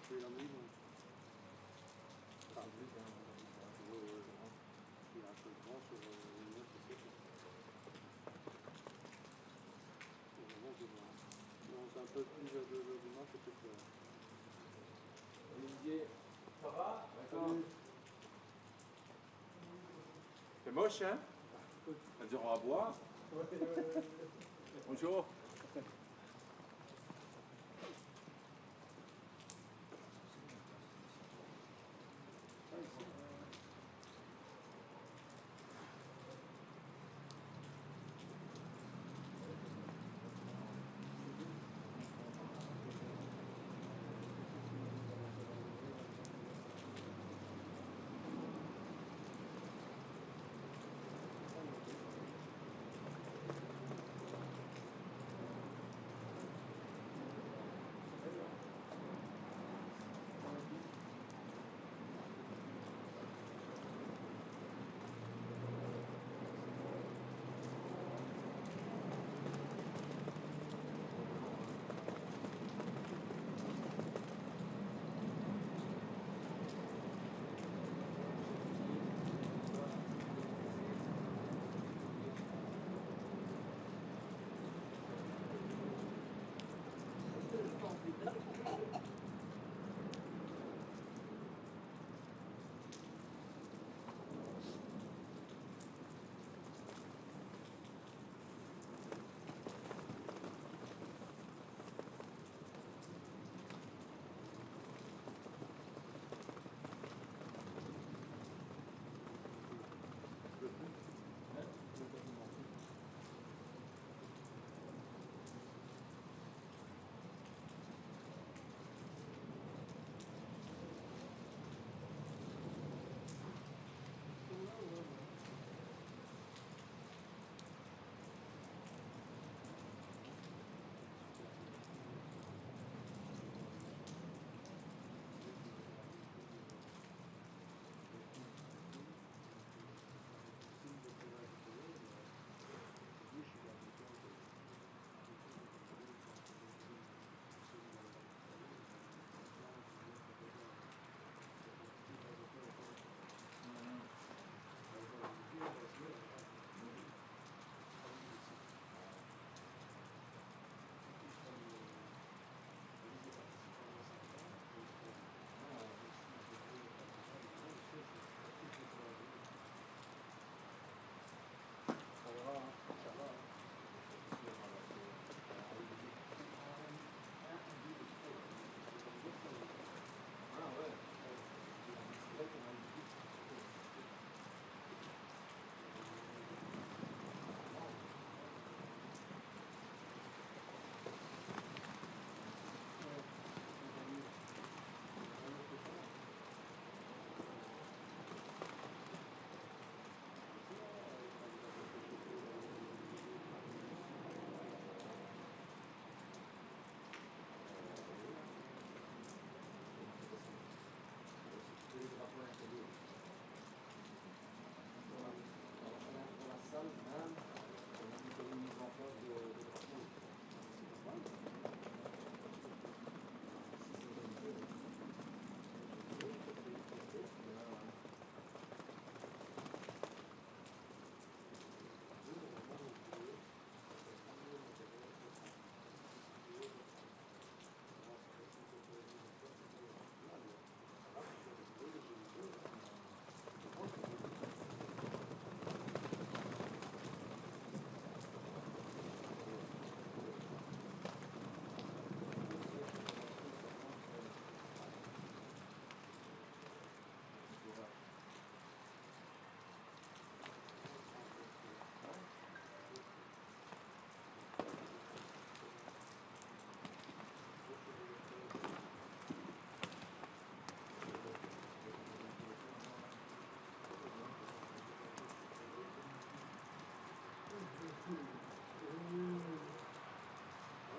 tuer la mouille. Ah, oui, il est un peu grand sur une autre aussi. Non, c'est un peu plus de l'humain, peut-être. Olivier, ça va? C'est moche, hein? On dira à boire. Bonjour.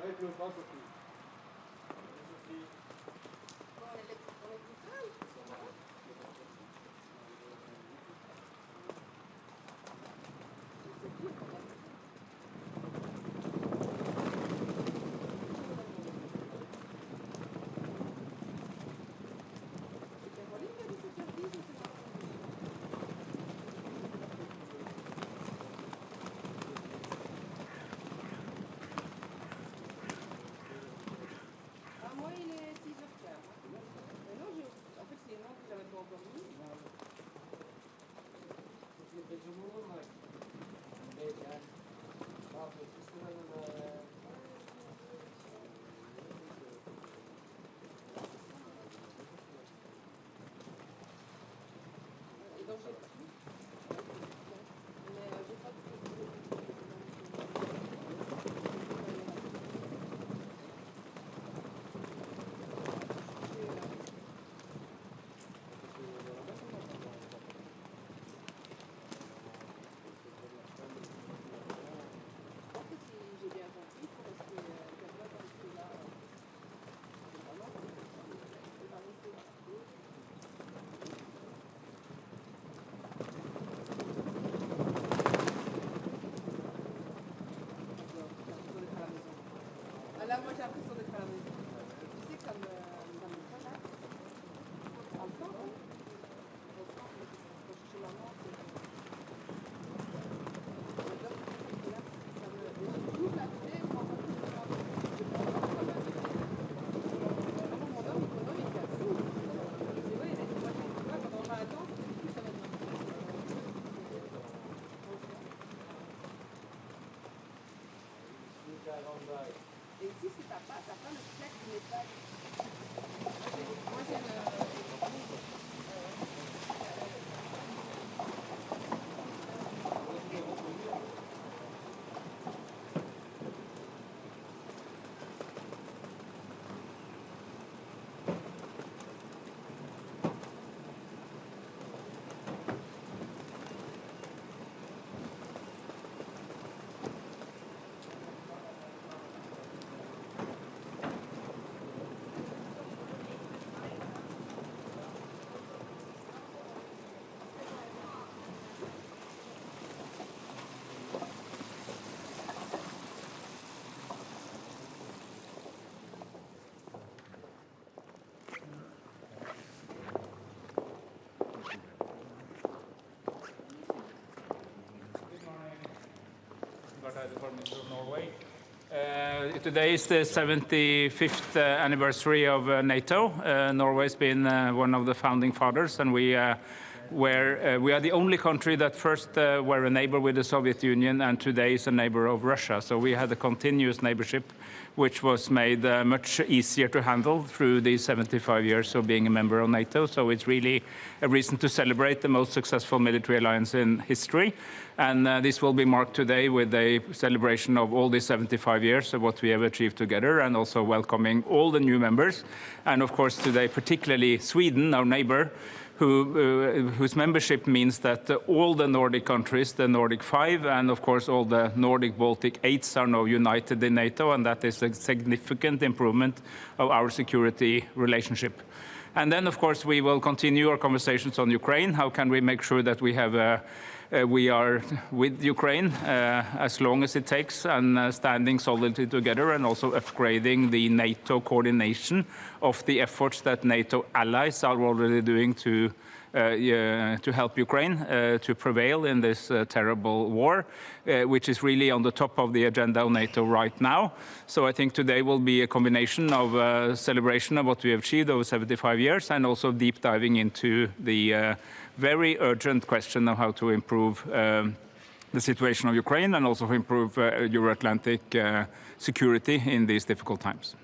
Avec le bras, Sophie. Là, moi, j'ai l'impression d'être à la maison. Tu sais que ça me tracasse. En temps, hein. Chez maman, j'ouvre la clé, mon homme économique, c'est fou. C'est vrai, moi, quand on va attendre, plus ça va être et ici, si t'as pas le flex du métal. Moi, j'ai le... From Norway. Today is the 75th anniversary of NATO. Norway's been one of the founding fathers, and we are the only country that first were a neighbor with the Soviet Union and today is a neighbor of Russia. So we had a continuous neighborship, which was made much easier to handle through these 75 years of being a member of NATO. So it's really a reason to celebrate the most successful military alliance in history. And this will be marked today with a celebration of all these 75 years of what we have achieved together, and also welcoming all the new members. And of course, today, particularly Sweden, our neighbor, whose membership means that all the Nordic countries, the Nordic 5, and of course all the Nordic Baltic 8s are now united in NATO, and that is a significant improvement of our security relationship. And then, of course, we will continue our conversations on Ukraine. How can we make sure that we are with Ukraine as long as it takes, and standing solidly together, and also upgrading the NATO coordination of the efforts that NATO allies are already doing to help Ukraine to prevail in this terrible war, which is really on the top of the agenda of NATO right now. So I think today will be a combination of celebration of what we have achieved over 75 years, and also deep diving into the very urgent question of how to improve the situation of Ukraine, and also improve Euro-Atlantic security in these difficult times.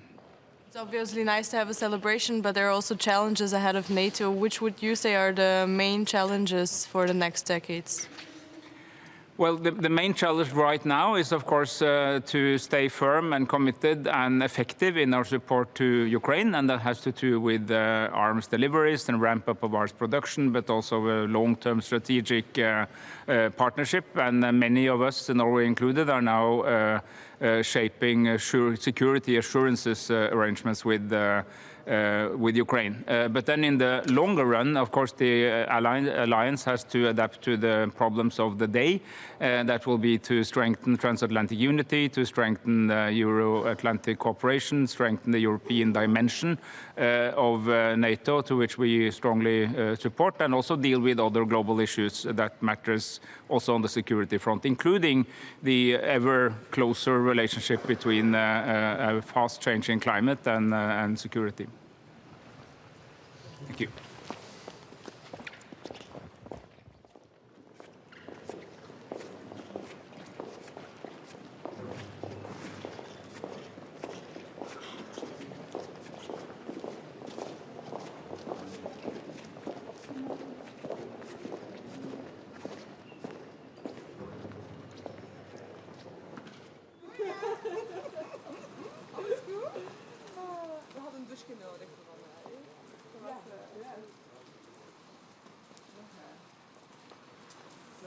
It's obviously nice to have a celebration, but there are also challenges ahead of NATO. Which would you say are the main challenges for the next decades? Well, the main challenge right now is, of course, to stay firm and committed and effective in our support to Ukraine, and that has to do with arms deliveries and ramp up of arms production, but also a long-term strategic partnership. And many of us, Norway included, are now shaping security assurances arrangements with Ukraine. But then in the longer run, of course, the alliance has to adapt to the problems of the day. That will be to strengthen transatlantic unity, to strengthen Euro-Atlantic cooperation, strengthen the European dimension of NATO, to which we strongly support, and also deal with other global issues that matters also on the security front, including the ever closer relationship between a fast-changing climate and security. Thank you.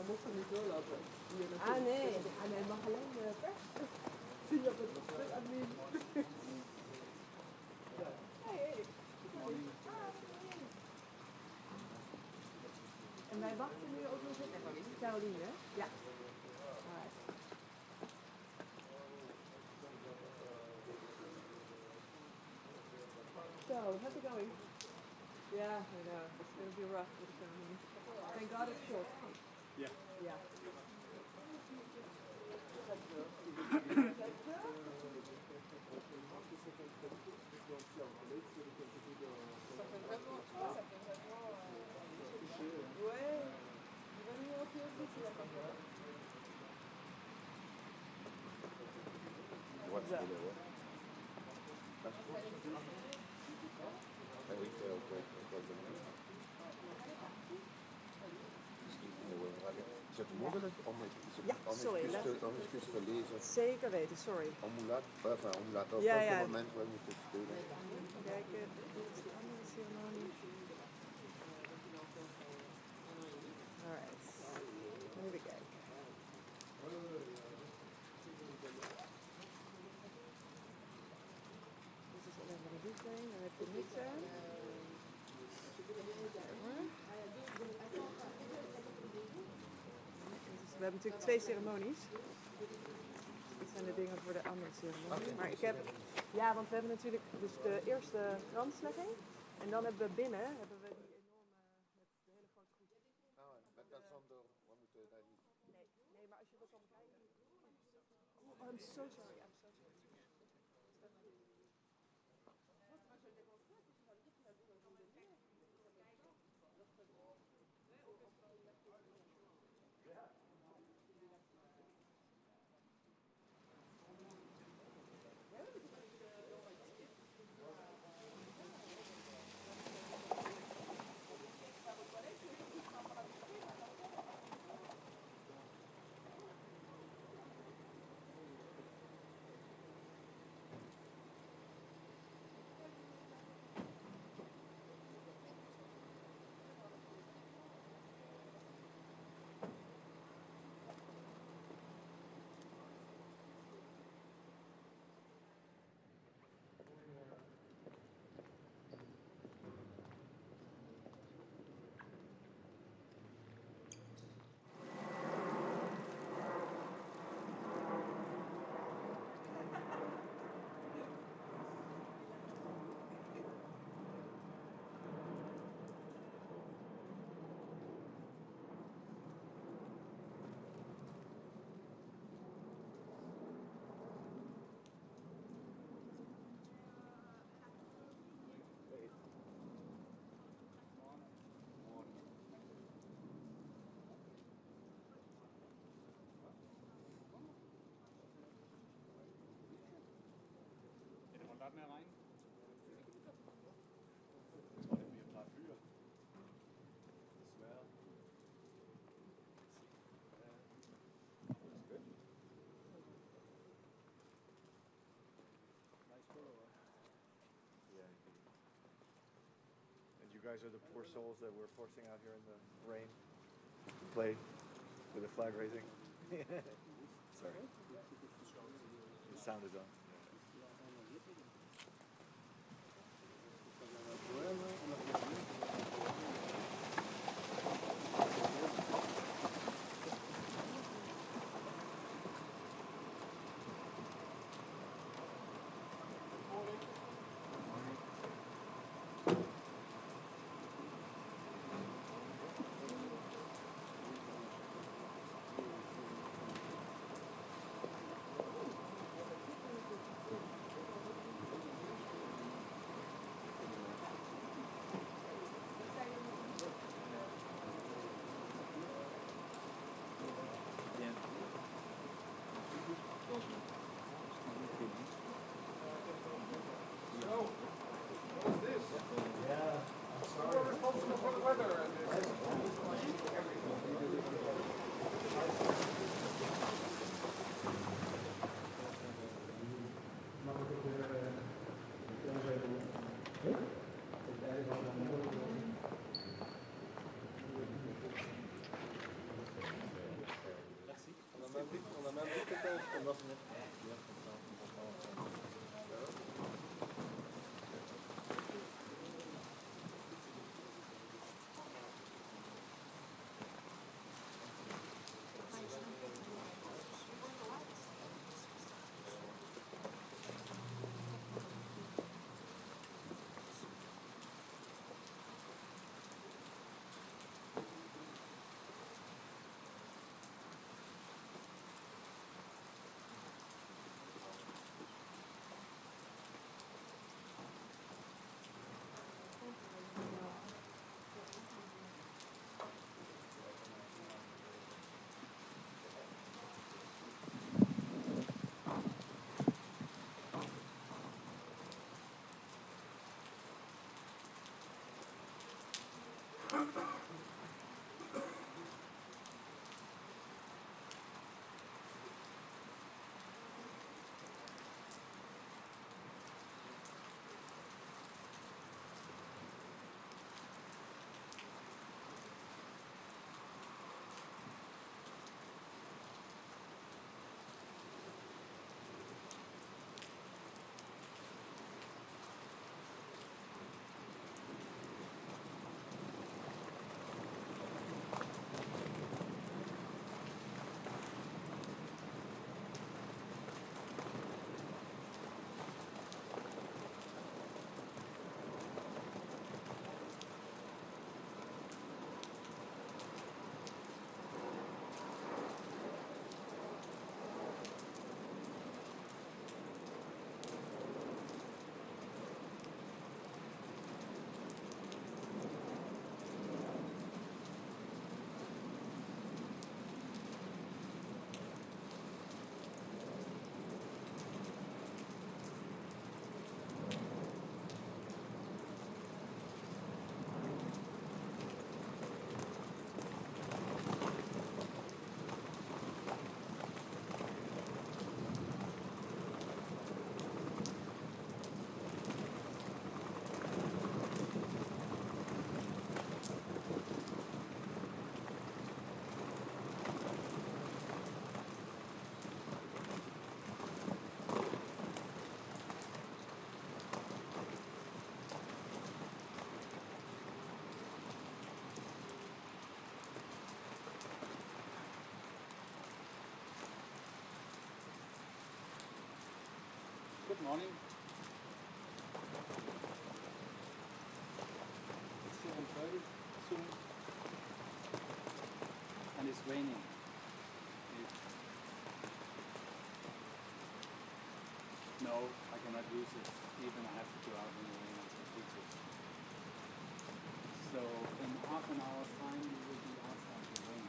Dan mocht ze niet doorlopen. Ah nee, hij mag alleen pers. Zie je op het admin. Hey. En wij wachten nu ook nog op Caroline, ja. Alright. So, how's it going? Yeah, I know. It's going to be rough with the ceremony. Thank God it's short. Yeah. Yeah. What's the deal? Is het mogelijk om een excuus te lezen? Zeker weten, sorry. Omlaat op Ja, welk ja. moment we moeten spelen. Kijken, dit is de andere ceremonie. Alright, even kijken. Dit is alleen maar de Ukraine, dan heb je niet zo. We hebben natuurlijk 2 ceremonies. Dit zijn de dingen voor de andere ceremonie. Maar ik heb, ja, want we hebben natuurlijk dus de eerste kranslegging. En dan hebben we binnen die enorme, met de hele grote groep. Met dat zonder, we moeten daar niet. Nee, maar als je wat kan kijken. Oh, I'm so sorry, I'm so sorry. Starten wir rein. Das war mir klar für. Das wäre. That's good. Nice photo. Yeah. And you guys are the poor souls that we're forcing out here in the rain to play with the flag raising. Sorry. The sound is on. Good morning. It's 7:30 soon, and it's raining. No, I cannot use it. Even I have to go out in the rain and take pictures. So in half an hour's time, we will be outside the rain.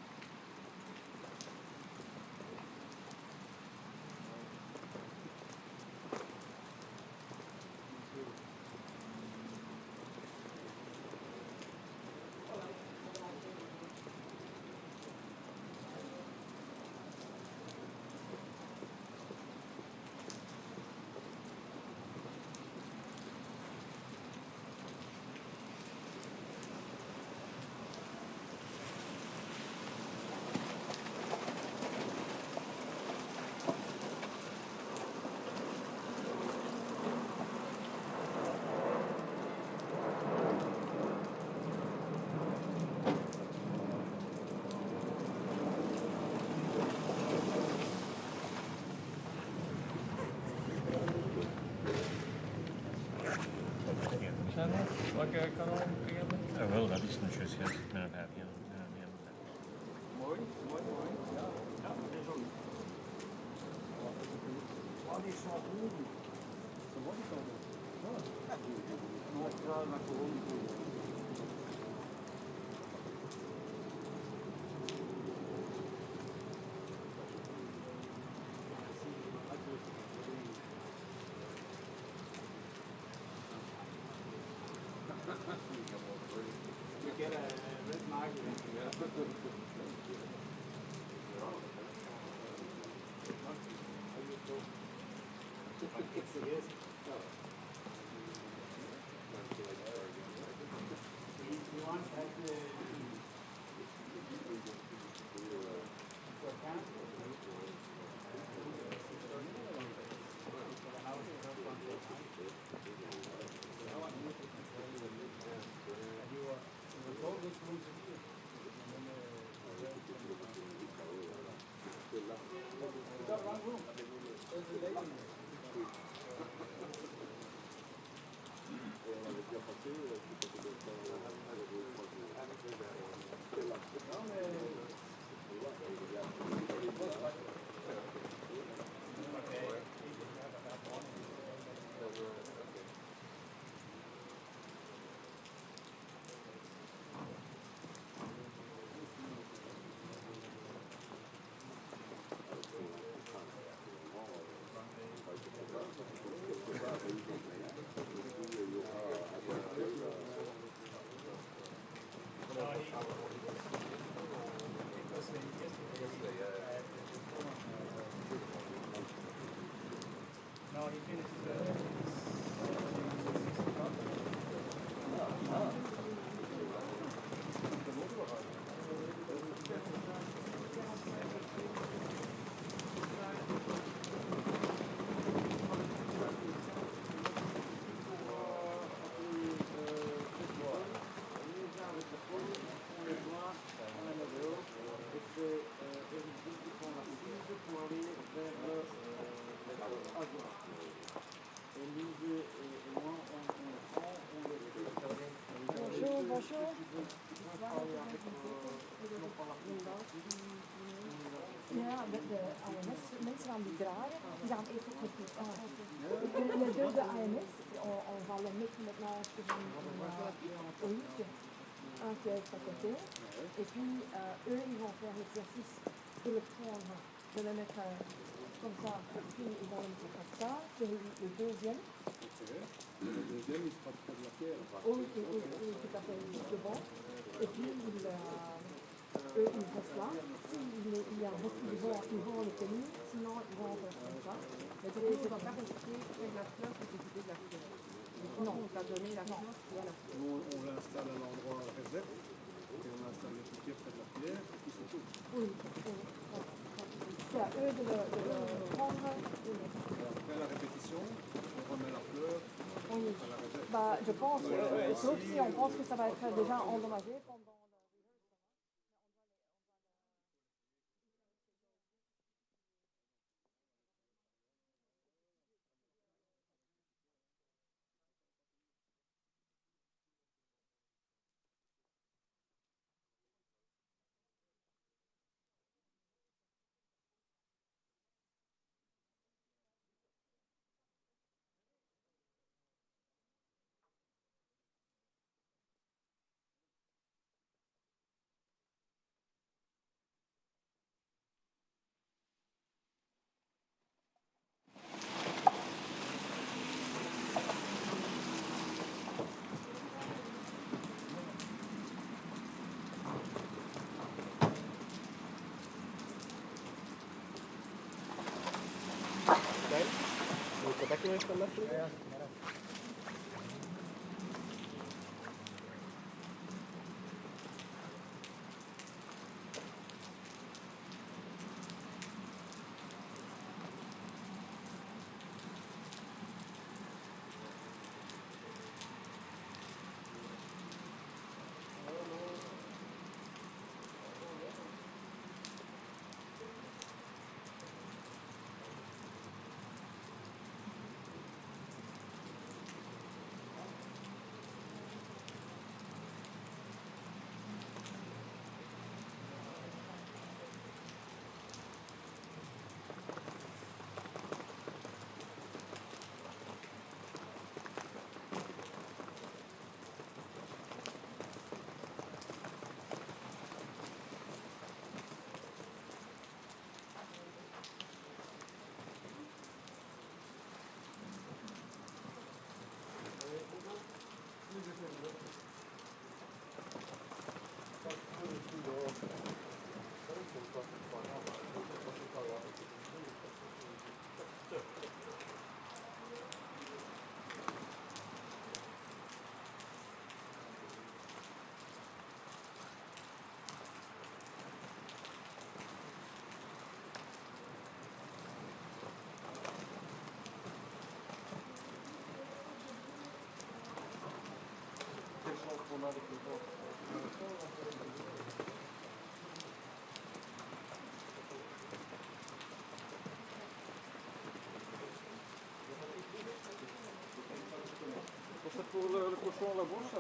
Welke kanaal eigenlijk? Ja, wel, dat is nog juist met een happy. Mooi, mooi, mooi. Ja, ja, dat is ook. Oh, die is zo goed. Zo wordt het ook. Nog graag naar gewoon. We get a red market. bonjour. Ja, de AMS-mensen gaan die dragen, die gaan eerst ook met les deux de AMS, on va le mettre maintenant sur oui, un qui est à côté, et puis eux, ils vont faire l'exercice de le prendre, de le mettre comme ça, et puis ils vont le mettre comme ça, c'est le deuxième. Le deuxième, il sera près de la pierre. Oui, tout à fait, c'est bon. Et puis, eux, ils restent là. S'il y a beaucoup de vent, ils vont le tenir, sinon ils vont faire comme ça. Mais du coup, ils ne vont pas rester avec la fleur pour s'occuper de la fleur. Non, on va donner la fleur. Voilà. Nous, on l'installe à l'endroit réserve, et on installe les piquets près de la pierre, et puis c'est tout. Oui, c'est à eux de le prendre. Après la répétition, on remet la fleur Oui. à la réserve. Bah, je pense, sauf si on pense que ça va être déjà endommagé pendant. C'est pour le cochon à la bouche.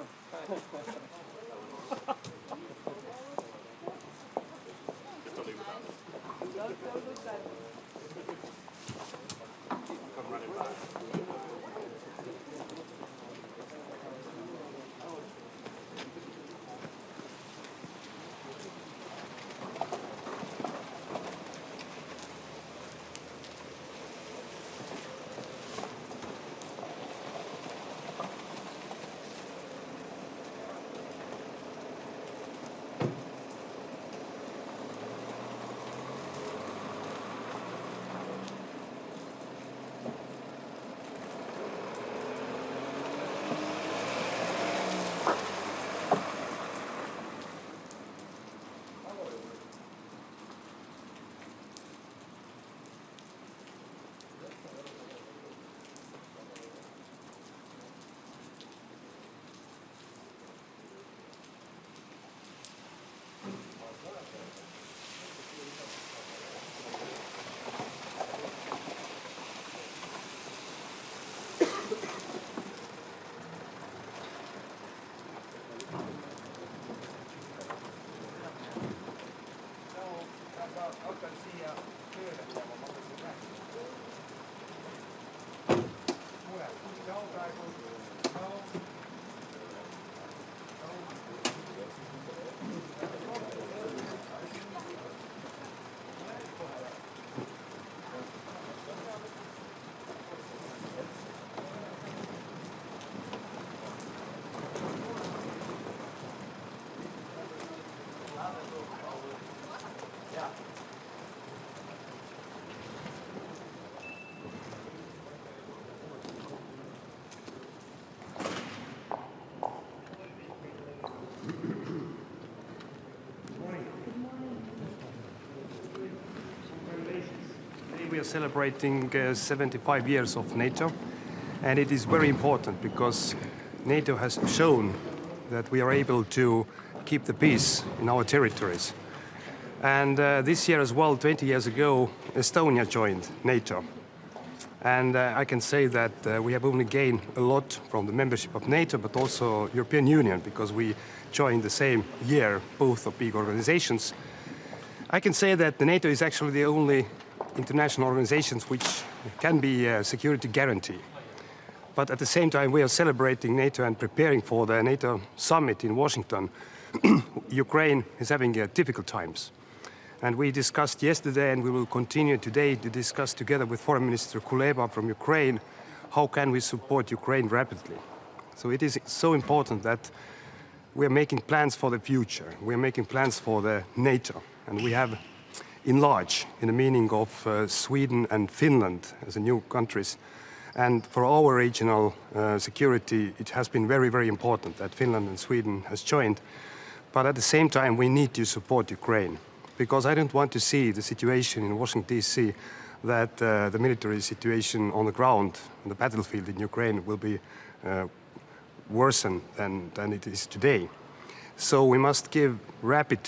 we are celebrating 75 years of NATO, and it is very important because NATO has shown that we are able to keep the peace in our territories. And this year as well, 20 years ago, Estonia joined NATO. And I can say that we have only gained a lot from the membership of NATO, but also European Union, because we joined the same year, both of big organizations. I can say that the NATO is actually the only international organization which can be a security guarantee. But at the same time, we are celebrating NATO and preparing for the NATO summit in Washington. Ukraine is having difficult times. And we discussed yesterday, and we will continue today to discuss together with Foreign Minister Kuleba from Ukraine, how can we support Ukraine rapidly. So it is so important that we are making plans for the future. We are making plans for the NATO. And we have enlarged in the meaning of Sweden and Finland as the new countries. And for our regional security, it has been very, very important that Finland and Sweden has joined. But at the same time, we need to support Ukraine, because I don't want to see the situation in Washington, D.C., that the military situation on the ground, on the battlefield in Ukraine, will be worsened than it is today. So we must give rapid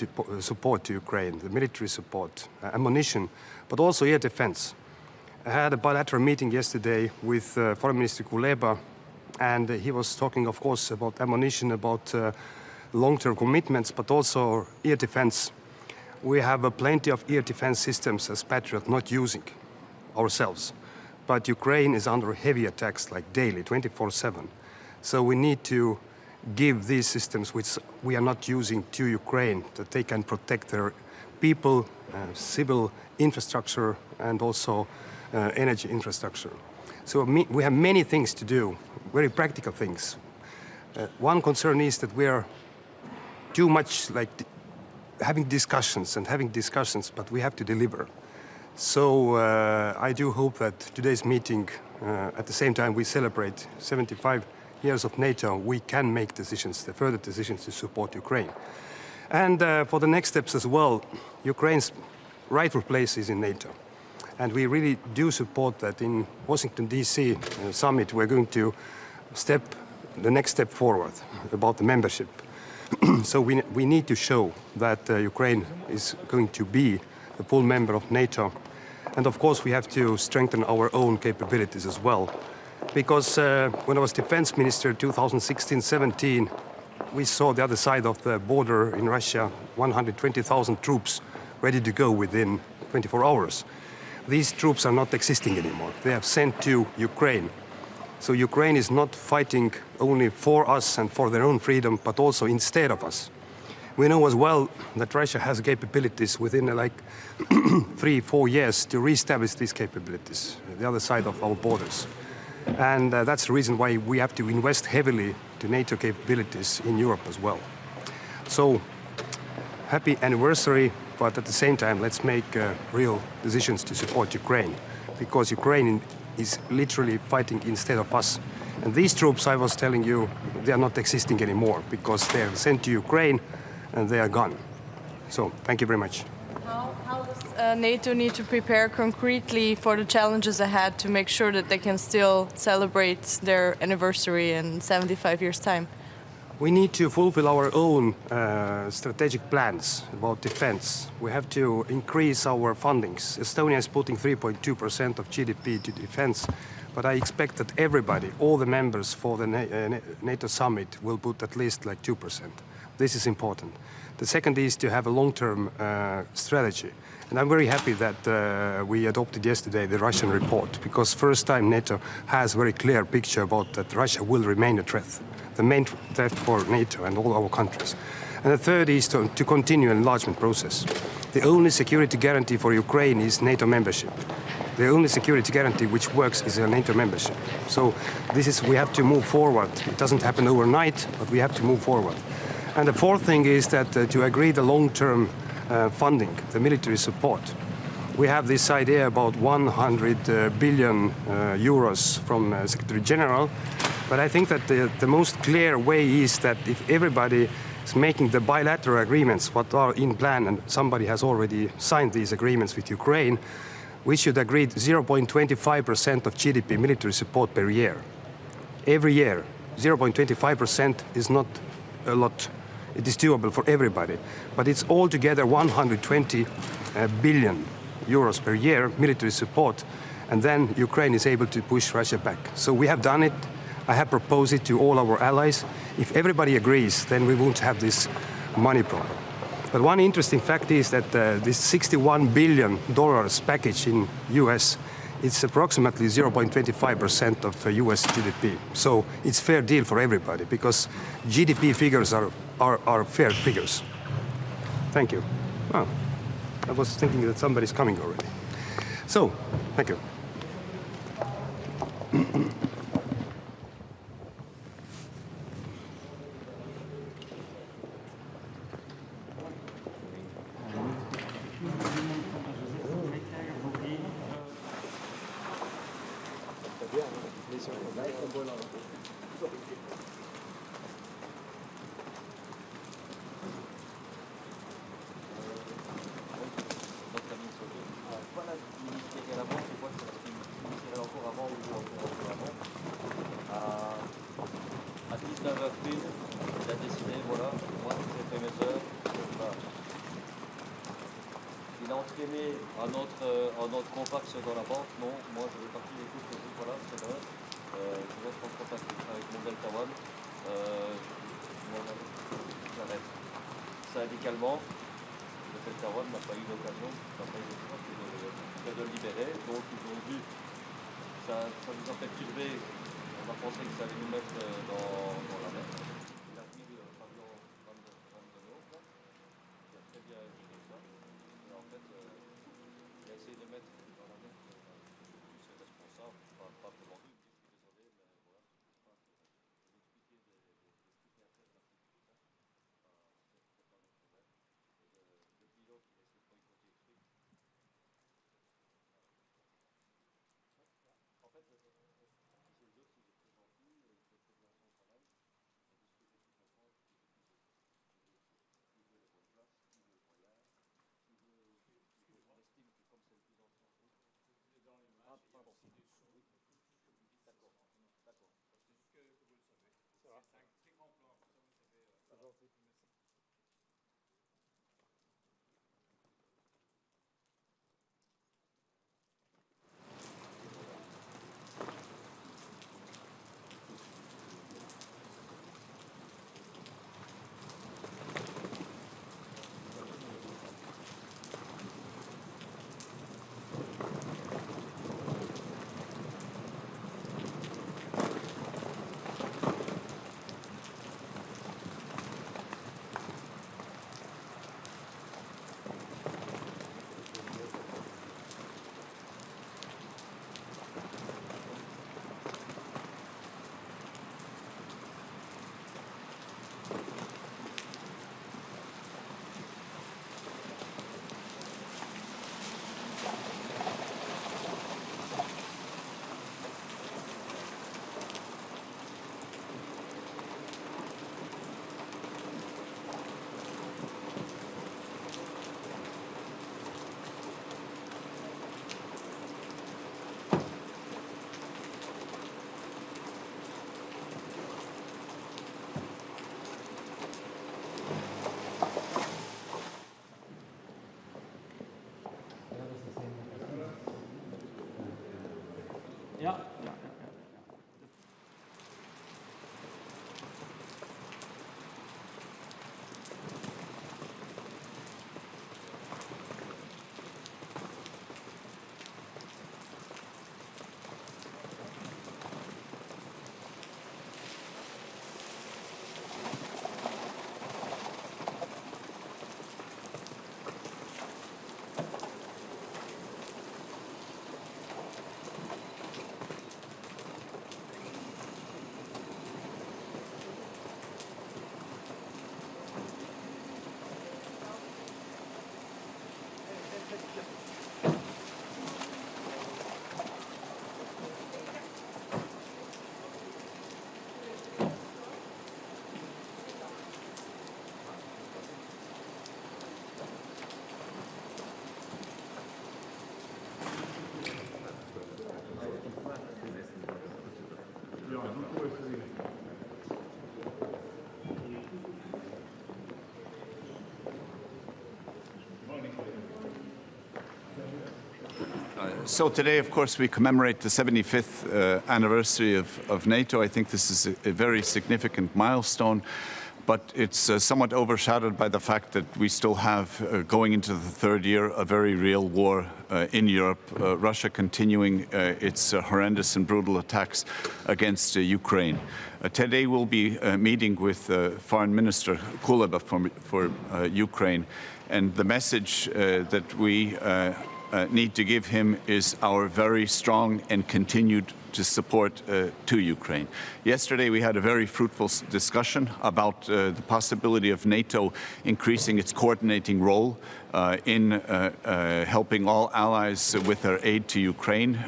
support to Ukraine, the military support, ammunition, but also air defense. I had a bilateral meeting yesterday with Foreign Minister Kuleba, and he was talking, of course, about ammunition, about long-term commitments, but also air defense. We have plenty of air defense systems as Patriot not using ourselves. But Ukraine is under heavy attacks like daily, 24/7. So we need to give these systems which we are not using to Ukraine, that they can protect their people, civil infrastructure, and also energy infrastructure. So we have many things to do, very practical things. One concern is that we are too much like having discussions, but we have to deliver. So I do hope that today's meeting, at the same time we celebrate 75 years of NATO, we can make decisions, the further decisions to support Ukraine. And for the next steps as well, Ukraine's rightful place is in NATO. And we really do support that in Washington, D.C. Summit, we're going to the next step forward about the membership. So we need to show that Ukraine is going to be a full member of NATO. And of course, we have to strengthen our own capabilities as well. Because when I was defense minister in 2016-17, we saw the other side of the border in Russia, 120,000 troops ready to go within 24 hours. These troops are not existing anymore. They have sent to Ukraine. So Ukraine is not fighting only for us and for their own freedom, but also instead of us. We know as well that Russia has capabilities within like 3-4 years to reestablish these capabilities, the other side of our borders. And that's the reason why we have to invest heavily to NATO capabilities in Europe as well. So happy anniversary, but at the same time, let's make real decisions to support Ukraine, because Ukraine is literally fighting instead of us. And these troops, I was telling you, they are not existing anymore because they are sent to Ukraine and they are gone. So thank you very much. How does NATO need to prepare concretely for the challenges ahead to make sure that they can still celebrate their anniversary in 75 years' time? We need to fulfill our own strategic plans about defense. We have to increase our fundings. Estonia is putting 3.2% of GDP to defense, but I expect that everybody, all the members for the NATO summit will put at least like 2%. This is important. The second is to have a long-term strategy. And I'm very happy that we adopted yesterday the Russian report, because first time NATO has a very clear picture about that Russia will remain a threat, the main threat for NATO and all our countries. And the third is to continue an enlargement process. The only security guarantee for Ukraine is NATO membership. The only security guarantee which works is a NATO membership. So we have to move forward. It doesn't happen overnight, but we have to move forward. And the fourth thing is that to agree the long-term funding, the military support. We have this idea about 100 billion euros from Secretary General, but I think that the most clear way is that if everybody is making the bilateral agreements what are in plan, and somebody has already signed these agreements with Ukraine, we should agree 0.25% of GDP military support per year. Every year, 0.25% is not a lot. It is doable for everybody. But it's altogether 120 billion euros per year military support, and then Ukraine is able to push Russia back. So we have done it. I have proposed it to all our allies. If everybody agrees, then we won't have this money problem. But one interesting fact is that this $61 billion package in US, it's approximately 0.25% of US GDP. So it's fair deal for everybody because GDP figures are fair figures. Thank you. Oh, I was thinking that somebody's coming already. So, thank you. Il a entraîné un autre compact dans la banque, non, moi je vais partir, écoute, voilà, c'est vrai, je vais prendre contact avec mon Delta One, j'arrête. Syndicalement, le Delta One n'a pas eu l'occasion, de le libérer, donc ils ont vu, ça nous a fait turber, on a pensé que ça allait nous mettre dans la mer. Il a pris le pavillon Van de Leeuw, qui a très bien géré ça. Et en fait, il a essayé de mettre dans la mer c'est responsable, pas vraiment lui, je suis désolé, mais voilà, je ne sais pas expliquer des affaires d'article tout ça. C'est pas notre problème. Le pilote, il essaie de boycotter le truc. En fait, c'est les autres, ils étaient gentils, ils étaient bien son travail, parce que de toute façon, il veut les bonnes places, il veut le voyage, il estime que comme c'est le plus ancien groupe, ah, pardon. D'accord, d'accord. C'est juste que vous le savez. C'est un très grand plan, ça vous savez. C'est gentil. Merci. So today, of course, we commemorate the 75th anniversary of NATO. I think this is a very significant milestone, but it's somewhat overshadowed by the fact that we still have, going into the third year, a very real war in Europe. Russia continuing its horrendous and brutal attacks against Ukraine. Today we'll be meeting with Foreign Minister Kuleba for Ukraine, and the message that we need to give him is our very strong and continued support to Ukraine. Yesterday we had a very fruitful discussion about the possibility of NATO increasing its coordinating role in helping all allies with their aid to Ukraine.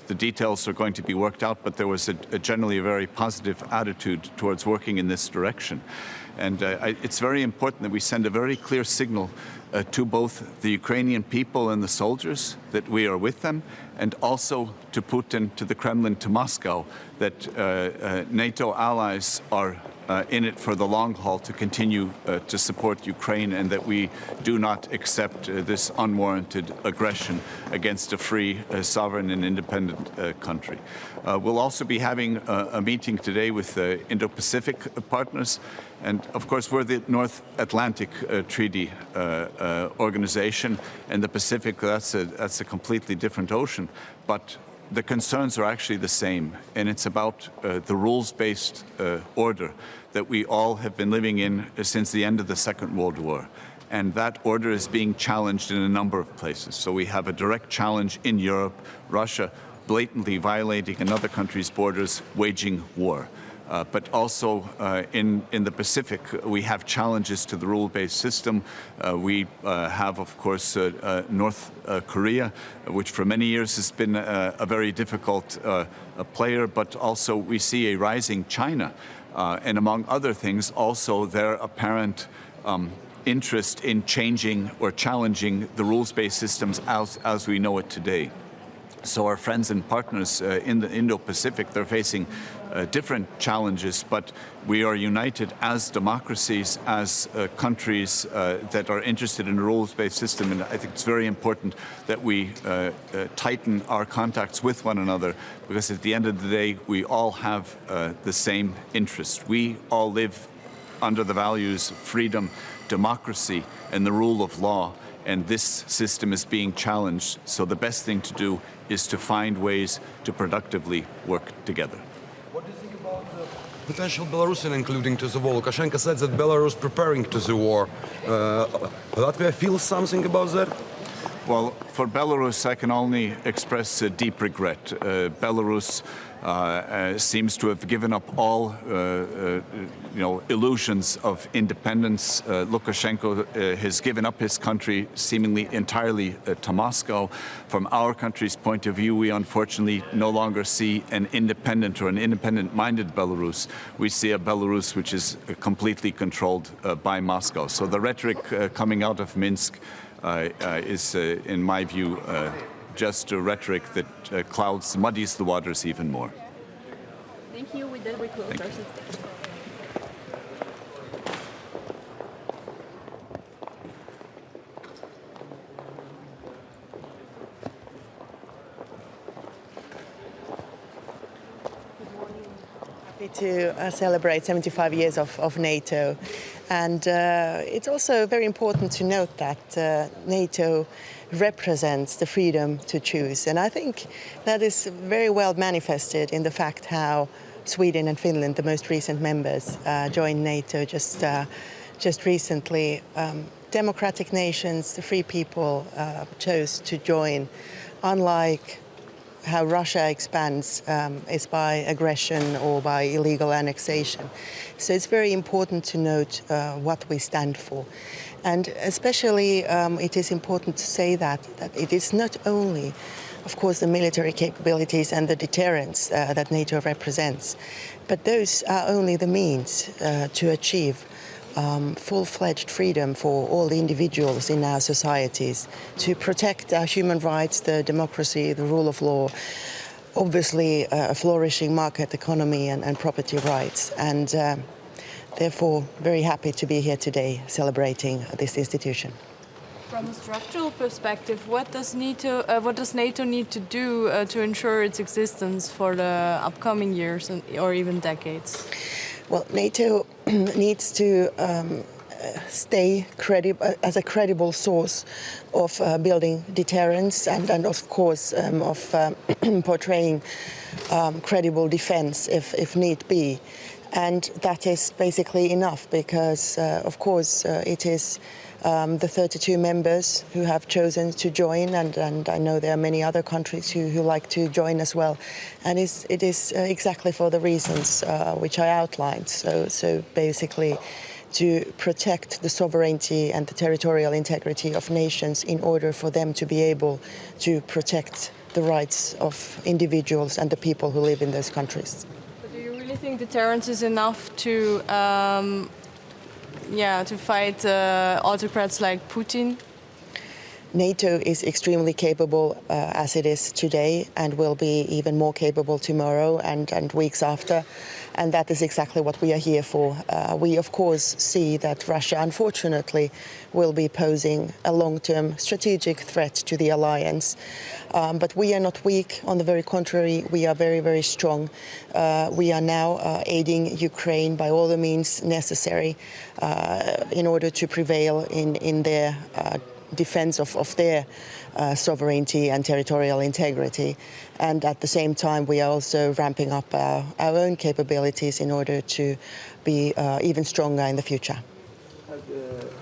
The details are going to be worked out, but there was generally a very positive attitude towards working in this direction. And it's very important that we send a very clear signal to both the Ukrainian people and the soldiers that we are with them, and also to Putin, to the Kremlin, to Moscow, that NATO allies are in it for the long haul to continue to support Ukraine, and that we do not accept this unwarranted aggression against a free, sovereign and independent country. We'll also be having a meeting today with Indo-Pacific partners. And of course, we're the North Atlantic Treaty Organization, and the Pacific, that's a completely different ocean. But the concerns are actually the same, and it's about the rules-based order that we all have been living in since the end of the Second World War. And that order is being challenged in a number of places. So we have a direct challenge in Europe, Russia blatantly violating another country's borders, waging war. But also in the Pacific, we have challenges to the rule-based system. We have, of course, North Korea, which for many years has been a very difficult player, but also we see a rising China. And among other things, also their apparent interest in changing or challenging the rules-based systems as we know it today. So our friends and partners in the Indo-Pacific, they're facing different challenges, but we are united as democracies, as countries that are interested in a rules-based system. And I think it's very important that we tighten our contacts with one another, because at the end of the day, we all have the same interest. We all live under the values of freedom, democracy, and the rule of law. And this system is being challenged. So the best thing to do is to find ways to productively work together. What do you think about the potential Belarusian including to the war? Lukashenko said that Belarus preparing to the war. Latvia feels something about that? Well, for Belarus, I can only express deep regret. Belarus seems to have given up all, illusions of independence. Lukashenko has given up his country seemingly entirely to Moscow. From our country's point of view, we unfortunately no longer see an independent or an independent-minded Belarus. We see a Belarus which is completely controlled by Moscow. So the rhetoric coming out of Minsk is, in my view, just a rhetoric that muddies the waters even more. Thank you. With that, we close our session. Happy to celebrate 75 years of NATO. And it's also very important to note that NATO represents the freedom to choose. And I think that is very well manifested in the fact how Sweden and Finland, the most recent members, joined NATO just recently. Democratic nations, the free people, chose to join, unlike how Russia expands is by aggression or by illegal annexation. So it's very important to note what we stand for. And especially it is important to say that it is not only, of course, the military capabilities and the deterrence that NATO represents, but those are only the means to achieve full-fledged freedom for all the individuals in our societies, to protect our human rights, the democracy, the rule of law, obviously a flourishing market economy and property rights. And therefore, very happy to be here today celebrating this institution. From a structural perspective, what does NATO need to do to ensure its existence for the upcoming years or even decades? Well, NATO needs to stay as a credible source of building deterrence and of course, of portraying credible defense if need be. And that is basically enough because, of course, it is the 32 members who have chosen to join, and I know there are many other countries who like to join as well. And it is exactly for the reasons which I outlined. So basically to protect the sovereignty and the territorial integrity of nations in order for them to be able to protect the rights of individuals and the people who live in those countries. But do you really think deterrence is enough to fight autocrats like Putin? NATO is extremely capable as it is today and will be even more capable tomorrow and weeks after. And that is exactly what we are here for. We, of course, see that Russia, unfortunately, will be posing a long-term strategic threat to the alliance. But we are not weak. On the very contrary, we are very, very strong. We are now aiding Ukraine by all the means necessary in order to prevail in their defense of their sovereignty and territorial integrity. And at the same time, we are also ramping up our own capabilities in order to be even stronger in the future.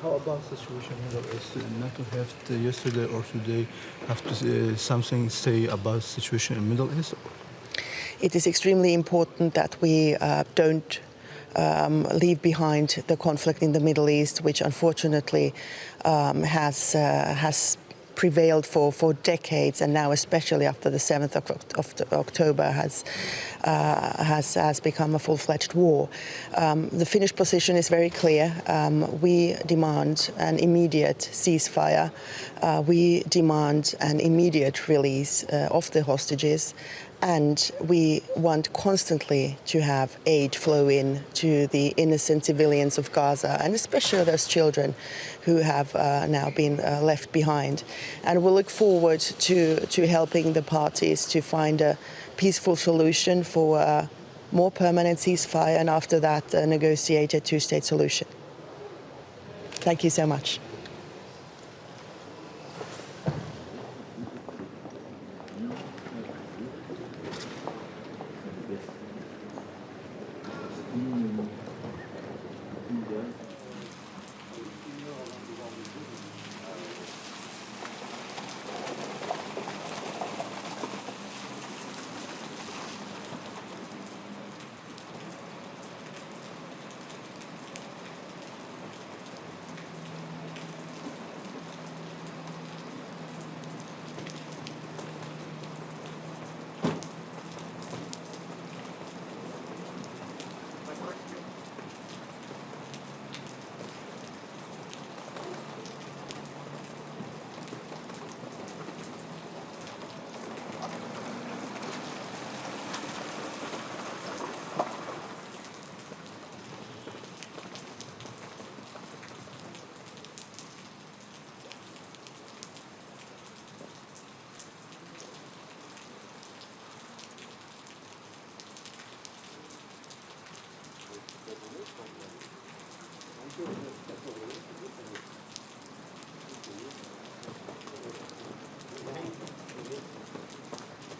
How about the situation in the Middle East? NATO have yesterday or today have to something say about the situation in the Middle East? It is extremely important that we don't leave behind the conflict in the Middle East, which unfortunately has prevailed for decades, and now especially after the 7th of October has become a full-fledged war. The Finnish position is very clear. We demand an immediate ceasefire. We demand an immediate release of the hostages. And we want constantly to have aid flow in to the innocent civilians of Gaza, and especially those children who have now been left behind. And we look forward to helping the parties to find a peaceful solution for a more permanent ceasefire, and after that, a negotiated two-state solution. Thank you so much.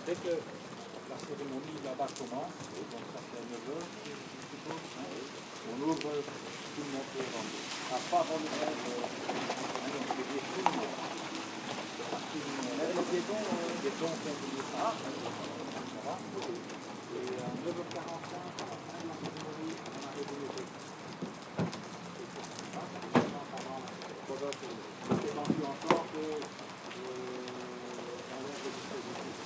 Dès que la cérémonie là-bas commence, donc ça fait 9 heures, je suppose, on ouvre tout le monde pour rentrer. À part on lève, donc je dis tout le monde. Lève le piéton, fait oublier ça. Ça va. Et à 9h45, à la fin de la cérémonie, on arrive au musée. C'est vendu encore que on lève le dispositif.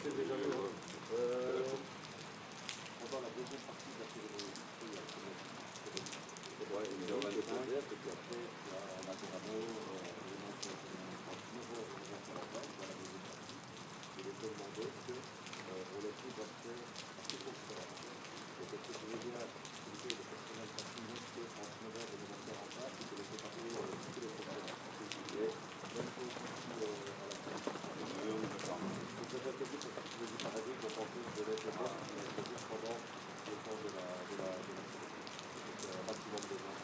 C'est déjà le, pendant la deuxième partie de la cérémonie, il y a une heure 25, et puis après, il y a un apéro, il est demandé qu'on les trouve après construire. Donc, est-ce que tu veux bien utiliser le personnel patrimoine que entre 9h et 9h45 et que les séparer tous les problèmes. Et même chose ici à la fin. Peut-être que c'est parce que je dis par exemple qu'on pensait que je devais être là, mais je veux dire pendant le temps de la maximum de gens.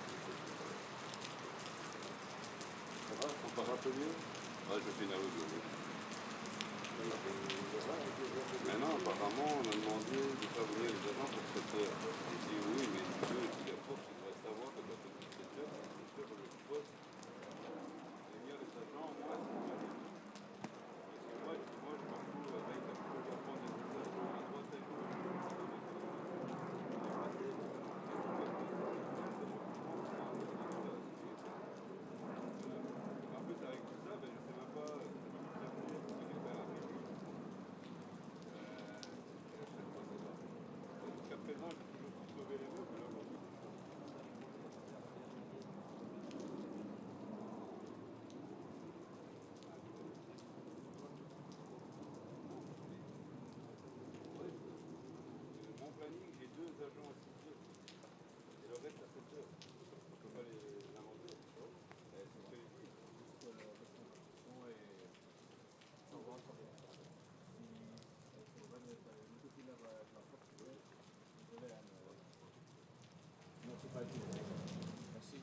Ça va, on part un peu mieux? Ouais, je suis nerveux. Mais non, apparemment, on a demandé de ne pas venir les agents pour 7 heures. J'ai dit oui, mais il faut que tu devrais savoir que quand tu es 7 heures, c'est sûr que le poste, venir les agents, moi, c'est pas bien. Parce que moi, je m'en fous, avec la coupe, je prends des agents à droite et à gauche. En plus, avec tout ça, ben, je sais même pas. Jusqu'à présent, j'ai toujours pu sauver les meubles, là, aujourd'hui. Mon planning, j'ai 2 agents à 6 heures. Et le reste à 7 heures. On ne peut pas les inventer. C'est ce que j'ai dit. Merci.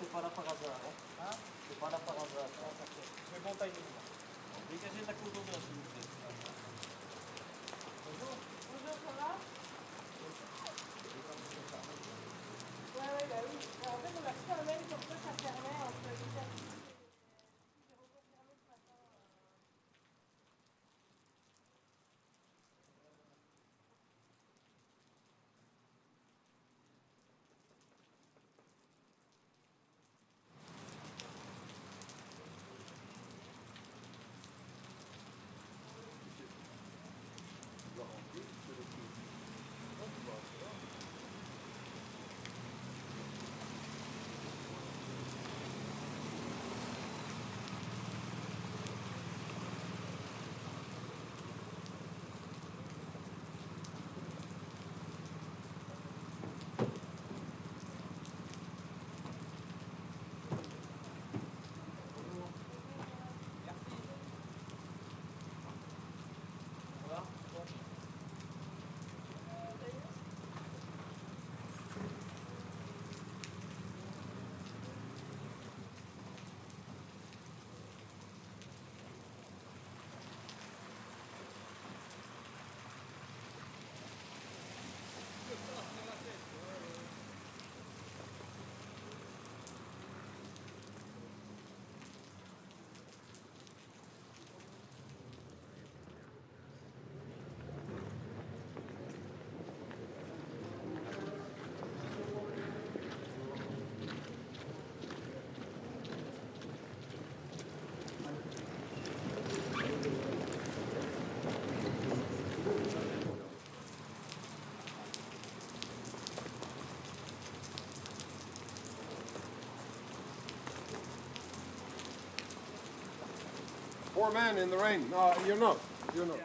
c'est pas là par hasard. Hein? C'est pas là par hasard. C'est bon timing. Dégagez de la cause d'honneur, s'il vous plaît. Bonjour. Bonjour, ça va? Ouais, bah oui. Alors, en fait, on a reçu un mail comme ça fermait entre les services. J'ai reconfirmé ce matin. Four men in the rain. No, you're not. You're not.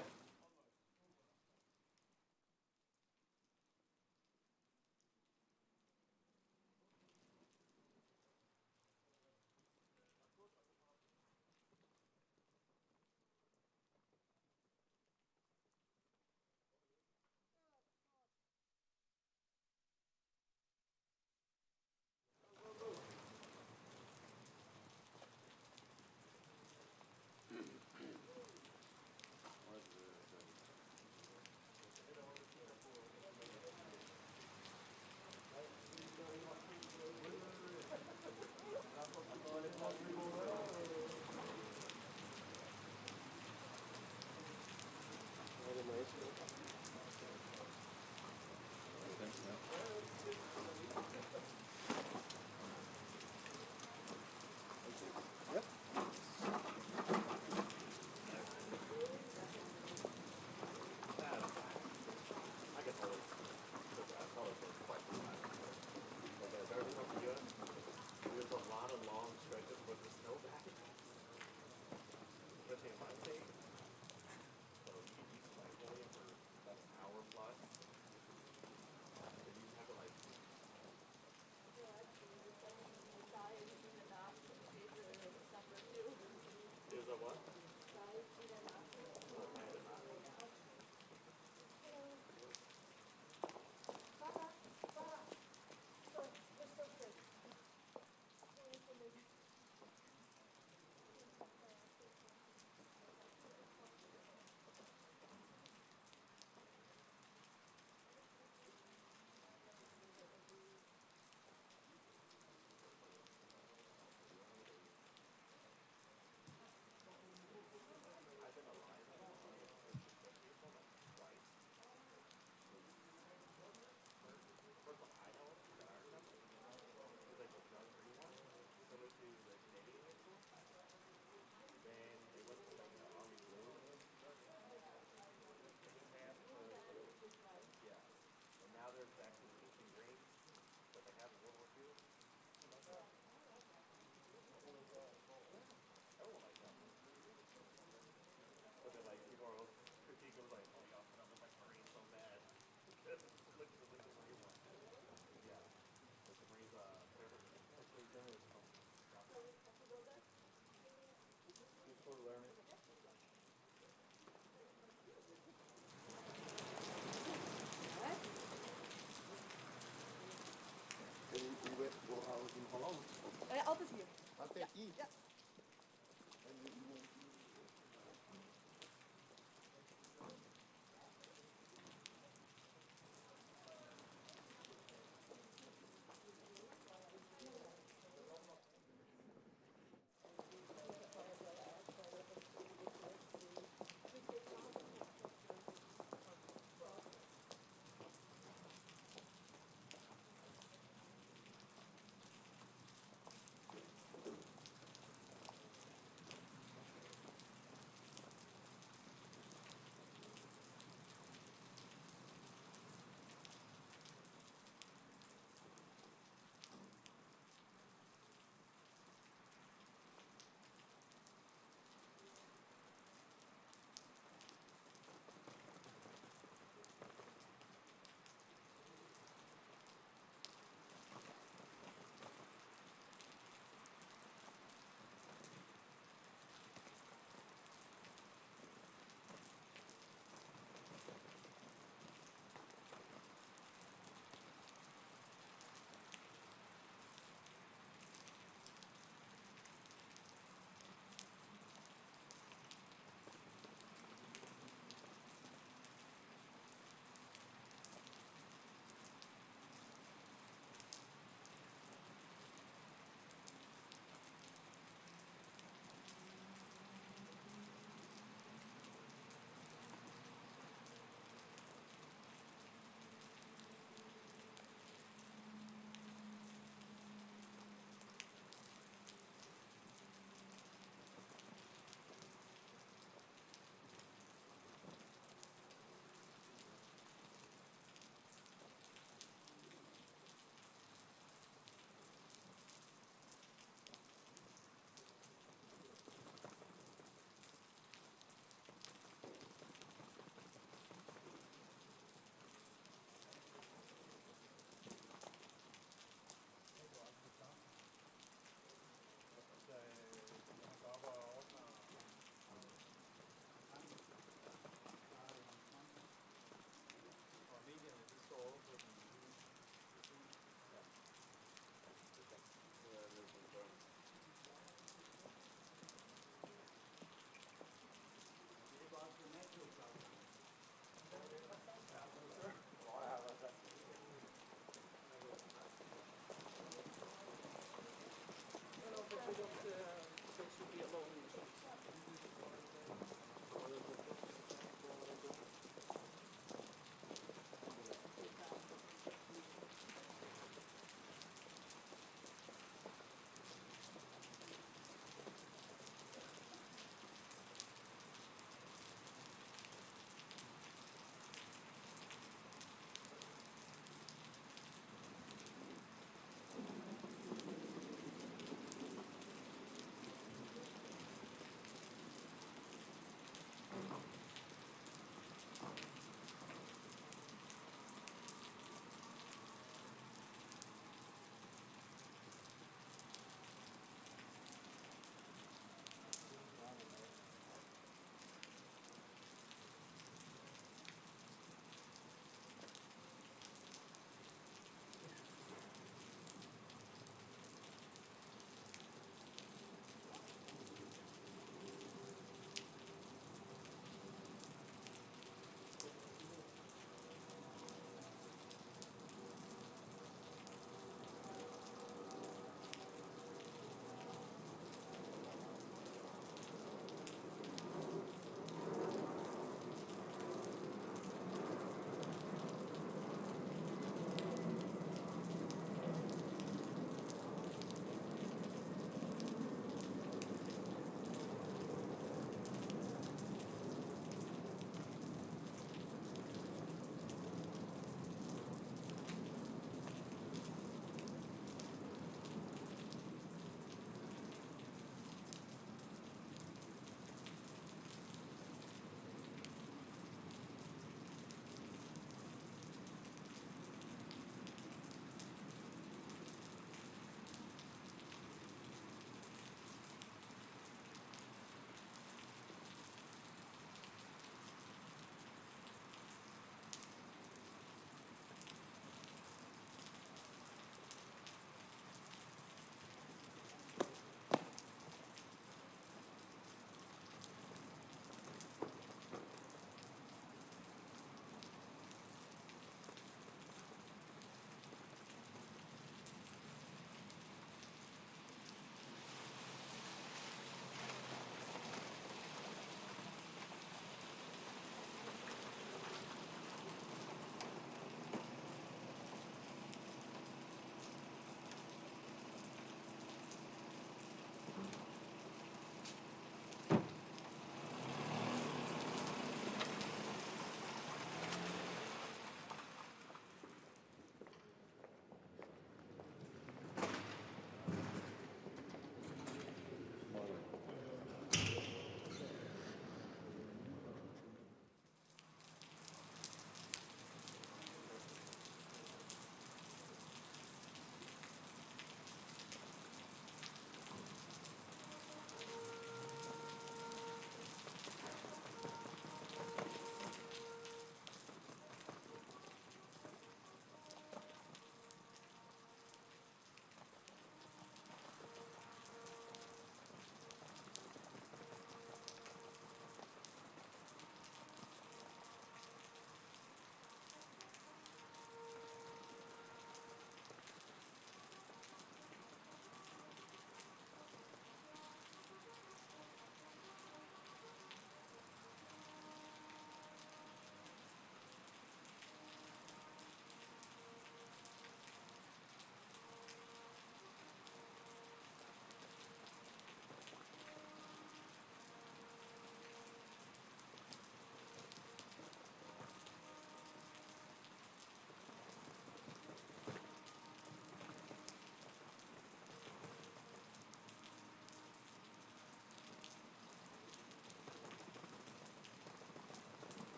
Yeah.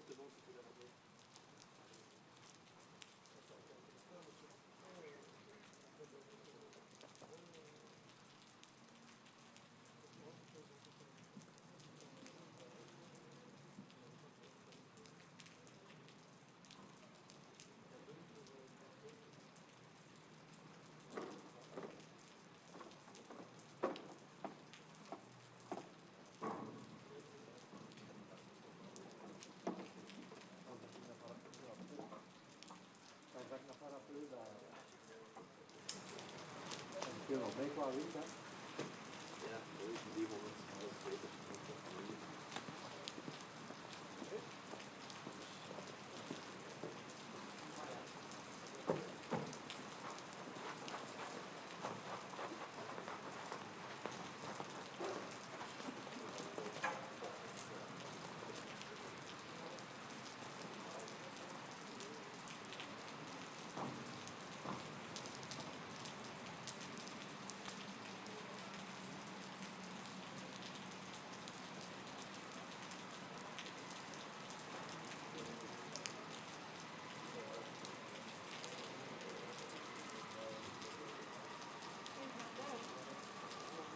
C'est bon, c'était la radio. Kêu một mấy qua biết đó. Dạ, đi một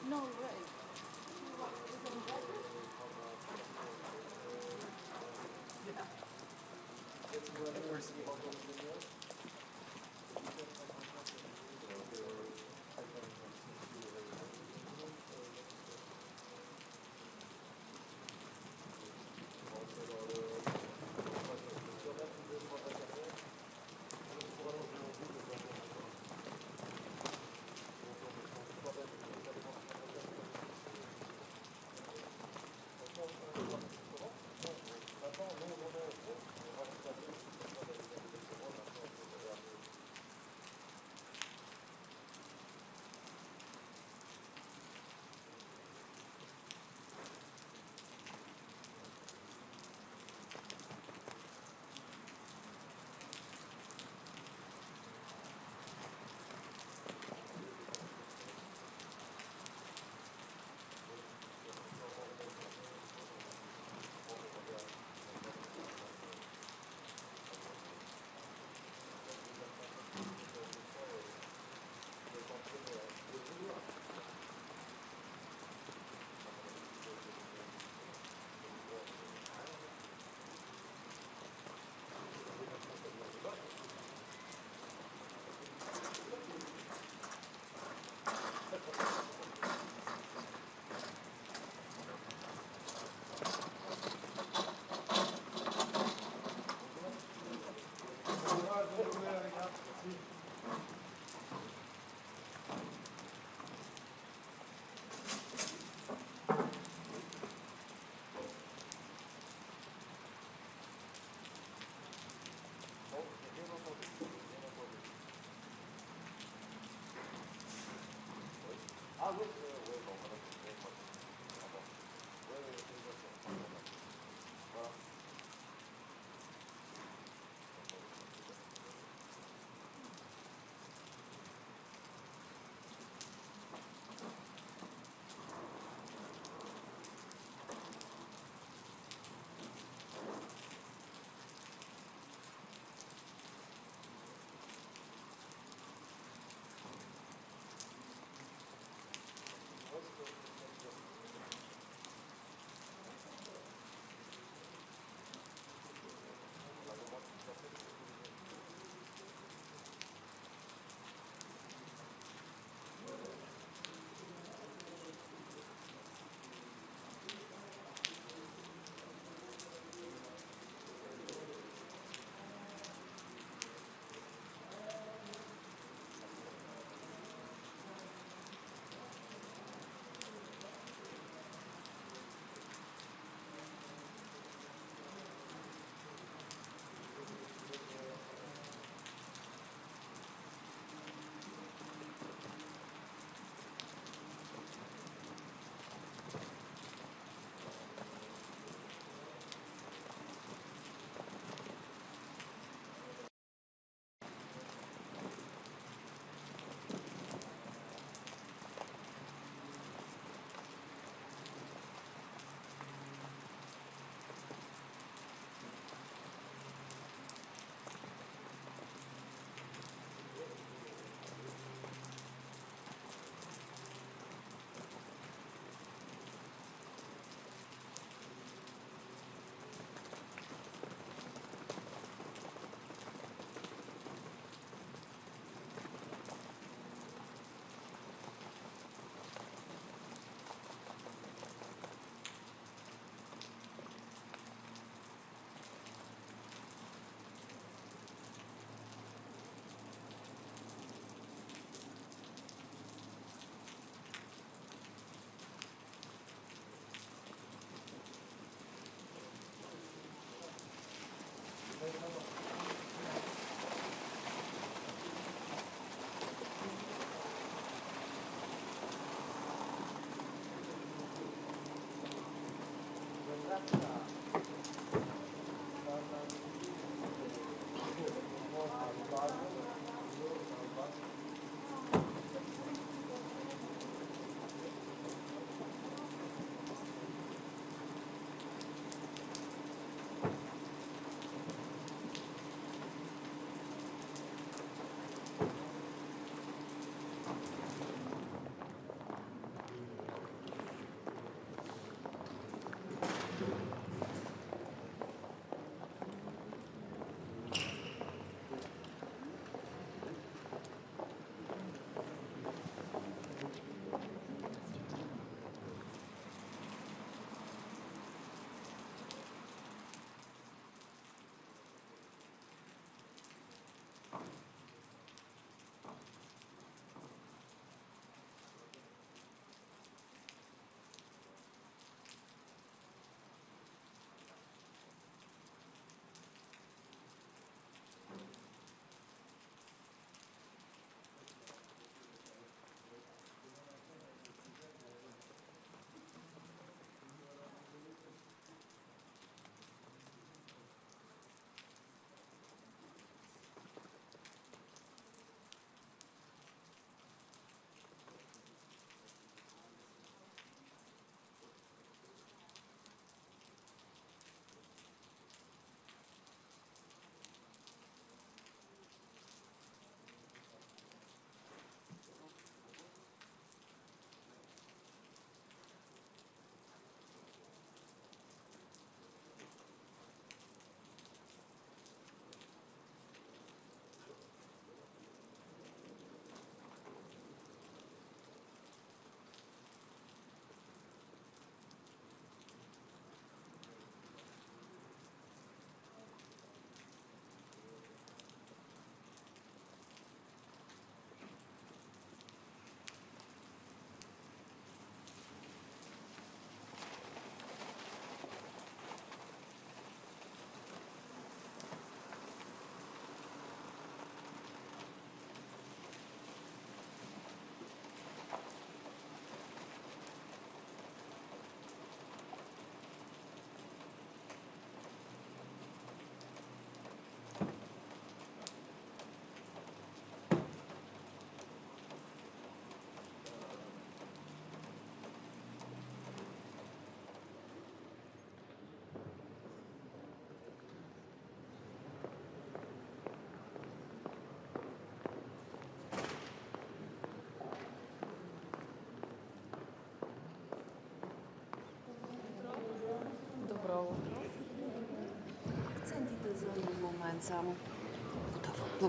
No way. Ah oui, voilà.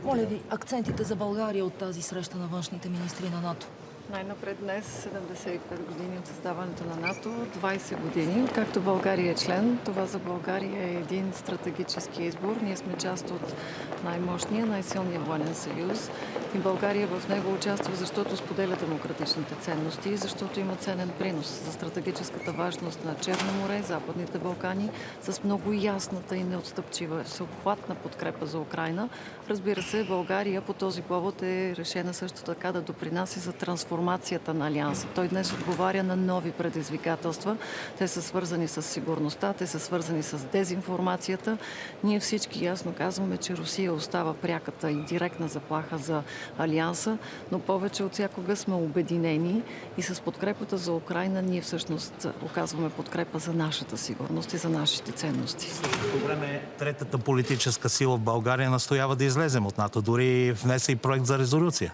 Моля ви, акцентите за България от тази среща на външните министри на НАТО. Най-напред днес, 75 години от създаването на НАТО, 20 години. Както България е член, това за България е един стратегически избор. Ние сме част от най-мощния, най-силния военен съюз. И България в него участва, защото споделя демократичните ценности, защото има ценен принос за стратегическата важност на Черно море, Западните Балкани, с много ясната и неотстъпчива, всеобхватна подкрепа за Украйна. Разбира се, България по този повод е решена също така да допринася за трансформацията на Алианса. Той днес отговаря на нови предизвикателства. Те са свързани с сигурността, те са свързани с дезинформацията. Ние всички ясно казваме, че Русия остава пряката и директна заплаха за Алианса, но повече от всякога сме обединени и с подкрепата за Украйна ние всъщност оказваме подкрепа за нашата сигурност и за нашите ценности. По време третата политическа сила в България настоява да излезем от НАТО, дори внесе и проект за резолюция.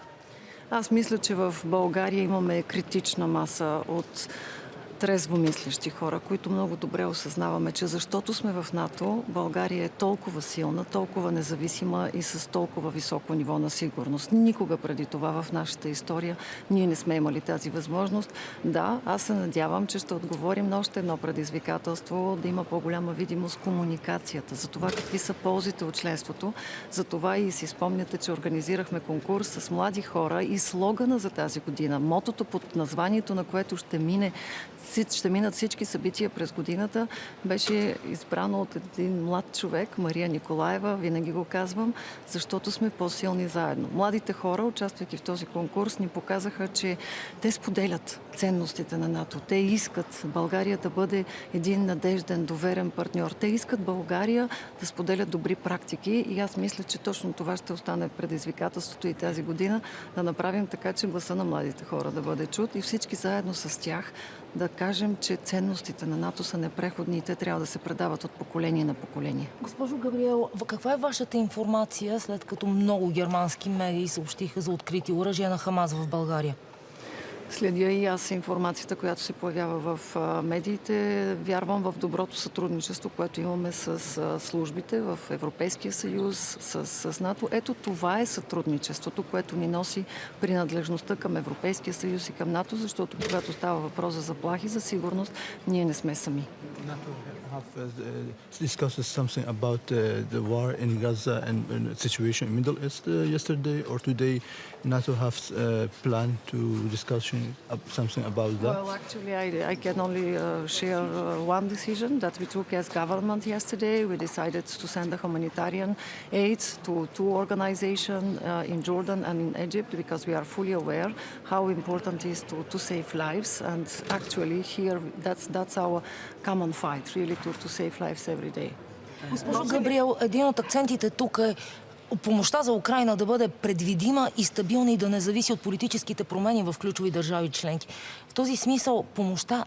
Аз мисля, че в България имаме критична маса от трезвомислещи хора, които много добре осъзнаваме, че защото сме в НАТО, България е толкова силна, толкова независима и с толкова високо ниво на сигурност. Никога преди това в нашата история ние не сме имали тази възможност. Да, аз се надявам, че ще отговорим на още едно предизвикателство, да има по-голяма видимост комуникацията, за това какви са ползите от членството. За това и си спомняте, че организирахме конкурс с млади хора и слогана за тази година, мотото под названието на което ще минат всички събития през годината, беше избрано от един млад човек, Мария Николаева, винаги го казвам, защото сме по-силни заедно. Младите хора, участвайки в този конкурс, ни показаха, че те споделят ценностите на НАТО. Те искат България да бъде един надежден, доверен партньор. Те искат България да споделя добри практики и аз мисля, че точно това ще остане предизвикателството и тази година, да направим така, че гласа на младите хора да бъде чут и всички заедно с тях да кажем, че ценностите на НАТО са непреходни и те трябва да се предават от поколение на поколение. Госпожо Габриел, каква е вашата информация, след като много германски медии съобщиха за открити оръжия на Хамас в България? Следя и аз информацията, която се появява в медиите. Вярвам в доброто сътрудничество, което имаме с службите в Европейския съюз, с НАТО. Ето това е сътрудничеството, което ни носи принадлежността към Европейския съюз и към НАТО, защото когато става въпрос за заплахи, за сигурност, ние не сме сами. Discusses something about the war in Gaza and the situation in Middle East yesterday or today. NATO have planned to discuss something about that. Well, actually, I can only share one decision that we took as government yesterday. We decided to send a humanitarian aid to two organizations in Jordan and in Egypt because we are fully aware how important it is to save lives. And actually, here that's our common fight, really, to save lives every day. Госпожо Габриел, един от акцентите тук е помощта за Украйна да бъде предвидима и стабилна и да не зависи от политическите промени в ключови държави членки. В този смисъл помощта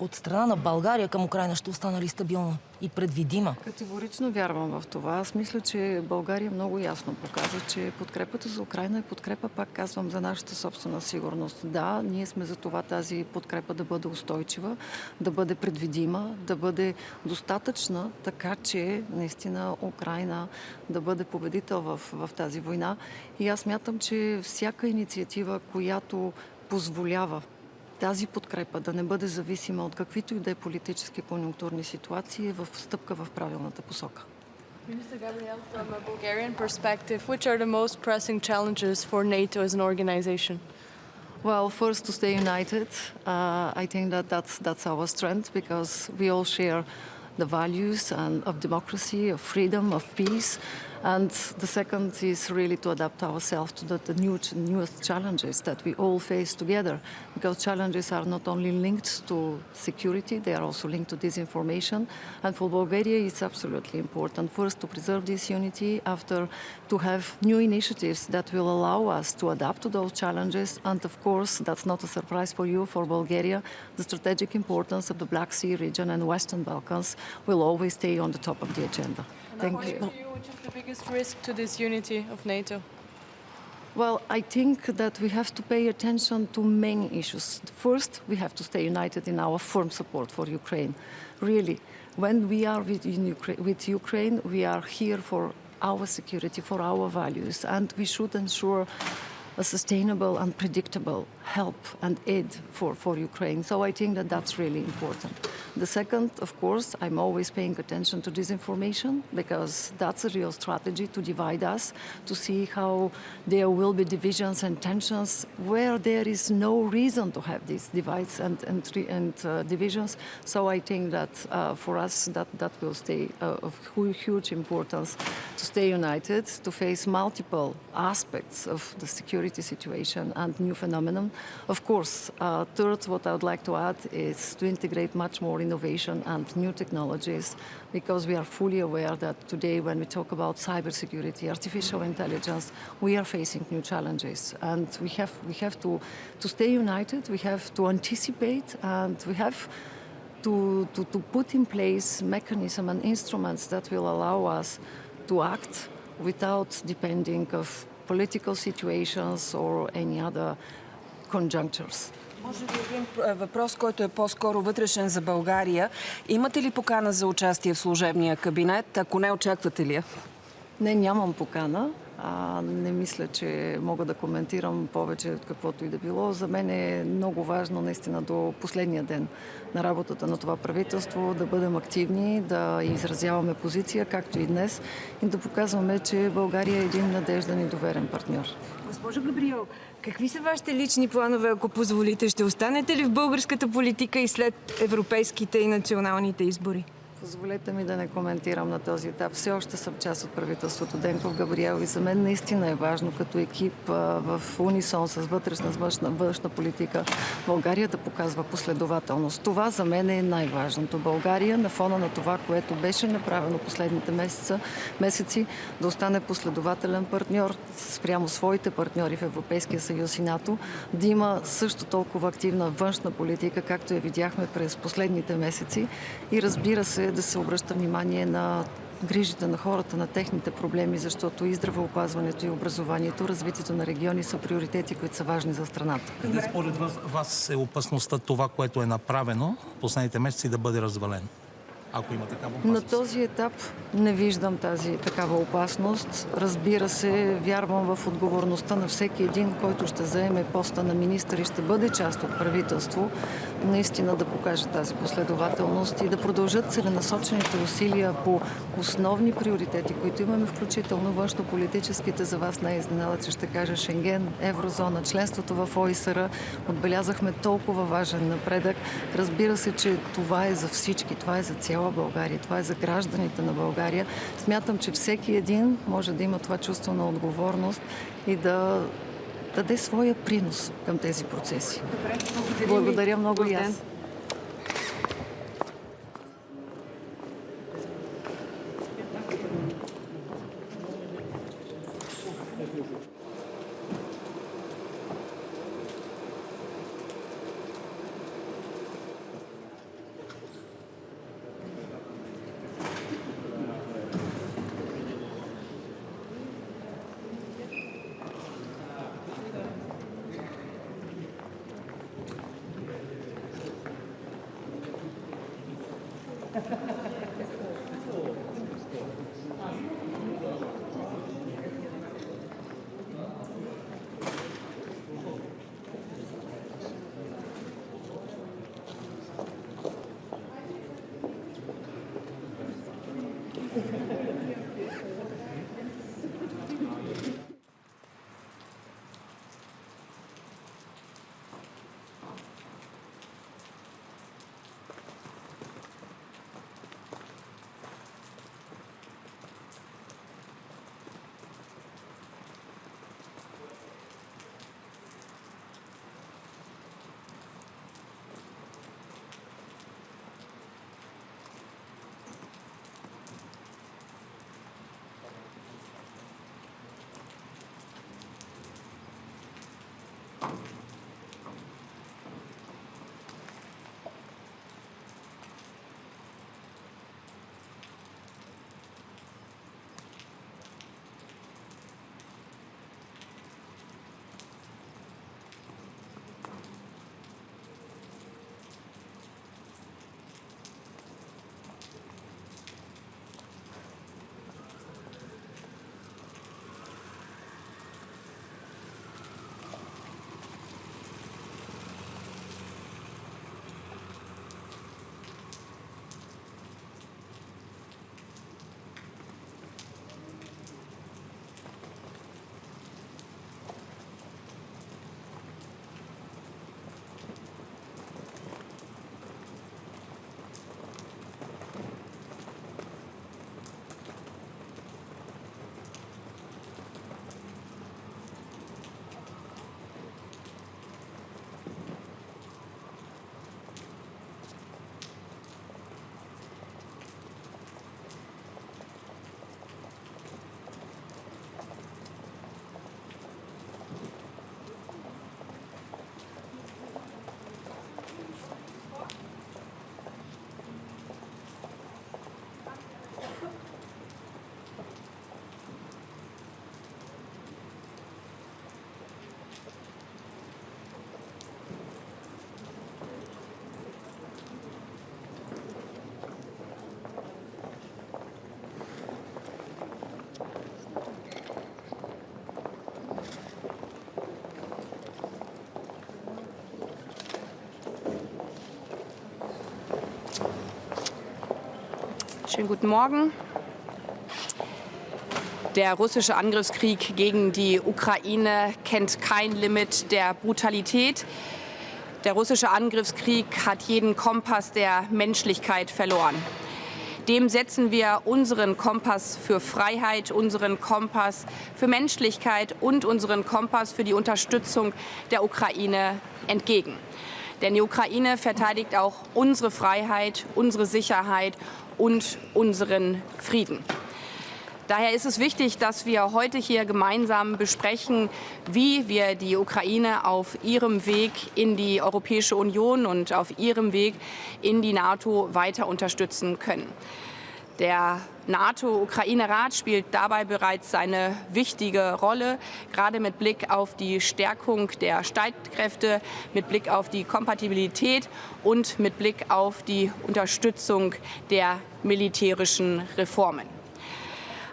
от страна на България към Украйна ще остане ли стабилна и предвидима? Категорично вярвам в това. Аз мисля, че България много ясно показа, че подкрепата за Украйна е подкрепа, пак казвам, за нашата собствена сигурност. Да, ние сме за това тази подкрепа да бъде устойчива, да бъде предвидима, да бъде достатъчна, така че наистина Украйна да бъде победител в тази война. И аз смятам, че всяка инициатива, която позволява тази подкрепа да не бъде зависима от каквито и да е политически конюнктурни ситуации, е в стъпка в правилната посока. Minister Gabriel, from a Bulgarian perspective, which are the most pressing challenges for NATO as an organization? Well, first to stay united. I think that's our strength because we all share the values of democracy, of freedom, of peace. And the second is really to adapt ourselves to the newest challenges that we all face together, because challenges are not only linked to security, they are also linked to disinformation. And for Bulgaria, it's absolutely important, first, to preserve this unity, after to have new initiatives that will allow us to adapt to those challenges. And of course, that's not a surprise for you, for Bulgaria, the strategic importance of the Black Sea region and Western Balkans will always stay on the top of the agenda. Thank you. Which is the biggest risk to this unity of NATO? Well, I think that we have to pay attention to many issues. First, we have to stay united in our firm support for Ukraine. Really, when we are with Ukraine, we are here for our security, for our values. And we should ensure a sustainable and predictable help and aid for Ukraine. So I think that that's really important. The second, of course, I'm always paying attention to disinformation, because that's a real strategy to divide us, to see how there will be divisions and tensions where there is no reason to have these divides and divisions. So I think that for us that will stay of huge importance, to stay united, to face multiple aspects of the security situation and new phenomenon. Of course, third, what I would like to add is to integrate much more innovation and new technologies, because we are fully aware that today when we talk about cybersecurity, artificial intelligence, we are facing new challenges. And we have to stay united, we have to anticipate, and we have to put in place mechanisms and instruments that will allow us to act without depending of political situations or any other conjunctures. Може би един въпрос, който е по-скоро вътрешен за България. Имате ли покана за участие в служебния кабинет? Ако не, очаквате ли я? Не, нямам покана. Не мисля, че мога да коментирам повече от каквото и да било. За мен е много важно наистина до последния ден на работата на това правителство да бъдем активни, да изразяваме позиция, както и днес, и да показваме, че България е един надежден и доверен партньор. Госпожо Габриел, какви са вашите лични планове, ако позволите? Ще останете ли в българската политика и след европейските и националните избори? Позволете ми да не коментирам на този етап. Все още съм част от правителството Денков Габриел и за мен наистина е важно като екип в унисон с вътрешна външна политика България да показва последователност. Това за мен е най-важното. България на фона на това, което беше направено последните месеци, да остане последователен партньор спрямо своите партньори в Европейския съюз и НАТО, да има също толкова активна външна политика, както я видяхме през последните месеци, и разбира се, да се обръща внимание на грижите на хората, на техните проблеми, защото и здравеопазването, и образованието, развитието на региони са приоритети, които са важни за страната. Къде според вас е опасността това, което е направено последните месеци, да бъде развалено? Ако има такава опасност. На този етап не виждам такава опасност. Разбира се, вярвам в отговорността на всеки един, който ще заеме поста на министър и ще бъде част от правителство, наистина да покаже тази последователност и да продължат целенасочените усилия по основни приоритети, които имаме, включително външнополитическите. За вас не е изненада, че ще кажа Шенген, еврозона, членството в ОИСР. Отбелязахме толкова важен напредък. Разбира се, че това е за всички, това е за цяла България, това е за гражданите на България. Смятам, че всеки един може да има това чувство на отговорност и да даде своя принос към тези процеси. Благодаря много и аз. Schönen guten Morgen. Der russische Angriffskrieg gegen die Ukraine kennt kein Limit der Brutalität. Der russische Angriffskrieg hat jeden Kompass der Menschlichkeit verloren. Dem setzen wir unseren Kompass für Freiheit, unseren Kompass für Menschlichkeit und unseren Kompass für die Unterstützung der Ukraine entgegen. Denn die Ukraine verteidigt auch unsere Freiheit, unsere Sicherheit und unseren Frieden. Daher ist es wichtig, dass wir heute hier gemeinsam besprechen, wie wir die Ukraine auf ihrem Weg in die Europäische Union und auf ihrem Weg in die NATO weiter unterstützen können. Der NATO-Ukraine-Rat spielt dabei bereits eine wichtige Rolle, gerade mit Blick auf die Stärkung der Streitkräfte, mit Blick auf die Kompatibilität und mit Blick auf die Unterstützung der militärischen Reformen.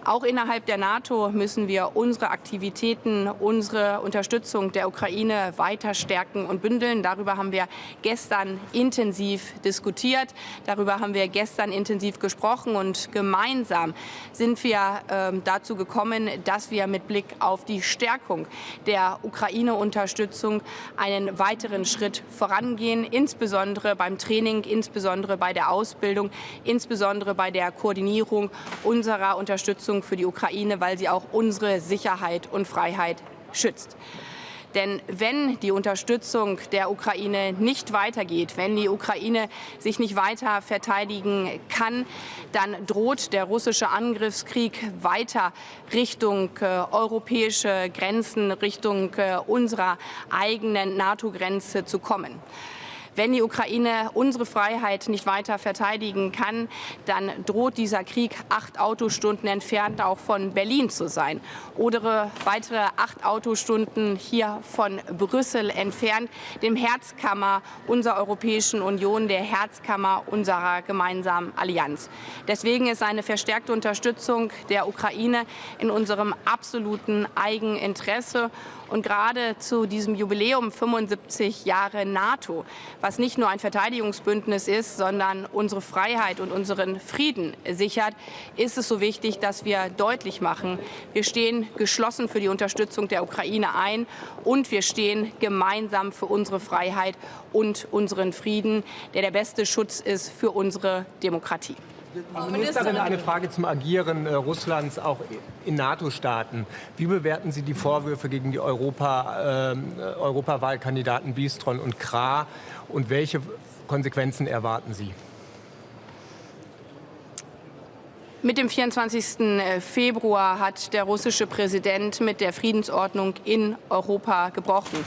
Auch innerhalb der NATO müssen wir unsere Aktivitäten, unsere Unterstützung der Ukraine weiter stärken und bündeln. Darüber haben wir gestern intensiv diskutiert. Darüber haben wir gestern intensiv gesprochen. Und gemeinsam sind wir dazu gekommen, dass wir mit Blick auf die Stärkung der Ukraine-Unterstützung einen weiteren Schritt vorangehen, insbesondere beim Training, insbesondere bei der Ausbildung, insbesondere bei der Koordinierung unserer Unterstützung für die Ukraine, weil sie auch unsere Sicherheit und Freiheit schützt. Denn wenn die Unterstützung der Ukraine nicht weitergeht, wenn die Ukraine sich nicht weiter verteidigen kann, dann droht der russische Angriffskrieg weiter Richtung europäische Grenzen, Richtung unserer eigenen NATO-Grenze zu kommen. Wenn die Ukraine unsere Freiheit nicht weiter verteidigen kann, dann droht dieser Krieg 8 Autostunden entfernt auch von Berlin zu sein. Oder weitere 8 Autostunden hier von Brüssel entfernt, dem Herzkammer unserer Europäischen Union, der Herzkammer unserer gemeinsamen Allianz. Deswegen ist eine verstärkte Unterstützung der Ukraine in unserem absoluten Eigeninteresse. Und gerade zu diesem Jubiläum 75 Jahre NATO, was nicht nur ein Verteidigungsbündnis ist, sondern unsere Freiheit und unseren Frieden sichert, ist es so wichtig, dass wir deutlich machen, wir stehen geschlossen für die Unterstützung der Ukraine ein und wir stehen gemeinsam für unsere Freiheit und unseren Frieden, der der beste Schutz ist für unsere Demokratie. Frau Ministerin, eine Frage zum Agieren Russlands auch in NATO-Staaten. Wie bewerten Sie die Vorwürfe gegen die Europawahlkandidaten Bistron und Krah und welche Konsequenzen erwarten Sie? Mit dem 24. Februar hat der russische Präsident mit der Friedensordnung in Europa gebrochen.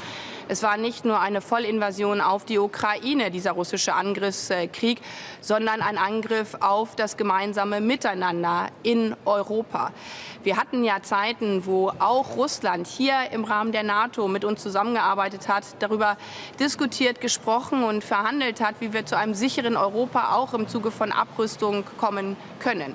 Es war nicht nur eine Vollinvasion auf die Ukraine, dieser russische Angriffskrieg, sondern ein Angriff auf das gemeinsame Miteinander in Europa. Wir hatten ja Zeiten, wo auch Russland hier im Rahmen der NATO mit uns zusammengearbeitet hat, darüber diskutiert, gesprochen und verhandelt hat, wie wir zu einem sicheren Europa auch im Zuge von Abrüstung kommen können.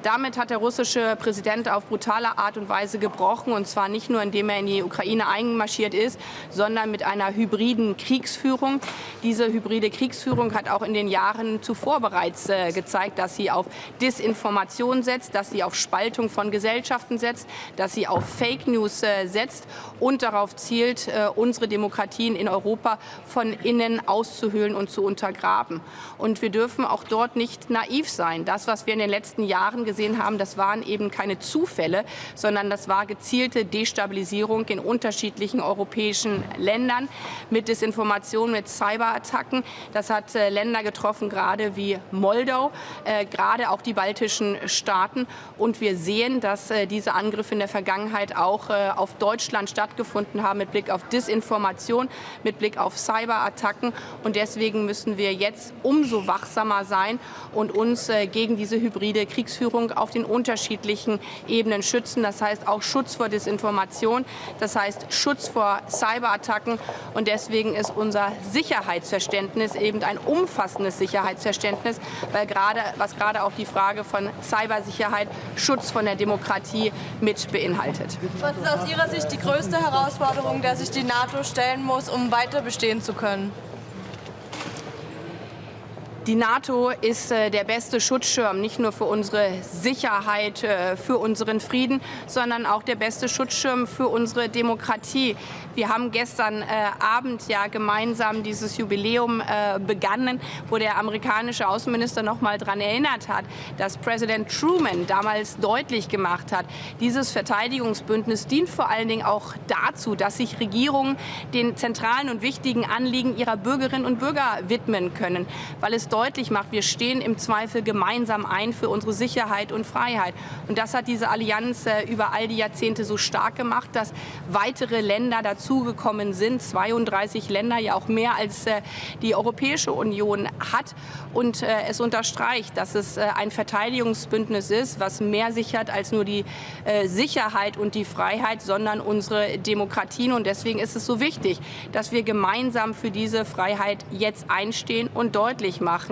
Damit hat der russische Präsident auf brutale Art und Weise gebrochen, und zwar nicht nur, indem er in die Ukraine einmarschiert ist, sondern mit einer hybriden Kriegsführung. Diese hybride Kriegsführung hat auch in den Jahren zuvor bereits gezeigt, dass sie auf Desinformation setzt, dass sie auf Spaltung von Gesellschaften setzt, dass sie auf Fake News setzt und darauf zielt, unsere Demokratien in Europa von innen auszuhöhlen und zu untergraben. Und wir dürfen auch dort nicht naiv sein. Das, was wir in den letzten Jahren gesehen haben, das waren eben keine Zufälle, sondern das war gezielte Destabilisierung in unterschiedlichen europäischen Ländern mit Desinformation, mit Cyberattacken. Das hat Länder getroffen, gerade wie Moldau, gerade auch die baltischen Staaten. Und wir sehen, dass diese Angriffe in der Vergangenheit auch auf Deutschland stattgefunden haben, mit Blick auf Desinformation, mit Blick auf Cyberattacken. Und deswegen müssen wir jetzt umso wachsamer sein und uns gegen diese hybride Kriegsführung auf den unterschiedlichen Ebenen schützen. Das heißt auch Schutz vor Desinformation, das heißt Schutz vor Cyberattacken. Und deswegen ist unser Sicherheitsverständnis eben ein umfassendes Sicherheitsverständnis, weil was gerade auch die Frage von Cybersicherheit, Schutz von der Demokratie mit beinhaltet. Was ist aus Ihrer Sicht die größte Herausforderung, der sich die NATO stellen muss, um weiter bestehen zu können? Die NATO ist der beste Schutzschirm, nicht nur für unsere Sicherheit, für unseren Frieden, sondern auch der beste Schutzschirm für unsere Demokratie. Wir haben gestern Abend ja gemeinsam dieses Jubiläum begangen, wo der amerikanische Außenminister noch mal daran erinnert hat, dass Präsident Truman damals deutlich gemacht hat, dieses Verteidigungsbündnis dient vor allen Dingen auch dazu, dass sich Regierungen den zentralen und wichtigen Anliegen ihrer Bürgerinnen und Bürger widmen können, weil es deutlich macht, wir stehen im Zweifel gemeinsam ein für unsere Sicherheit und Freiheit. Und das hat diese Allianz über all die Jahrzehnte so stark gemacht, dass weitere Länder dazugekommen sind, 32 Länder, ja auch mehr als die Europäische Union hat. Und es unterstreicht, dass es ein Verteidigungsbündnis ist, was mehr sichert als nur die Sicherheit und die Freiheit, sondern unsere Demokratien. Und deswegen ist es so wichtig, dass wir gemeinsam für diese Freiheit jetzt einstehen und deutlich machen,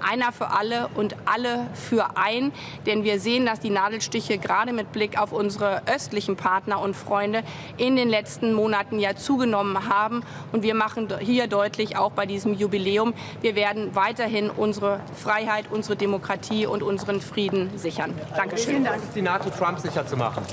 einer für alle und alle für ein. Denn wir sehen, dass die Nadelstiche gerade mit Blick auf unsere östlichen Partner und Freunde in den letzten Monaten ja zugenommen haben. Und wir machen hier deutlich, auch bei diesem Jubiläum, wir werden weiterhin unsere Freiheit, unsere Demokratie und unseren Frieden sichern. Dankeschön. Vielen Dank, die NATO Trump sicher zu machen.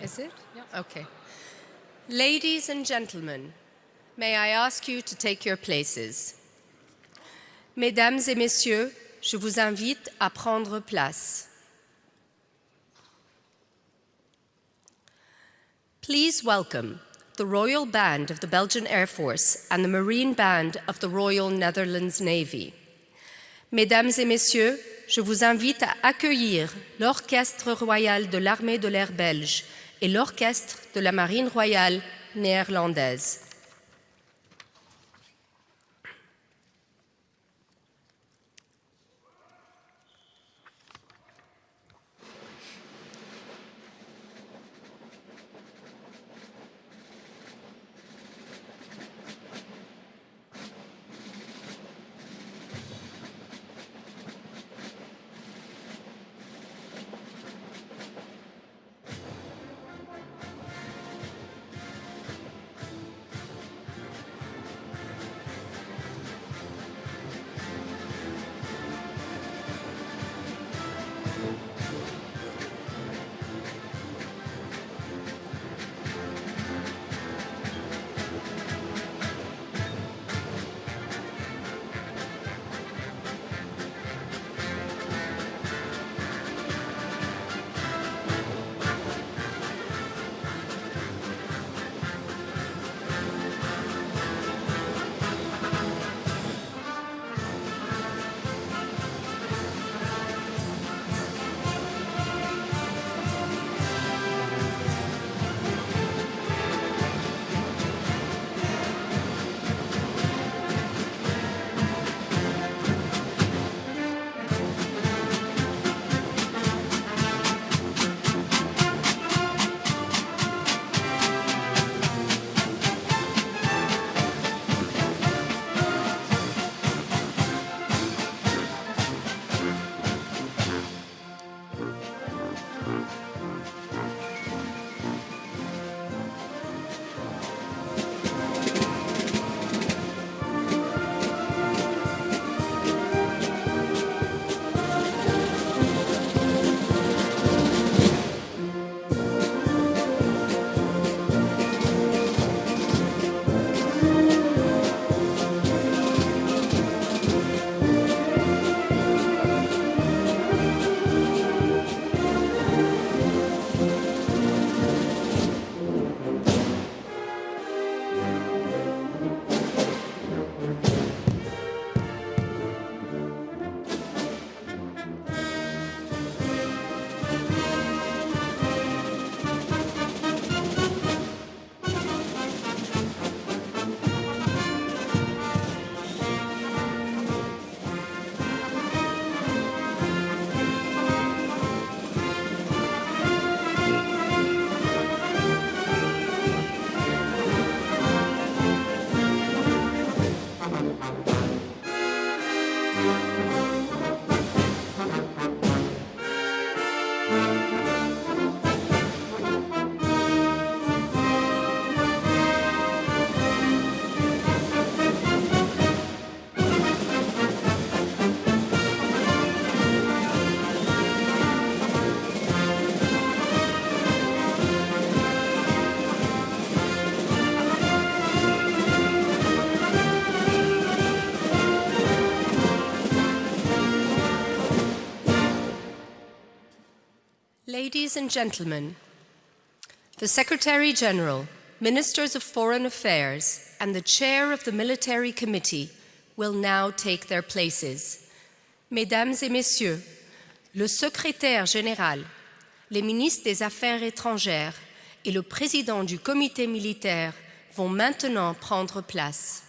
Is it? Yeah. Okay. Ladies and gentlemen, may I ask you to take your places. Mesdames et messieurs, je vous invite à prendre place. Please welcome the Royal Band of the Belgian Air Force and the Marine Band of the Royal Netherlands Navy. Mesdames et messieurs, je vous invite à accueillir l'Orchestre royal de l'armée de l'air belge et l'Orchestre de la Marine royale néerlandaise. Ladies and gentlemen, the Secretary General, Ministers of Foreign Affairs, and the Chair of the Military Committee will now take their places. Mesdames et Messieurs, le Secrétaire Général, les ministres des Affaires étrangères et le Président du Comité militaire vont maintenant prendre place.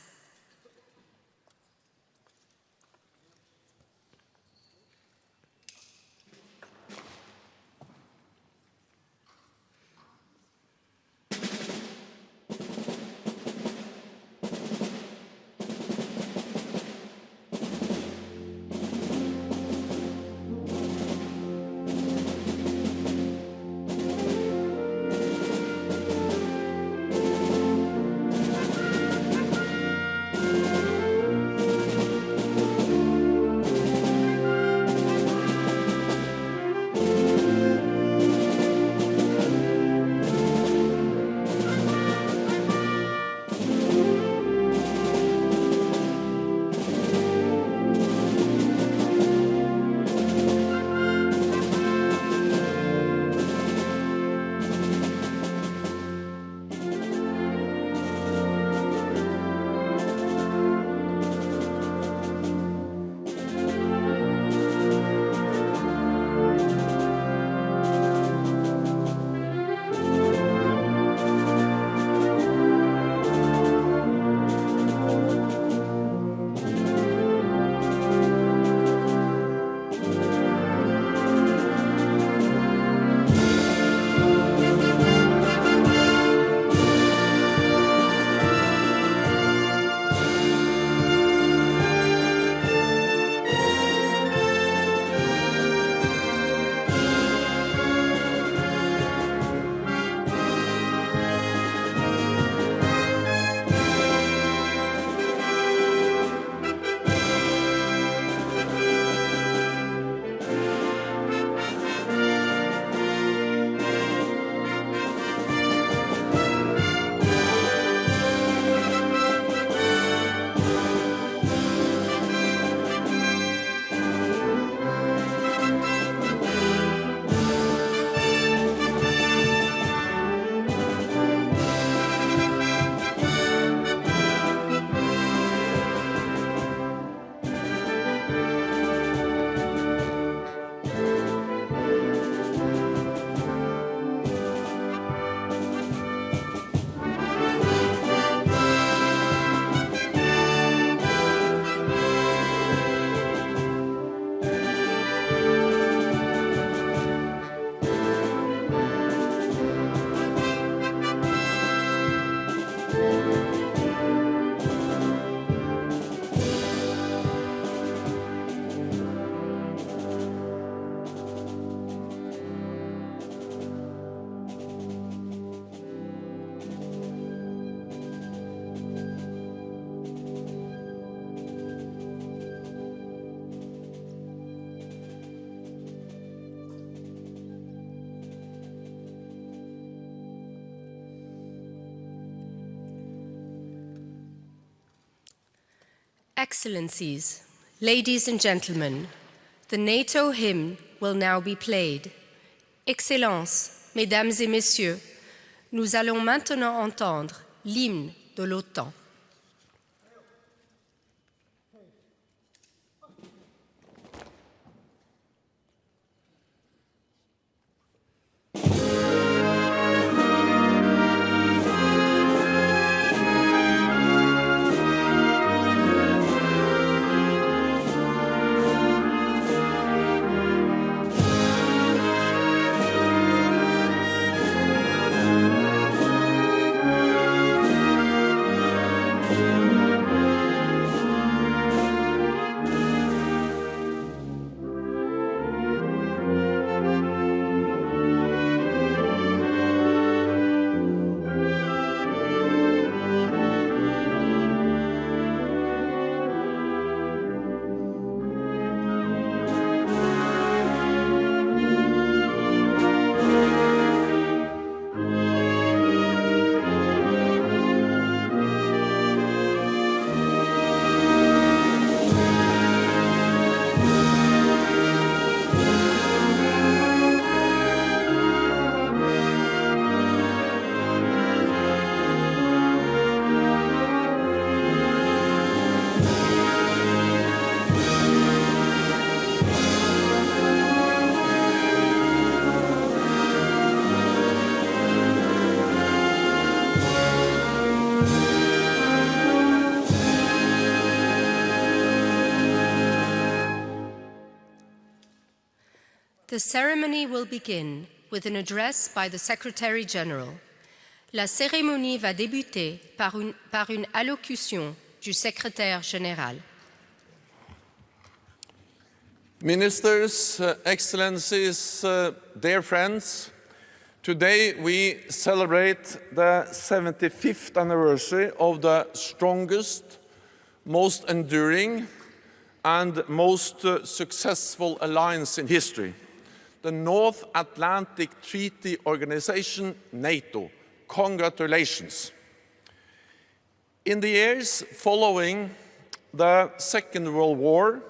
Excellencies, ladies and gentlemen, the NATO hymn will now be played. Excellences, Mesdames et Messieurs, nous allons maintenant entendre l'hymne de l'OTAN. The ceremony will begin with an address by the Secretary General. La cérémonie va débuter par une allocution du Secrétaire général. Ministers, Excellencies, dear friends, today we celebrate the 75th anniversary of the strongest, most enduring and most successful alliance in history, the North Atlantic Treaty Organization, NATO. Congratulations. In the years following the Second World War,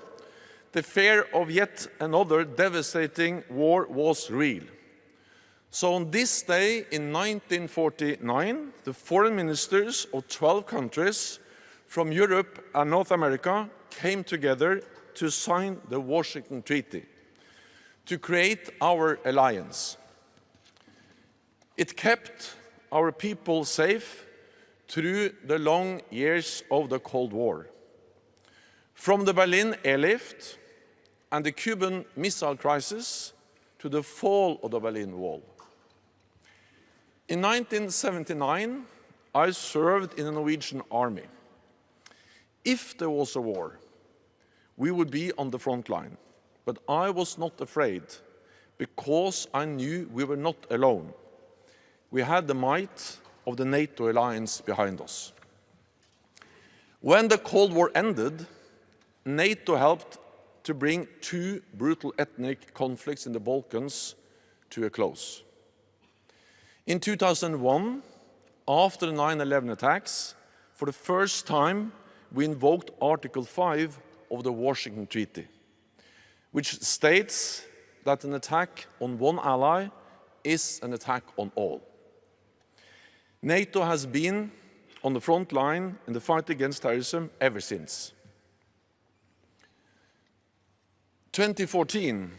the fear of yet another devastating war was real. So on this day in 1949, the foreign ministers of 12 countries from Europe and North America came together to sign the Washington Treaty, to create our alliance. It kept our people safe through the long years of the Cold War. From the Berlin airlift and the Cuban Missile Crisis to the fall of the Berlin Wall. In 1979, I served in the Norwegian Army. If there was a war, we would be on the front line. But I was not afraid because I knew we were not alone. We had the might of the NATO alliance behind us. When the Cold War ended, NATO helped to bring two brutal ethnic conflicts in the Balkans to a close. In 2001, after the 9/11 attacks, for the first time, we invoked Article 5 of the Washington Treaty, which states that an attack on one ally is an attack on all. NATO has been on the front line in the fight against terrorism ever since. 2014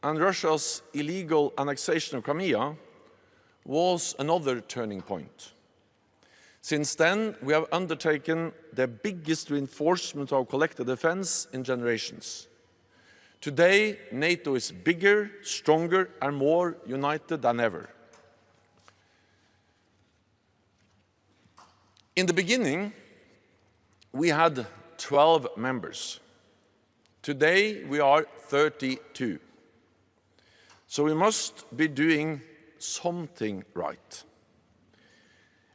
and Russia's illegal annexation of Crimea was another turning point. Since then, we have undertaken the biggest reinforcement of our collective defense in generations. Today, NATO is bigger, stronger, and more united than ever. In the beginning, we had 12 members. Today, we are 32. So we must be doing something right.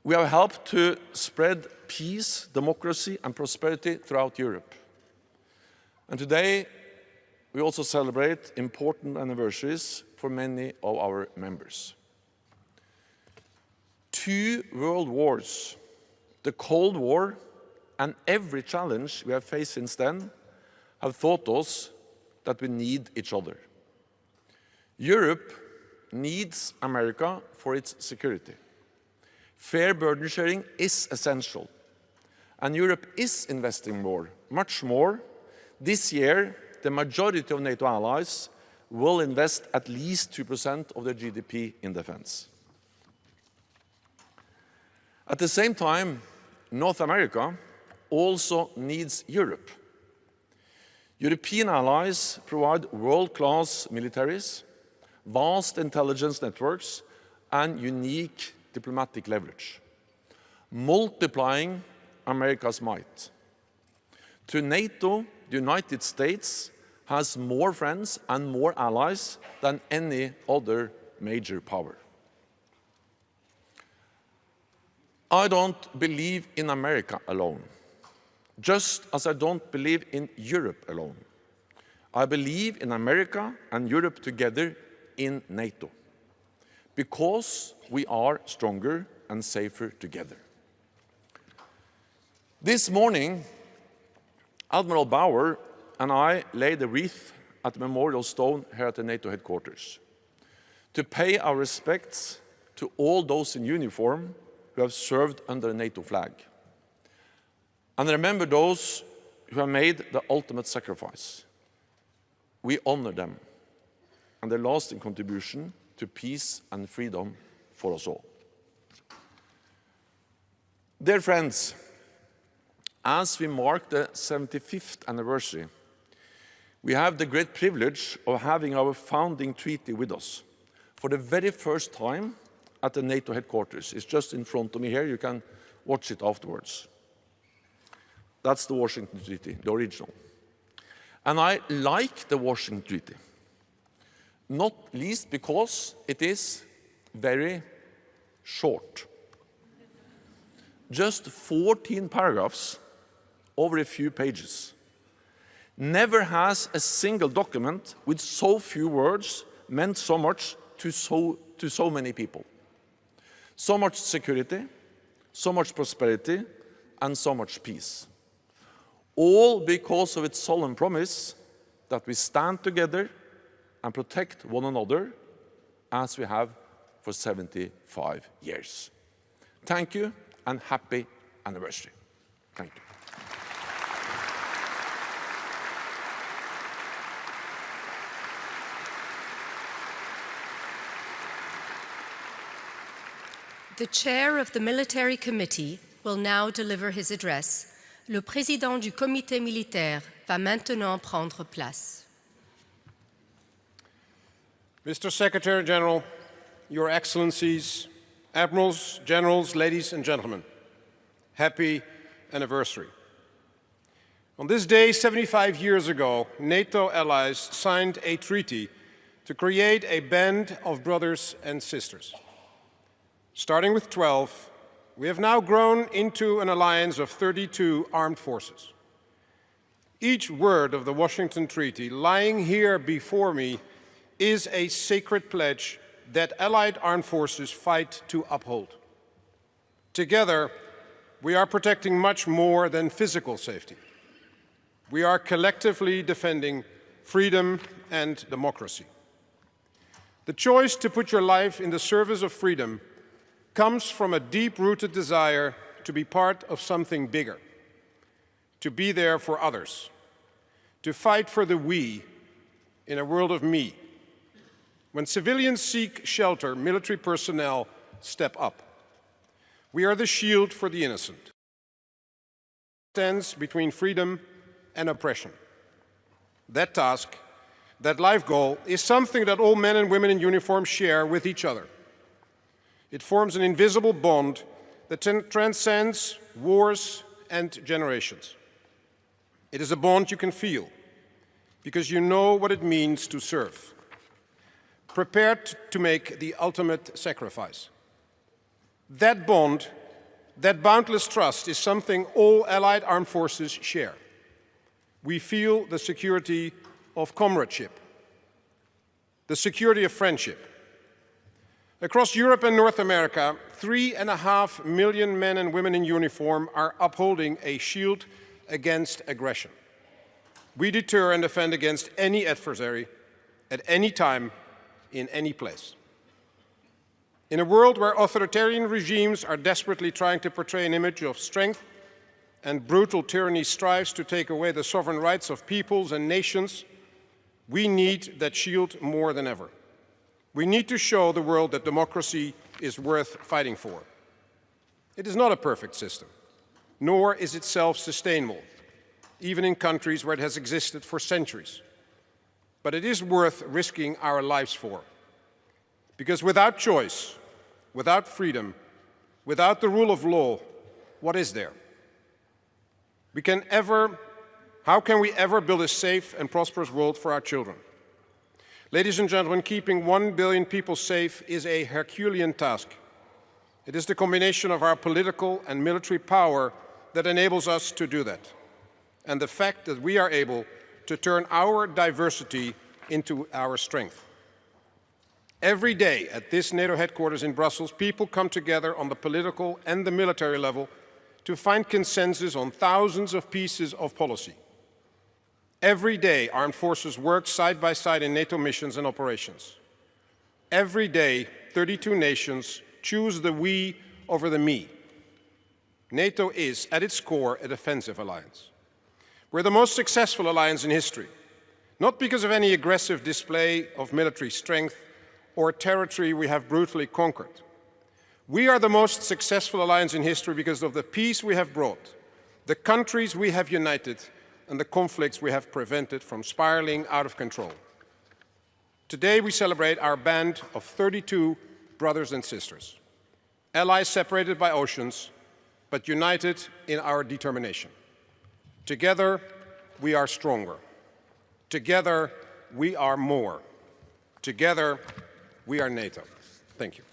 We have helped to spread peace, democracy, and prosperity throughout Europe. And today, we also celebrate important anniversaries for many of our members. 2 world wars, the Cold War and every challenge we have faced since then have taught us that we need each other. Europe needs America for its security. Fair burden sharing is essential, and Europe is investing more, much more. This year, the majority of NATO allies will invest at least 2% of their GDP in defense. At the same time, North America also needs Europe. European allies provide world-class militaries, vast intelligence networks, and unique diplomatic leverage, multiplying America's might. To NATO, the United States has more friends and more allies than any other major power. I don't believe in America alone, just as I don't believe in Europe alone. I believe in America and Europe together in NATO, because we are stronger and safer together. This morning, Admiral Bauer and I laid a wreath at the memorial stone here at the NATO headquarters to pay our respects to all those in uniform who have served under the NATO flag, and remember those who have made the ultimate sacrifice. We honor them and their lasting contribution to peace and freedom for us all. Dear friends, as we mark the 75th anniversary, we have the great privilege of having our founding treaty with us for the very first time at the NATO headquarters. It's just in front of me here. You can watch it afterwards. That's the Washington Treaty, the original. And I like the Washington Treaty, not least because it is very short. Just 14 paragraphs over a few pages. Never has a single document with so few words meant so much to so many people. So much security, so much prosperity, and so much peace. All because of its solemn promise that we stand together and protect one another as we have for 75 years. Thank you and happy anniversary. Thank you. The chair of the military committee will now deliver his address. Le président du comité militaire va maintenant prendre place. Mr. Secretary General, Your Excellencies, Admirals, Generals, ladies and gentlemen, happy anniversary. On this day, 75 years ago, NATO allies signed a treaty to create a band of brothers and sisters. Starting with 12, we have now grown into an alliance of 32 armed forces. Each word of the Washington Treaty lying here before me is a sacred pledge that allied armed forces fight to uphold. Together, we are protecting much more than physical safety. We are collectively defending freedom and democracy. The choice to put your life in the service of freedom comes from a deep-rooted desire to be part of something bigger, to be there for others, to fight for the we in a world of me. When civilians seek shelter, military personnel step up. We are the shield for the innocent. Stands between freedom and oppression. That task, that life goal, is something that all men and women in uniform share with each other. It forms an invisible bond that transcends wars and generations. It is a bond you can feel, because you know what it means to serve, prepared to make the ultimate sacrifice. That bond, that boundless trust, is something all allied armed forces share. We feel the security of comradeship, the security of friendship. Across Europe and North America, 3.5 million men and women in uniform are upholding a shield against aggression. We deter and defend against any adversary at any time, in any place. In a world where authoritarian regimes are desperately trying to portray an image of strength and brutal tyranny strives to take away the sovereign rights of peoples and nations, we need that shield more than ever. We need to show the world that democracy is worth fighting for. It is not a perfect system, nor is it self-sustainable, even in countries where it has existed for centuries. But it is worth risking our lives for. Because without choice, without freedom, without the rule of law, what is there? How can we ever build a safe and prosperous world for our children? Ladies and gentlemen, keeping 1 billion people safe is a Herculean task. It is the combination of our political and military power that enables us to do that, and the fact that we are able to turn our diversity into our strength. Every day at this NATO headquarters in Brussels, people come together on the political and the military level to find consensus on thousands of pieces of policy. Every day, armed forces work side by side in NATO missions and operations. Every day, 32 nations choose the we over the me. NATO is, at its core, a defensive alliance. We're the most successful alliance in history, not because of any aggressive display of military strength or territory we have brutally conquered. We are the most successful alliance in history because of the peace we have brought, the countries we have united, and the conflicts we have prevented from spiraling out of control. Today we celebrate our band of 32 brothers and sisters, allies separated by oceans, but united in our determination. Together we are stronger. Together we are more. Together we are NATO. Thank you.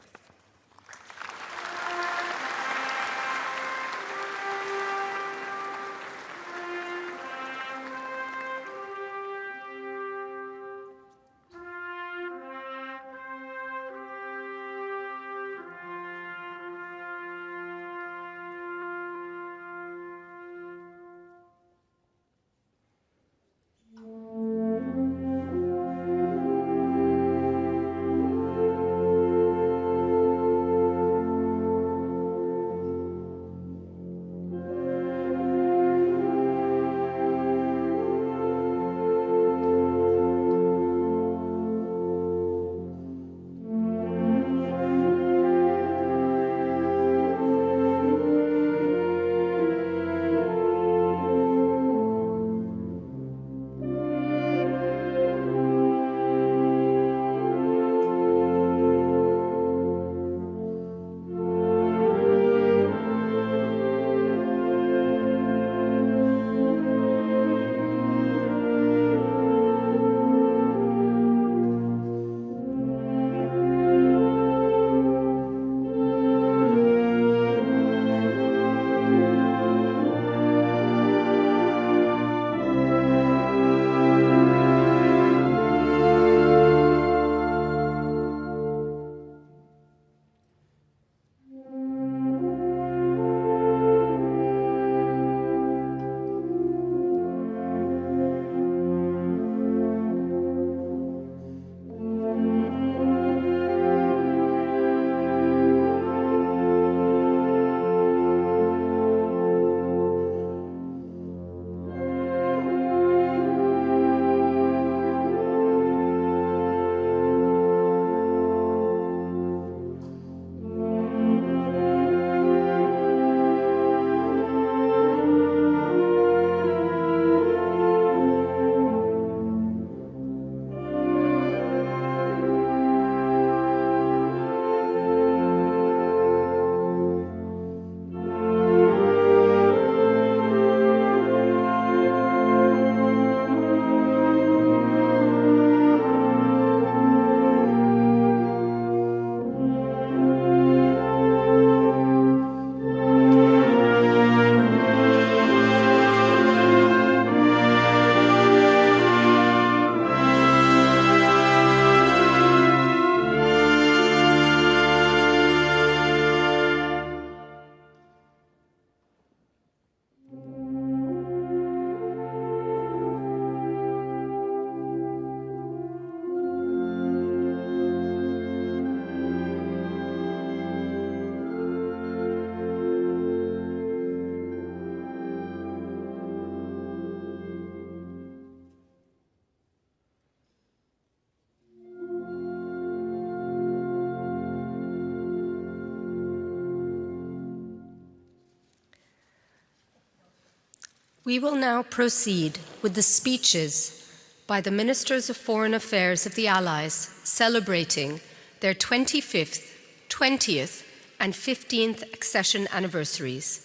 We will now proceed with the speeches by the Ministers of Foreign Affairs of the Allies celebrating their 25th, 20th, and 15th accession anniversaries.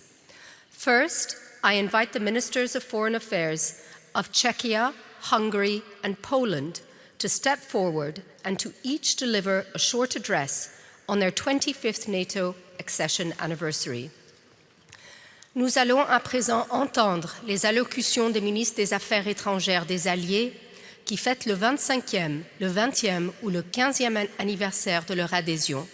First, I invite the Ministers of Foreign Affairs of Czechia, Hungary, and Poland to step forward and to each deliver a short address on their 25th NATO accession anniversary. Nous allons à présent entendre les allocutions des ministres des Affaires étrangères des Alliés qui fêtent le 25e, le 20e ou le 15e anniversaire de leur adhésion.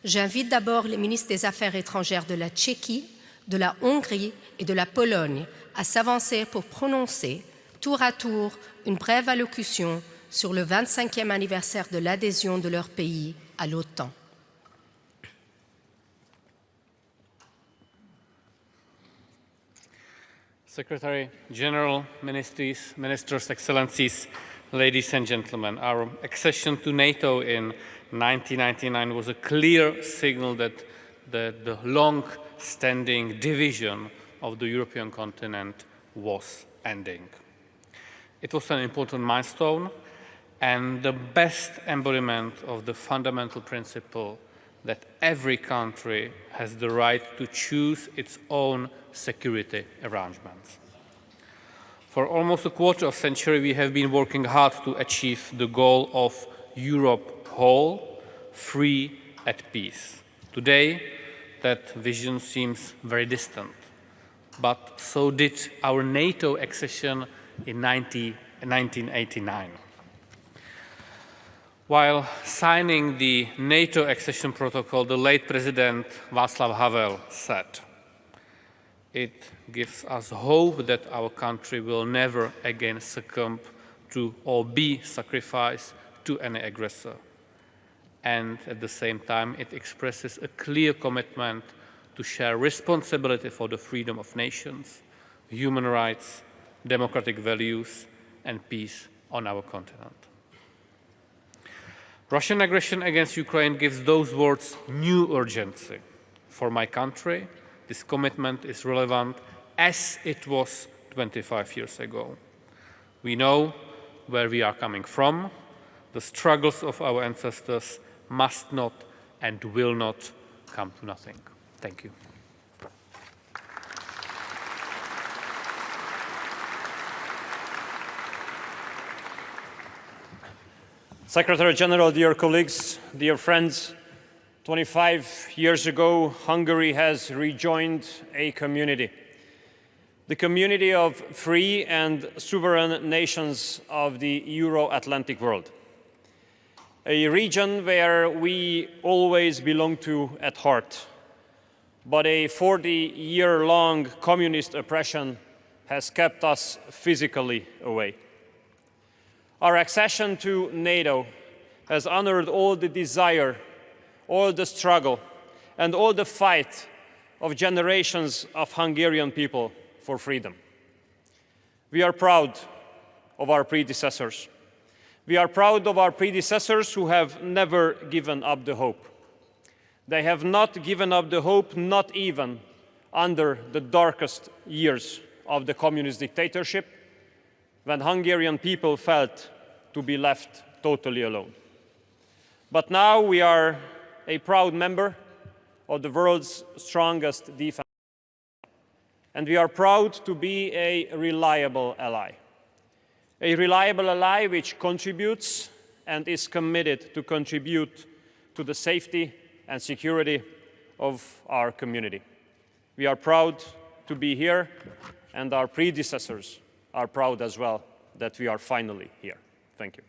J'invite d'abord les ministres des Affaires étrangères de la Tchéquie, de la Hongrie et de la Pologne à s'avancer pour prononcer tour à tour une brève allocution sur le 25e anniversaire de l'adhésion de leur pays à l'OTAN. Secretary General, Ministers, Excellencies, ladies and gentlemen, our accession to NATO in 1999 was a clear signal that the long-standing division of the European continent was ending. It was an important milestone and the best embodiment of the fundamental principle that every country has the right to choose its own security arrangements. For almost a quarter of a century, we have been working hard to achieve the goal of Europe whole, free, at peace. Today, that vision seems very distant, but so did our NATO accession in 1989. While signing the NATO accession protocol, the late President Václav Havel said, "It gives us hope that our country will never again succumb to or be sacrificed to any aggressor." And at the same time, it expresses a clear commitment to share responsibility for the freedom of nations, human rights, democratic values, and peace on our continent. Russian aggression against Ukraine gives those words new urgency. For my country, this commitment is relevant as it was 25 years ago. We know where we are coming from. The struggles of our ancestors must not and will not come to nothing. Thank you. Secretary General, dear colleagues, dear friends, 25 years ago, Hungary has rejoined a community, the community of free and sovereign nations of the Euro-Atlantic world, a region where we always belong to at heart, but a 40-year-long communist oppression has kept us physically away. Our accession to NATO has honored all the desire, all the struggle, and all the fight of generations of Hungarian people for freedom. We are proud of our predecessors. We are proud of our predecessors who have never given up the hope. They have not given up the hope, not even under the darkest years of the communist dictatorship, when Hungarian people felt to be left totally alone. But now we are a proud member of the world's strongest defense, and we are proud to be a reliable ally which contributes and is committed to contribute to the safety and security of our community. We are proud to be here, and our predecessors are proud as well that we are finally here. Thank you.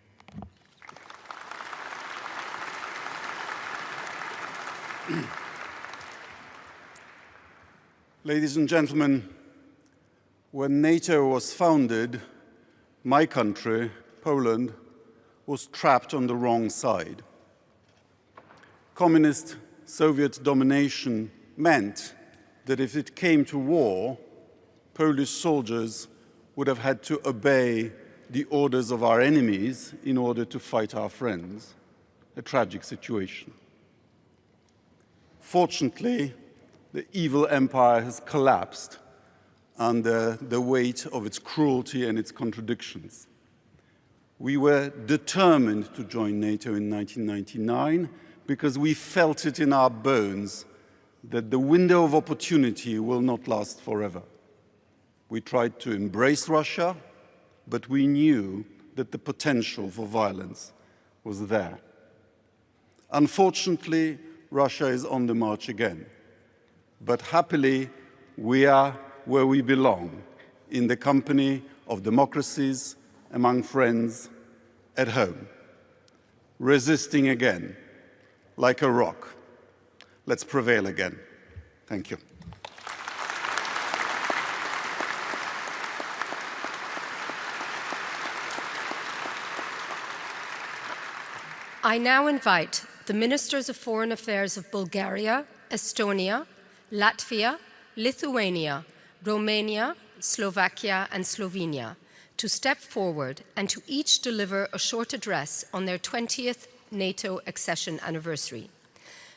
Ladies and gentlemen, when NATO was founded, my country, Poland, was trapped on the wrong side. Communist Soviet domination meant that if it came to war, Polish soldiers would have had to obey the orders of our enemies in order to fight our friends, a tragic situation. Fortunately, the evil empire has collapsed under the weight of its cruelty and its contradictions. We were determined to join NATO in 1999 because we felt it in our bones that the window of opportunity will not last forever. We tried to embrace Russia, but we knew that the potential for violence was there. Unfortunately, Russia is on the march again. But happily, we are where we belong, in the company of democracies, among friends, at home, resisting again, like a rock. Let's prevail again. Thank you. I now invite the Ministers of Foreign Affairs of Bulgaria, Estonia, Latvia, Lithuania, Romania, Slovakia, and Slovenia to step forward and to each deliver a short address on their 20th NATO accession anniversary.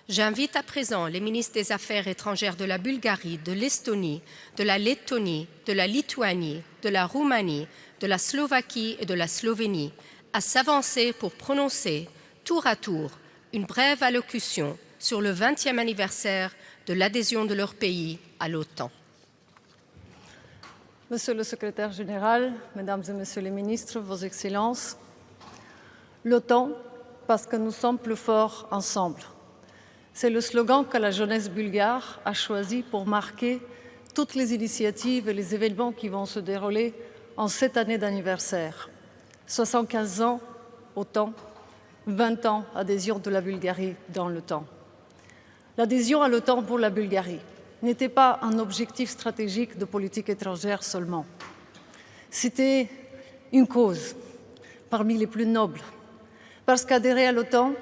J'invite à présent les ministres des Affaires étrangères de la Bulgarie, de l'Estonie, de la Lettonie, de la Lituanie, de la Roumanie, de la Slovaquie et de la Slovénie à s'avancer pour prononcer tour à tour une brève allocution sur le 20e anniversaire de l'adhésion de leur pays à l'OTAN. Monsieur le secrétaire général, Mesdames et Messieurs les ministres, Vos Excellences, l'OTAN, parce que nous sommes plus forts ensemble. C'est le slogan que la jeunesse bulgare a choisi pour marquer toutes les initiatives et les événements qui vont se dérouler en cette année d'anniversaire. 75 ans OTAN, 20 ans adhésion de la Bulgarie dans l'OTAN. L'adhésion à l'OTAN pour la Bulgarie n'était pas un objectif stratégique de politique étrangère seulement. C'était une cause parmi les plus nobles, parce qu'adhérer à l'OTAN,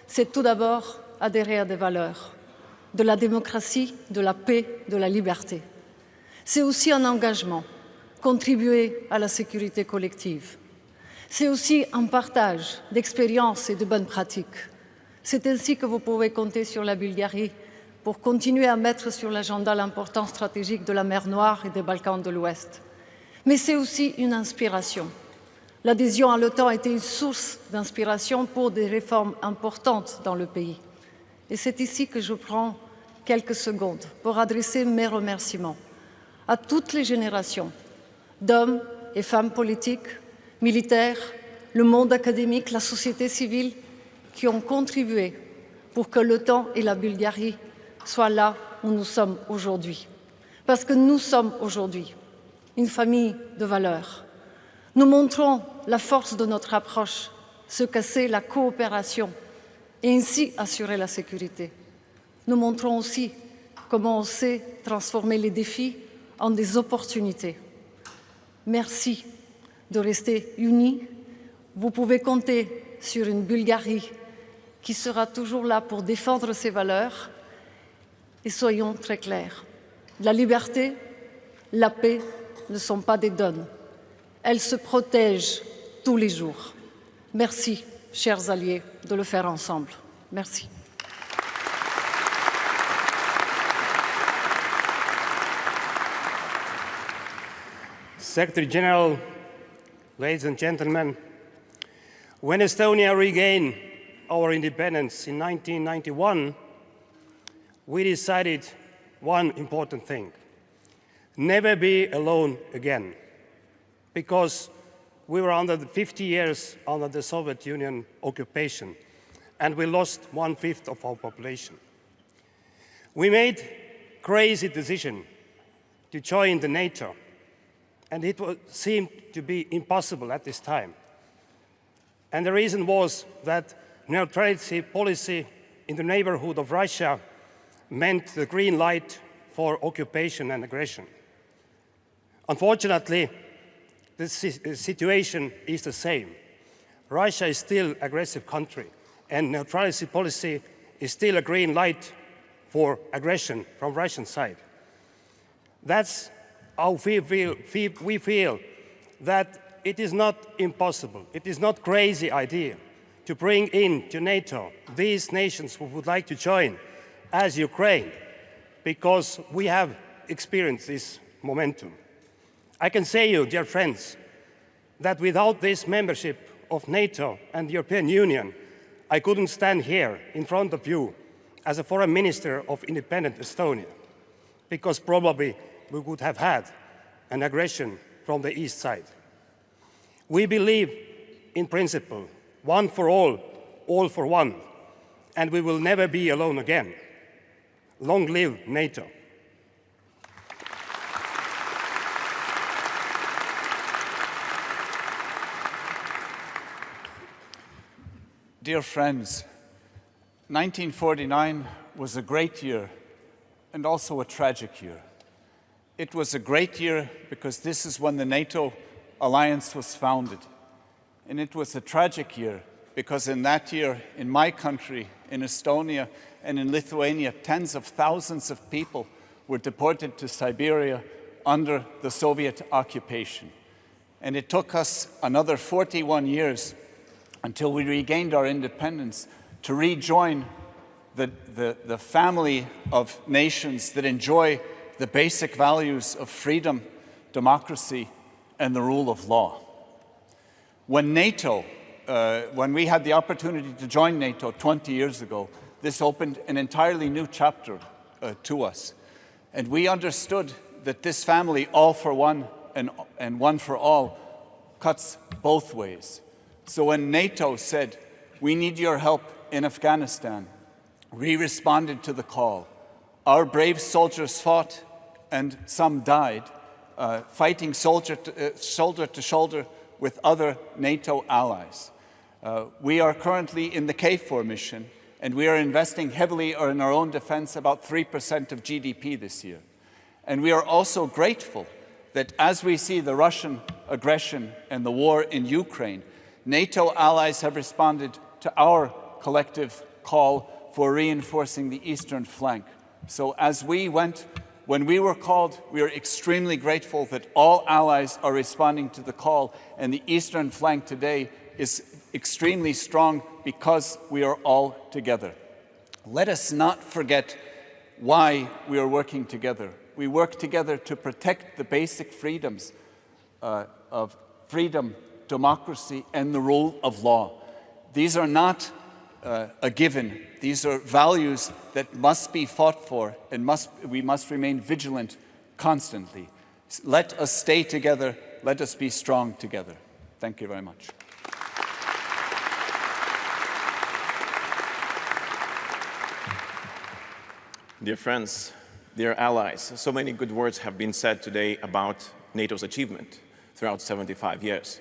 c'est tout d'abord adhérer à des valeurs, de la démocratie, de la paix, de la liberté. C'est aussi un engagement, contribuer à la sécurité collective. C'est aussi un partage d'expériences et de bonnes pratiques. C'est ainsi que vous pouvez compter sur la Bulgarie pour continuer à mettre sur l'agenda l'importance stratégique de la mer Noire et des Balkans de l'Ouest. Mais c'est aussi une inspiration. L'adhésion à l'OTAN a été une source d'inspiration pour des réformes importantes dans le pays. Et c'est ici que je prends quelques secondes pour adresser mes remerciements à toutes les générations d'hommes et femmes politiques, militaires, le monde académique, la société civile qui ont contribué pour que l'OTAN et la Bulgarie soient là où nous sommes aujourd'hui. Parce que nous sommes aujourd'hui une famille de valeurs. Nous montrons la force de notre approche, ce que c'est la coopération et ainsi assurer la sécurité. Nous montrons aussi comment on sait transformer les défis en des opportunités. Merci de rester unis. Vous pouvez compter sur une Bulgarie qui sera toujours là pour défendre ses valeurs. Et soyons très clairs, la liberté, la paix ne sont pas des donnes. Elles se protègent tous les jours. Merci, chers alliés, de le faire ensemble. Merci. Secretary General, ladies and gentlemen, when Estonia regained our independence in 1991, we decided one important thing: never be alone again, because we were under the 50 years under the Soviet Union occupation, and we lost 1/5 of our population. We made a crazy decision to join the NATO, and it seemed to be impossible at this time. And the reason was that neutrality policy in the neighborhood of Russia meant the green light for occupation and aggression. Unfortunately, the situation is the same. Russia is still an aggressive country, and neutrality policy is still a green light for aggression from Russian side. That's how we feel that it is not impossible, it is not a crazy idea to bring into NATO these nations who would like to join, as Ukraine, because we have experienced this momentum. I can say you, dear friends, that without this membership of NATO and the European Union, I couldn't stand here in front of you as a foreign minister of independent Estonia, because probably we would have had an aggression from the east side. We believe in principle, one for all for one, and we will never be alone again. Long live NATO. Dear friends, 1949 was a great year and also a tragic year. It was a great year because this is when the NATO alliance was founded. And it was a tragic year because in that year, in my country, in Estonia and in Lithuania, tens of thousands of people were deported to Siberia under the Soviet occupation. And it took us another 41 years until we regained our independence to rejoin the family of nations that enjoy the basic values of freedom, democracy, and the rule of law. When when we had the opportunity to join NATO 20 years ago, this opened an entirely new chapter to us. And we understood that this family, all for one and one for all, cuts both ways. So when NATO said, we need your help in Afghanistan, we responded to the call. Our brave soldiers fought, and some died, fighting shoulder to shoulder with other NATO allies. We are currently in the KFOR mission, and we are investing heavily in our own defense, about 3% of GDP this year. And we are also grateful that as we see the Russian aggression and the war in Ukraine, NATO allies have responded to our collective call for reinforcing the eastern flank. So when we were called, we are extremely grateful that all allies are responding to the call, and the eastern flank today is extremely strong because we are all together. Let us not forget why we are working together. We work together to protect the basic freedoms of freedom, democracy, and the rule of law. These are not a given. These are values that must be fought for, and we must remain vigilant constantly. Let us stay together. Let us be strong together. Thank you very much. Dear friends, dear allies, so many good words have been said today about NATO's achievement throughout 75 years.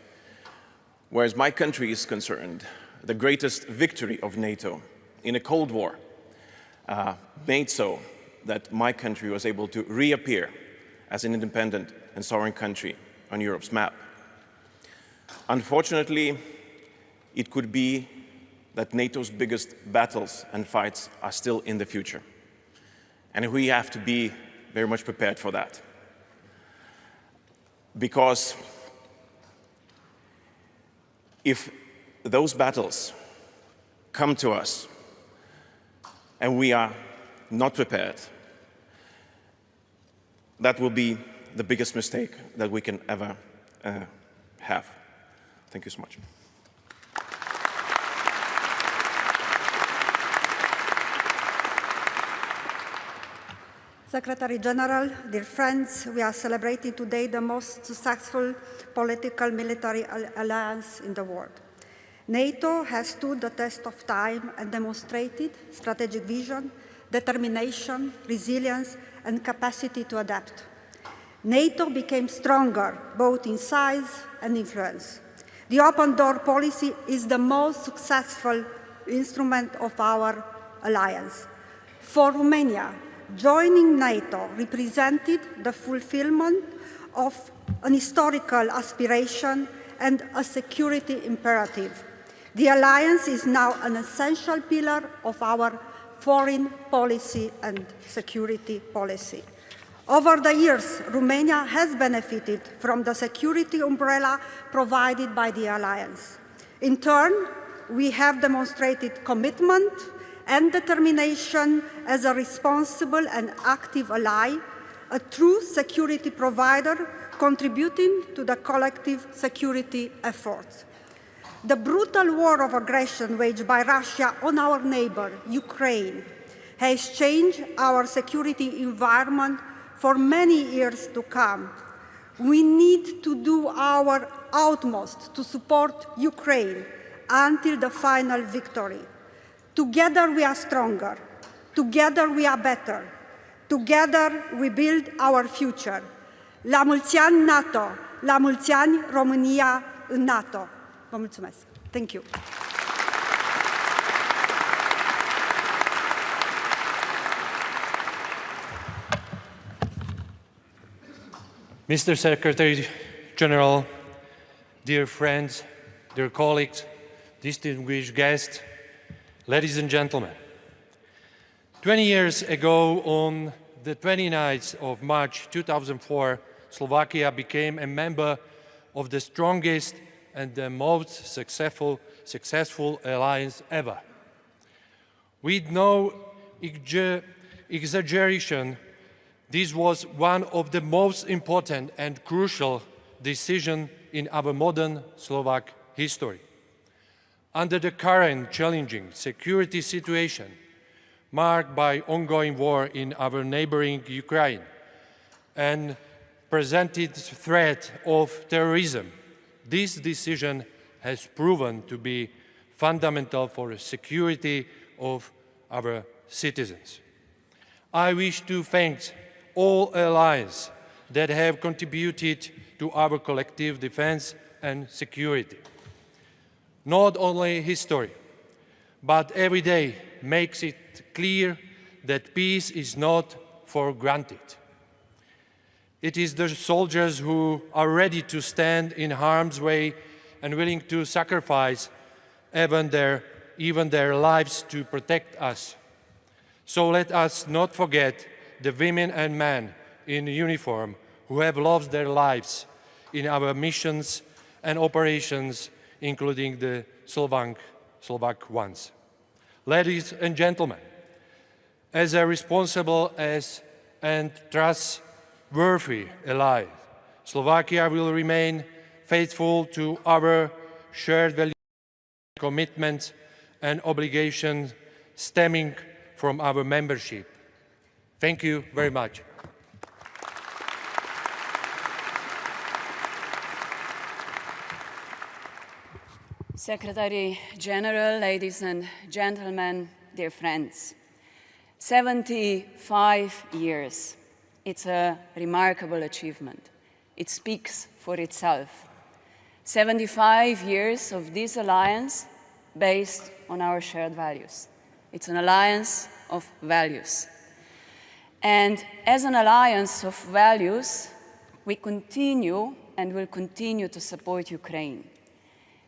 Whereas my country is concerned, the greatest victory of NATO in a Cold War made so that my country was able to reappear as an independent and sovereign country on Europe's map. Unfortunately, it could be that NATO's biggest battles and fights are still in the future. And we have to be very much prepared for that. Because if those battles come to us and we are not prepared, that will be the biggest mistake that we can ever have. Thank you so much. Secretary General, dear friends, we are celebrating today the most successful political military alliance in the world. NATO has stood the test of time and demonstrated strategic vision, determination, resilience, and capacity to adapt. NATO became stronger, both in size and influence. The open door policy is the most successful instrument of our alliance. For Romania, joining NATO represented the fulfillment of an historical aspiration and a security imperative. The alliance is now an essential pillar of our foreign policy and security policy. Over the years, Romania has benefited from the security umbrella provided by the alliance. In turn, we have demonstrated commitment and determination as a responsible and active ally, a true security provider contributing to the collective security efforts. The brutal war of aggression waged by Russia on our neighbor, Ukraine, has changed our security environment for many years to come. We need to do our utmost to support Ukraine until the final victory. Together we are stronger. Together we are better. Together we build our future. La mulți ani NATO, la mulți ani România în NATO. Vă mulțumesc. Thank you. Mr. Secretary General, dear friends, dear colleagues, distinguished guests, ladies and gentlemen. 20 years ago, on the 29th of March 2004, Slovakia became a member of the strongest and the most successful alliance ever. With no exaggeration, this was one of the most important and crucial decisions in our modern Slovak history. Under the current challenging security situation, marked by ongoing war in our neighboring Ukraine and presented threat of terrorism, this decision has proven to be fundamental for the security of our citizens. I wish to thank all allies that have contributed to our collective defense and security. Not only history, but every day makes it clear that peace is not for granted. It is the soldiers who are ready to stand in harm's way and willing to sacrifice even their lives to protect us. So let us not forget the women and men in uniform who have lost their lives in our missions and operations, including the Slovak ones. Ladies and gentlemen, as a responsible and trustworthy ally, Slovakia will remain faithful to our shared values, commitments, and obligations stemming from our membership. Thank you very much. Secretary General, ladies and gentlemen, dear friends. 75 years. It's a remarkable achievement. It speaks for itself. 75 years of this alliance based on our shared values. It's an alliance of values. And as an alliance of values, we continue and will continue to support Ukraine.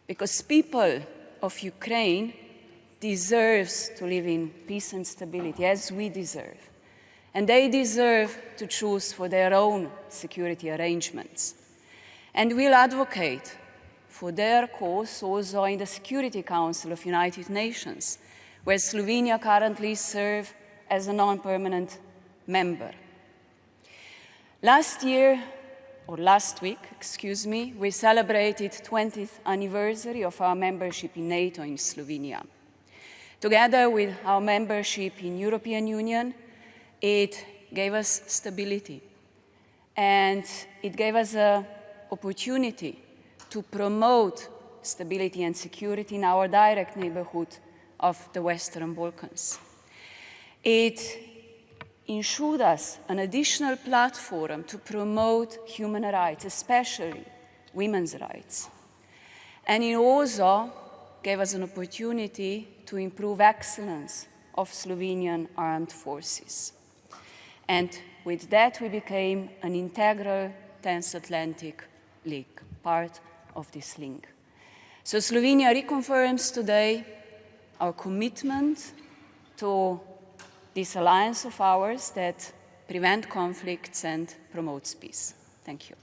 Because people of Ukraine deserve to live in peace and stability, as we deserve. And they deserve to choose for their own security arrangements. And we'll advocate for their cause also in the Security Council of United Nations, where Slovenia currently serves as a non-permanent member. Last week, we celebrated 20th anniversary of our membership in NATO in Slovenia. Together with our membership in European Union, it gave us stability, and it gave us an opportunity to promote stability and security in our direct neighborhood of the Western Balkans. It ensured us an additional platform to promote human rights, especially women's rights. And it also gave us an opportunity to improve excellence of Slovenian armed forces. And with that, we became an integral transatlantic link, part of this link. So Slovenia reconfirms today our commitment to this alliance of ours that prevents conflicts and promotes peace. Thank you.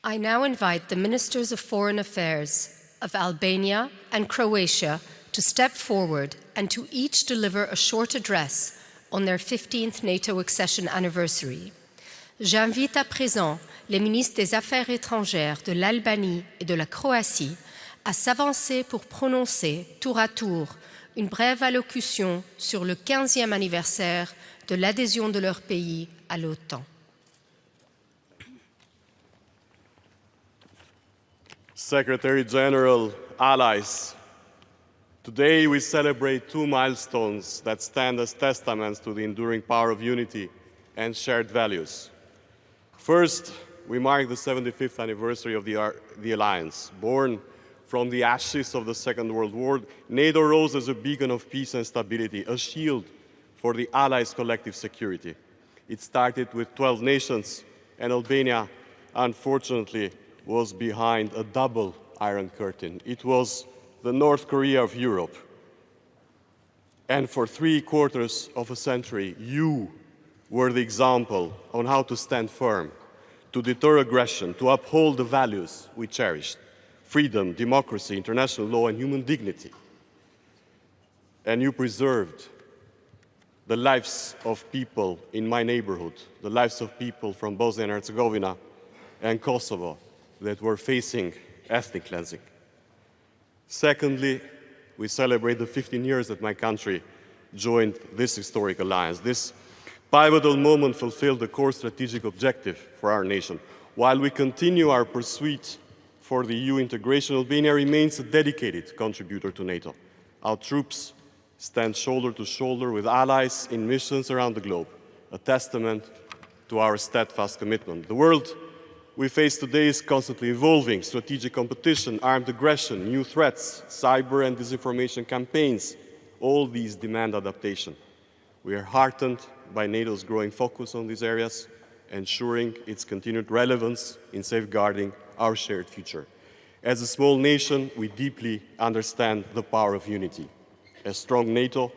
I now invite the Ministers of Foreign Affairs of Albania and Croatia to step forward and to each deliver a short address on their 15th NATO accession anniversary. J'invite à présent les ministres des Affaires étrangères de l'Albanie et de la Croatie à s'avancer pour prononcer tour à tour une brève allocution sur le 15e anniversaire de l'adhésion de leur pays à l'OTAN. Secretary General, allies, today we celebrate two milestones that stand as testaments to the enduring power of unity and shared values. First, we mark the 75th anniversary of the alliance. Born from the ashes of the Second World War, NATO rose as a beacon of peace and stability, a shield for the Allies' collective security. It started with 12 nations, and Albania, unfortunately, was behind a double Iron Curtain. It was the North Korea of Europe. And for 3/4 of a century, you were the example on how to stand firm, to deter aggression, to uphold the values we cherished: freedom, democracy, international law, and human dignity. And you preserved the lives of people in my neighborhood, the lives of people from Bosnia and Herzegovina and Kosovo that were facing ethnic cleansing. Secondly, we celebrate the 15 years that my country joined this historic alliance. This pivotal moment fulfilled the core strategic objective for our nation. While we continue our pursuit for the EU integration, Albania remains a dedicated contributor to NATO. Our troops stand shoulder to shoulder with allies in missions around the globe, a testament to our steadfast commitment. The world we face today is constantly evolving: strategic competition, armed aggression, new threats, cyber and disinformation campaigns. All these demand adaptation. We are heartened by NATO's growing focus on these areas, ensuring its continued relevance in safeguarding our shared future. As a small nation, we deeply understand the power of unity. A strong NATO,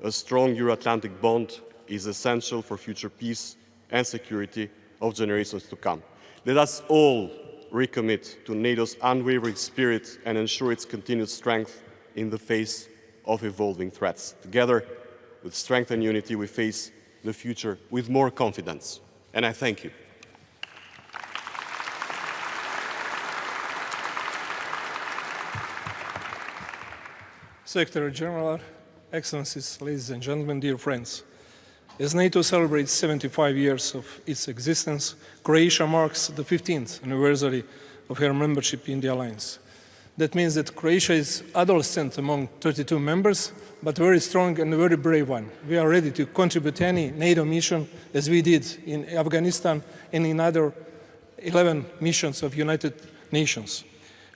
a strong Euro-Atlantic bond is essential for future peace and security of generations to come. Let us all recommit to NATO's unwavering spirit and ensure its continued strength in the face of evolving threats. Together, with strength and unity, we face the future with more confidence. And I thank you. Secretary General, Excellencies, ladies and gentlemen, dear friends. As NATO celebrates 75 years of its existence, Croatia marks the 15th anniversary of her membership in the alliance. That means that Croatia is adolescent among 32 members, but very strong and very brave one. We are ready to contribute to any NATO mission, as we did in Afghanistan and in other 11 missions of United Nations.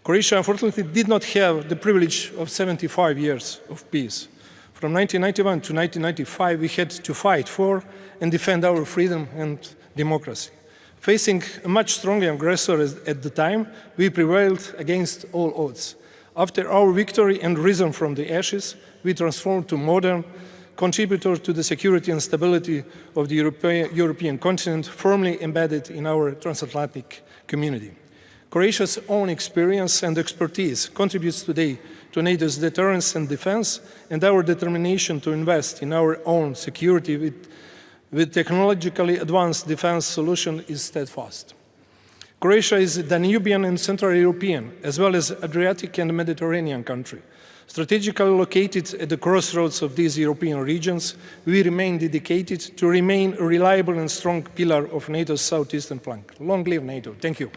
Croatia, unfortunately, did not have the privilege of 75 years of peace. From 1991 to 1995, we had to fight for and defend our freedom and democracy. Facing a much stronger aggressor at the time, we prevailed against all odds. After our victory and risen from the ashes, we transformed to modern contributor to the security and stability of the European continent, firmly embedded in our transatlantic community. Croatia's own experience and expertise contributes today to NATO's deterrence and defense, and our determination to invest in our own security with technologically advanced defense solution is steadfast. Croatia is a Danubian and Central European, as well as Adriatic and Mediterranean country. Strategically located at the crossroads of these European regions, we remain dedicated to remain a reliable and strong pillar of NATO's southeastern flank. Long live NATO. Thank you.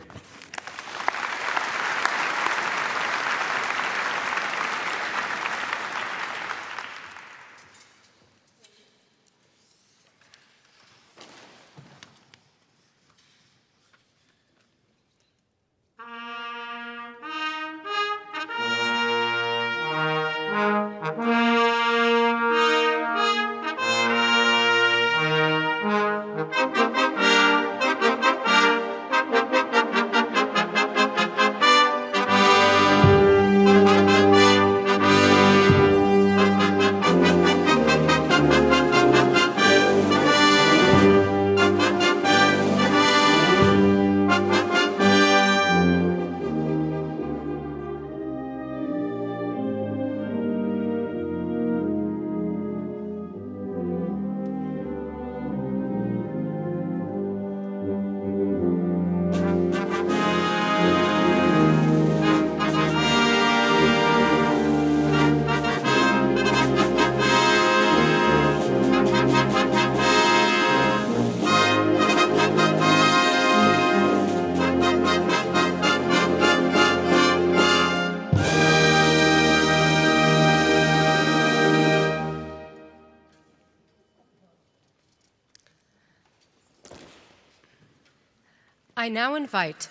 I now invite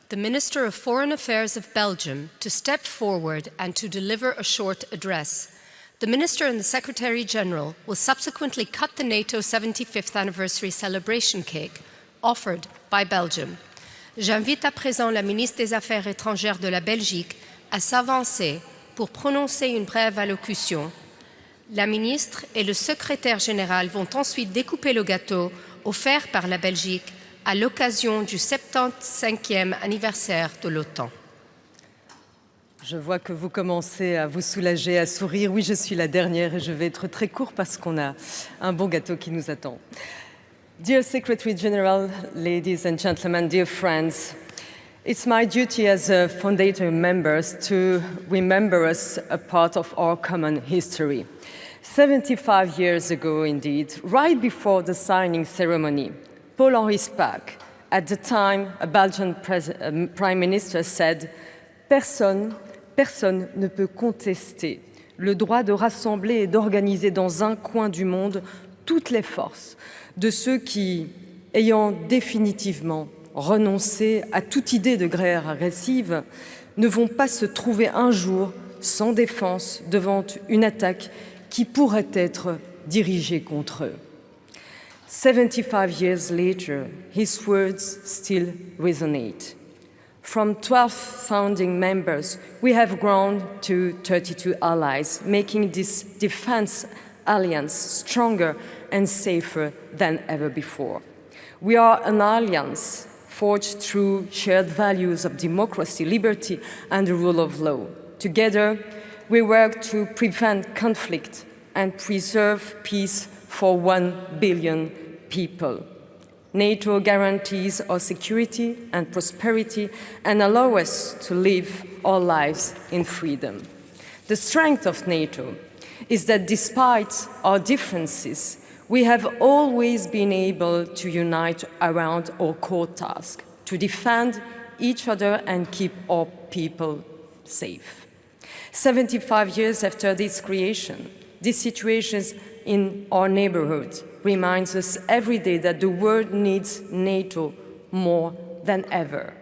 the Minister of Foreign Affairs of Belgium to step forward and to deliver a short address. The Minister and the Secretary-General will subsequently cut the NATO 75th anniversary celebration cake offered by Belgium. J'invite à présent la ministre des Affaires étrangères de la Belgique à s'avancer pour prononcer une brève allocution. La ministre et le secrétaire général vont ensuite découper le gâteau offert par la Belgique à l'occasion du 75e anniversaire de l'OTAN. Je vois que vous commencez à vous soulager, à sourire. Oui, je suis la dernière et je vais être très court parce qu'on a un bon gâteau qui nous attend. Dear Secretary General, ladies and gentlemen, dear friends, it's my duty as a Fondator members to remember us a part of our common history. 75 years ago, indeed, right before the signing ceremony, Paul-Henri Spaak, at the time a Belgian Prime Minister, said, Personne ne peut contester le droit de rassembler et d'organiser dans un coin du monde toutes les forces de ceux qui, ayant définitivement renoncé à toute idée de guerre agressive, ne vont pas se trouver un jour sans défense devant une attaque qui pourrait être dirigée contre eux. 75 years later, his words still resonate. From 12 founding members, we have grown to 32 allies, making this defense alliance stronger and safer than ever before. We are an alliance forged through shared values of democracy, liberty, and the rule of law. Together, we work to prevent conflict and preserve peace for 1 billion people. NATO guarantees our security and prosperity and allows us to live our lives in freedom. The strength of NATO is that despite our differences, we have always been able to unite around our core task, to defend each other and keep our people safe. 75 years after this creation, these situations in our neighborhood reminds us every day that the world needs NATO more than ever.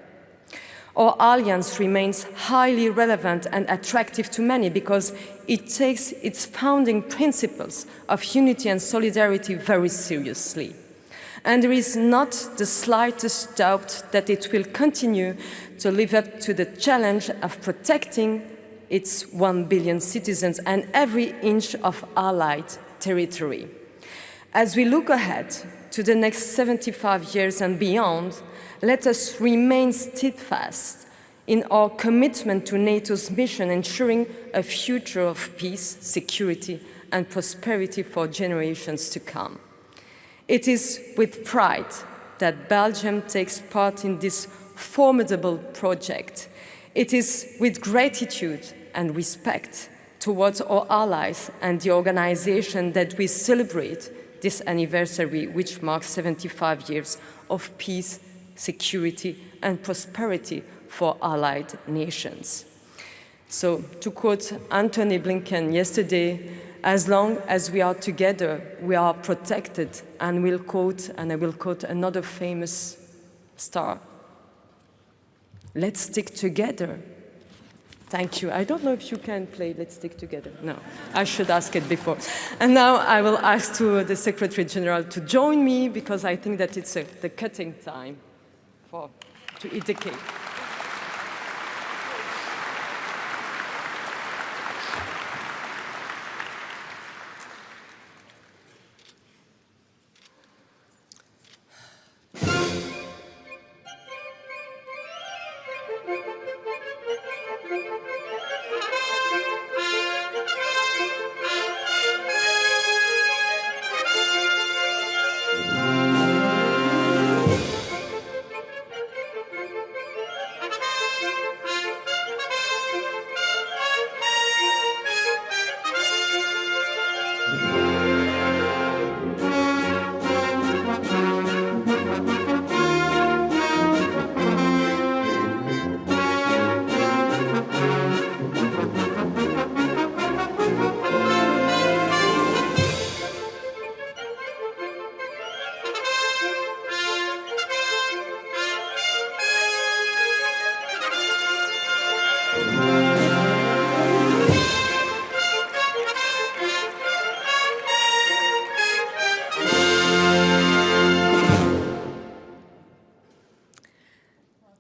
Our alliance remains highly relevant and attractive to many because it takes its founding principles of unity and solidarity very seriously. And there is not the slightest doubt that it will continue to live up to the challenge of protecting its 1 billion citizens and every inch of allied territory. As we look ahead to the next 75 years and beyond, let us remain steadfast in our commitment to NATO's mission, ensuring a future of peace, security, and prosperity for generations to come. It is with pride that Belgium takes part in this formidable project. It is with gratitude and respect towards our allies and the organization that we celebrate this anniversary, which marks 75 years of peace, security, and prosperity for allied nations. So, to quote Antony Blinken yesterday, as long as we are together, we are protected, and I will quote another famous star. Let's stick together. Thank you. I don't know if you can play Let's Stick Together. No, I should ask it before. And now I will ask to the Secretary General to join me because I think that it's the cutting time to eat the cake.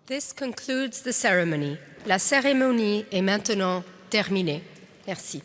This concludes the ceremony. La cérémonie est maintenant terminée. Merci.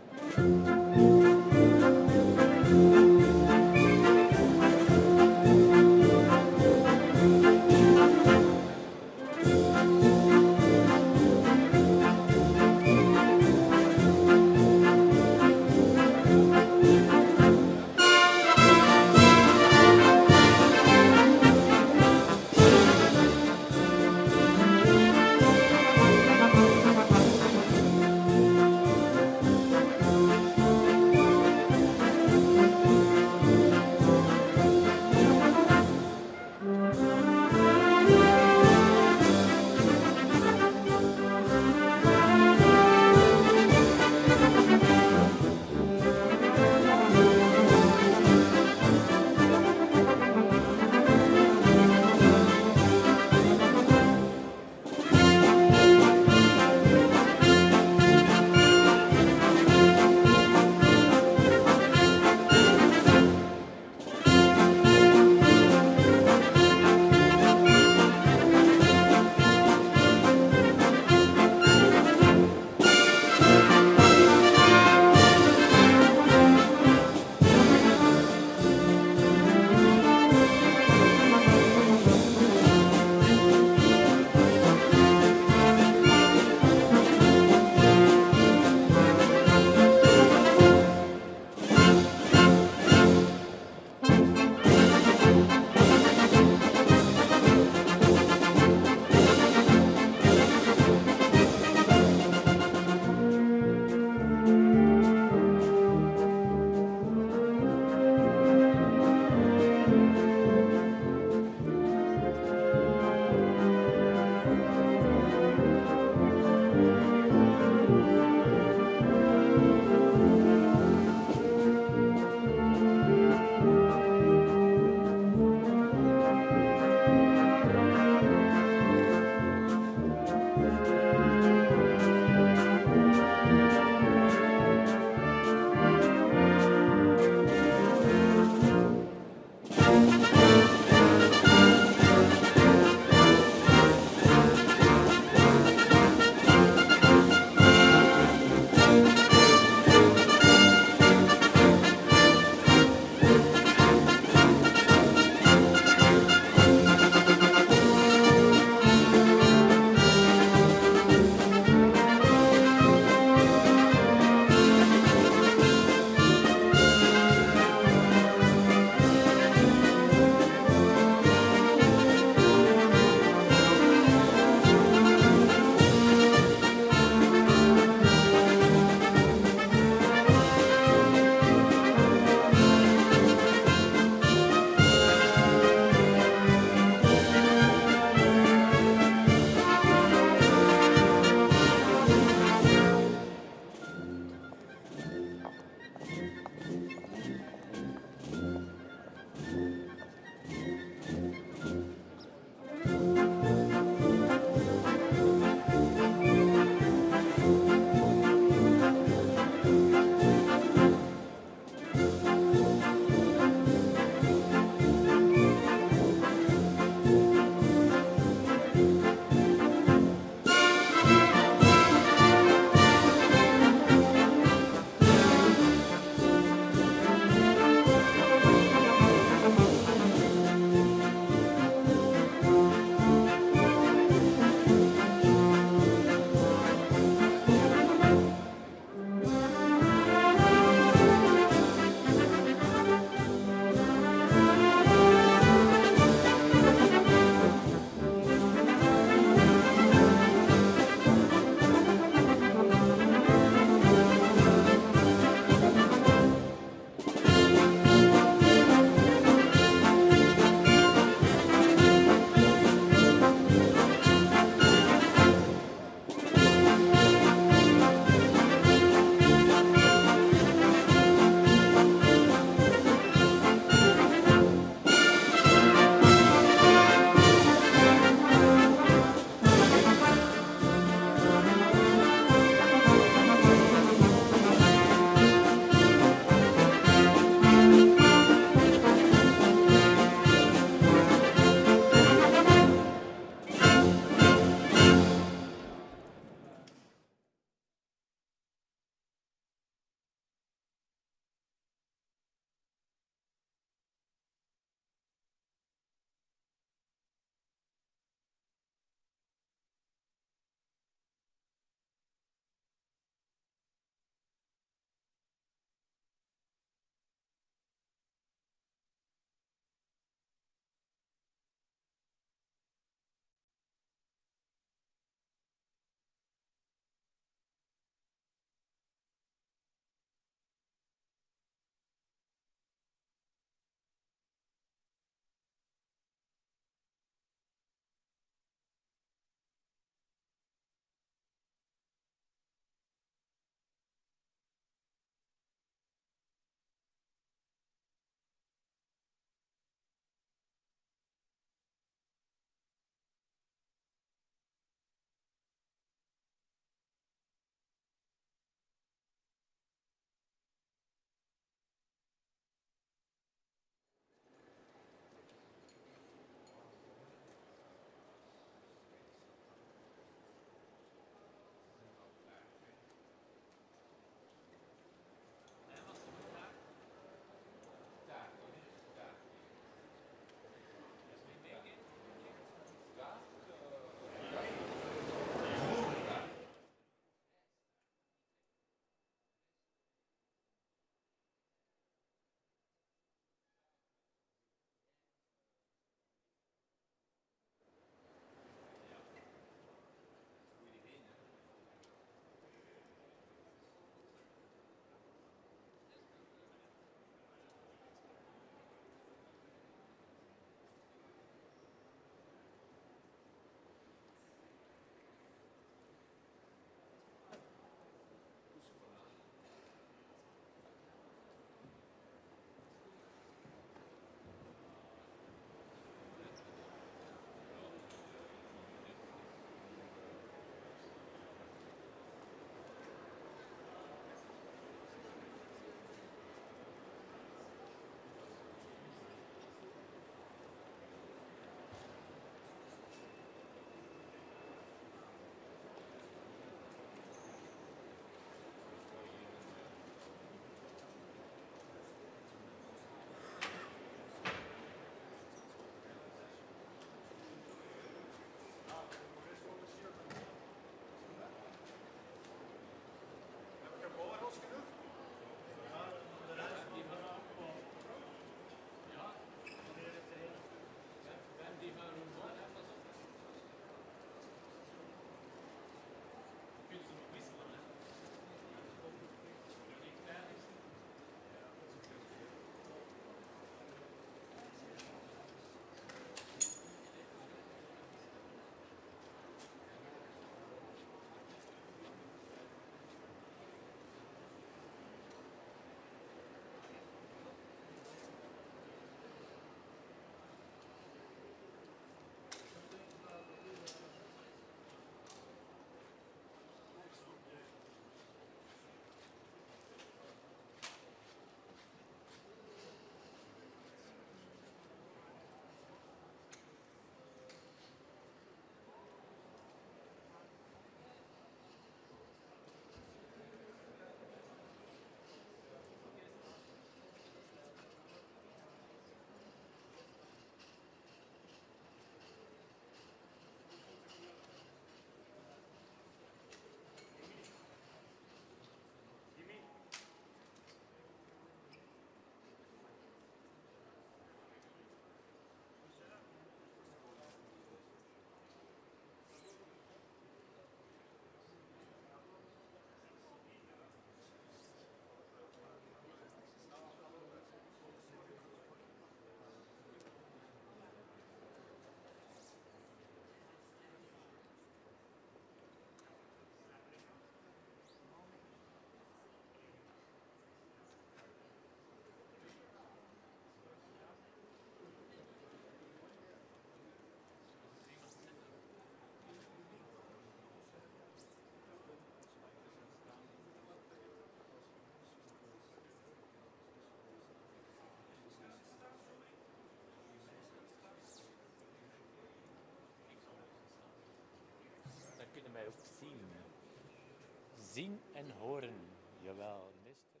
zien en horen. Jawel, minister.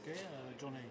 Okay, Johnny.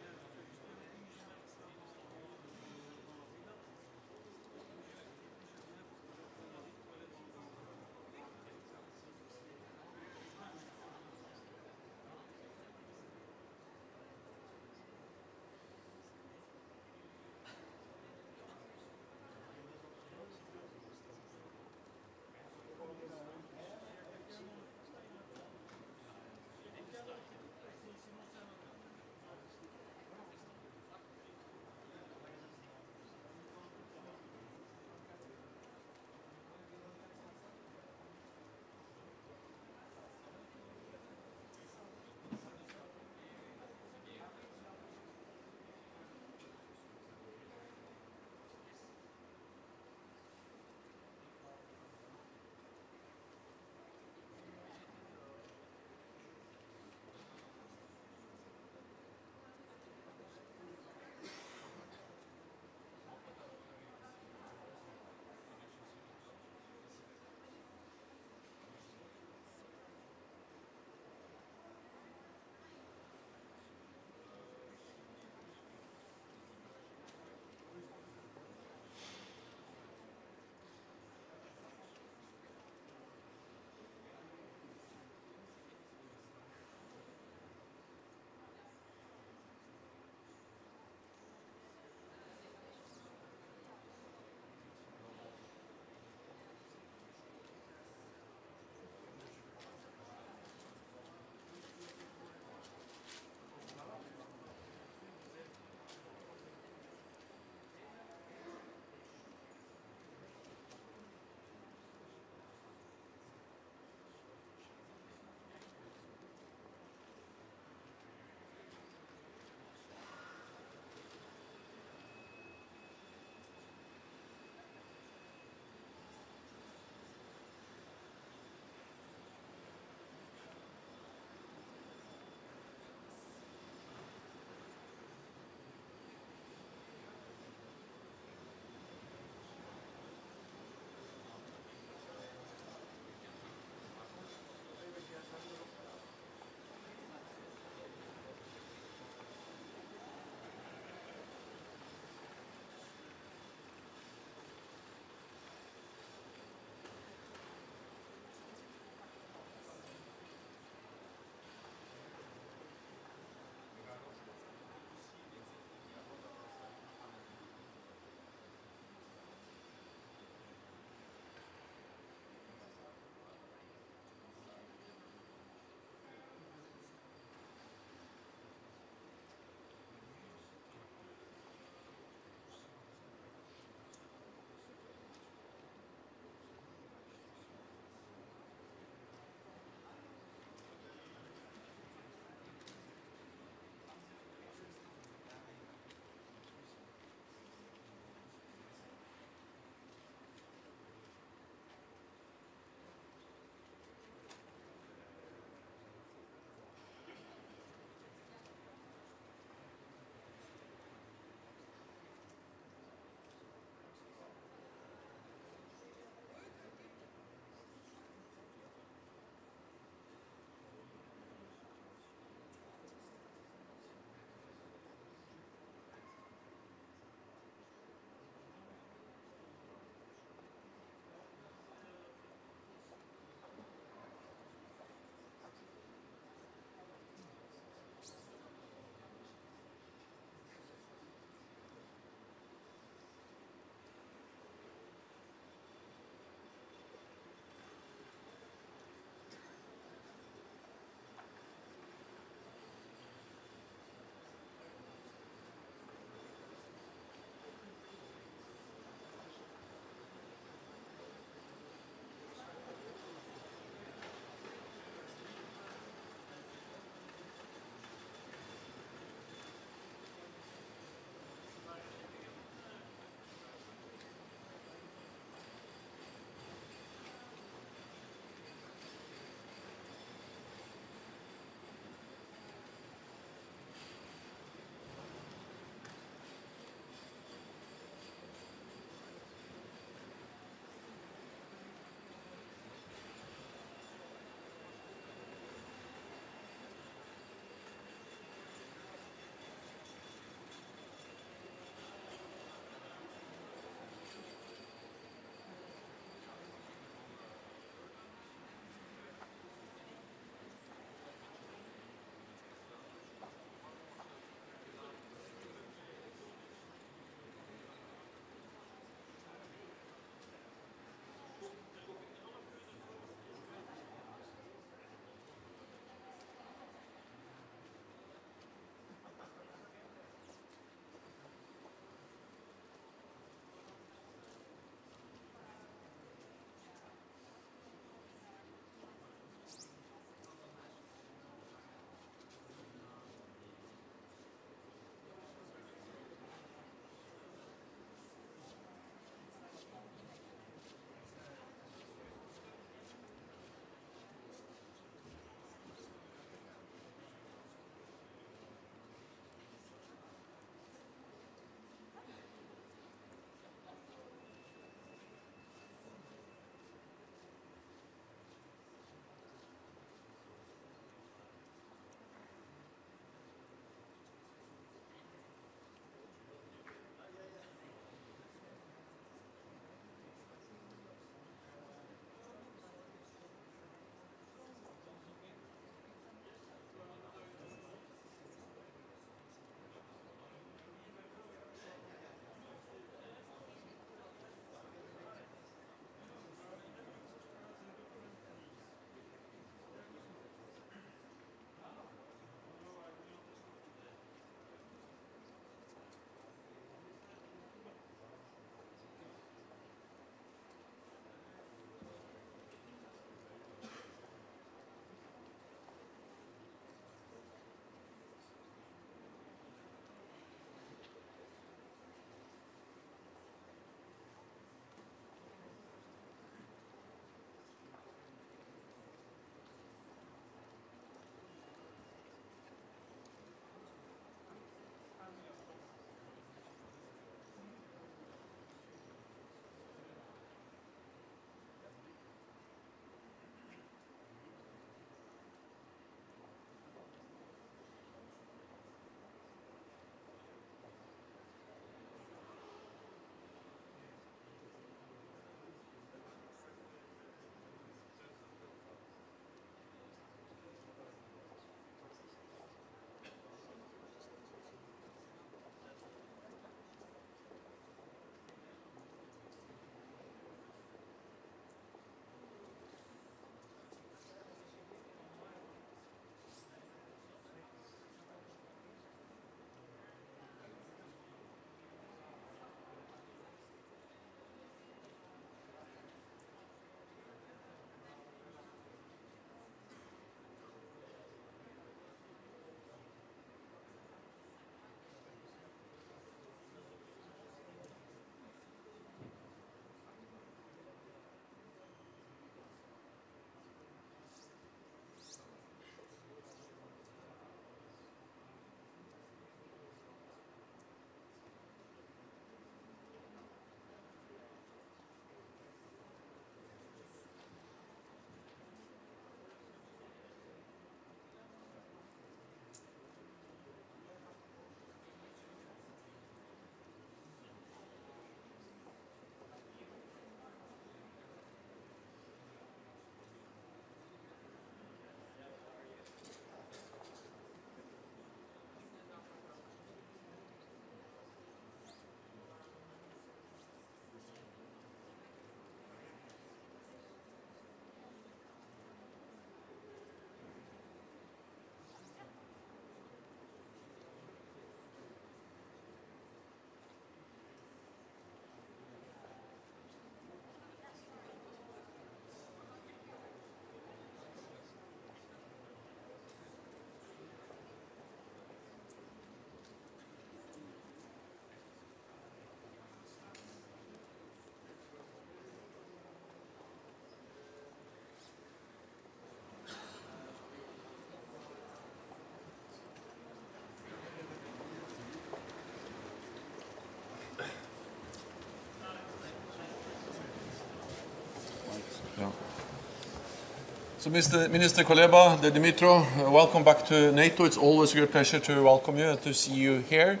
So, Mr. Minister Kuleba, Dimitro, welcome back to NATO. It's always a great pleasure to welcome you and to see you here.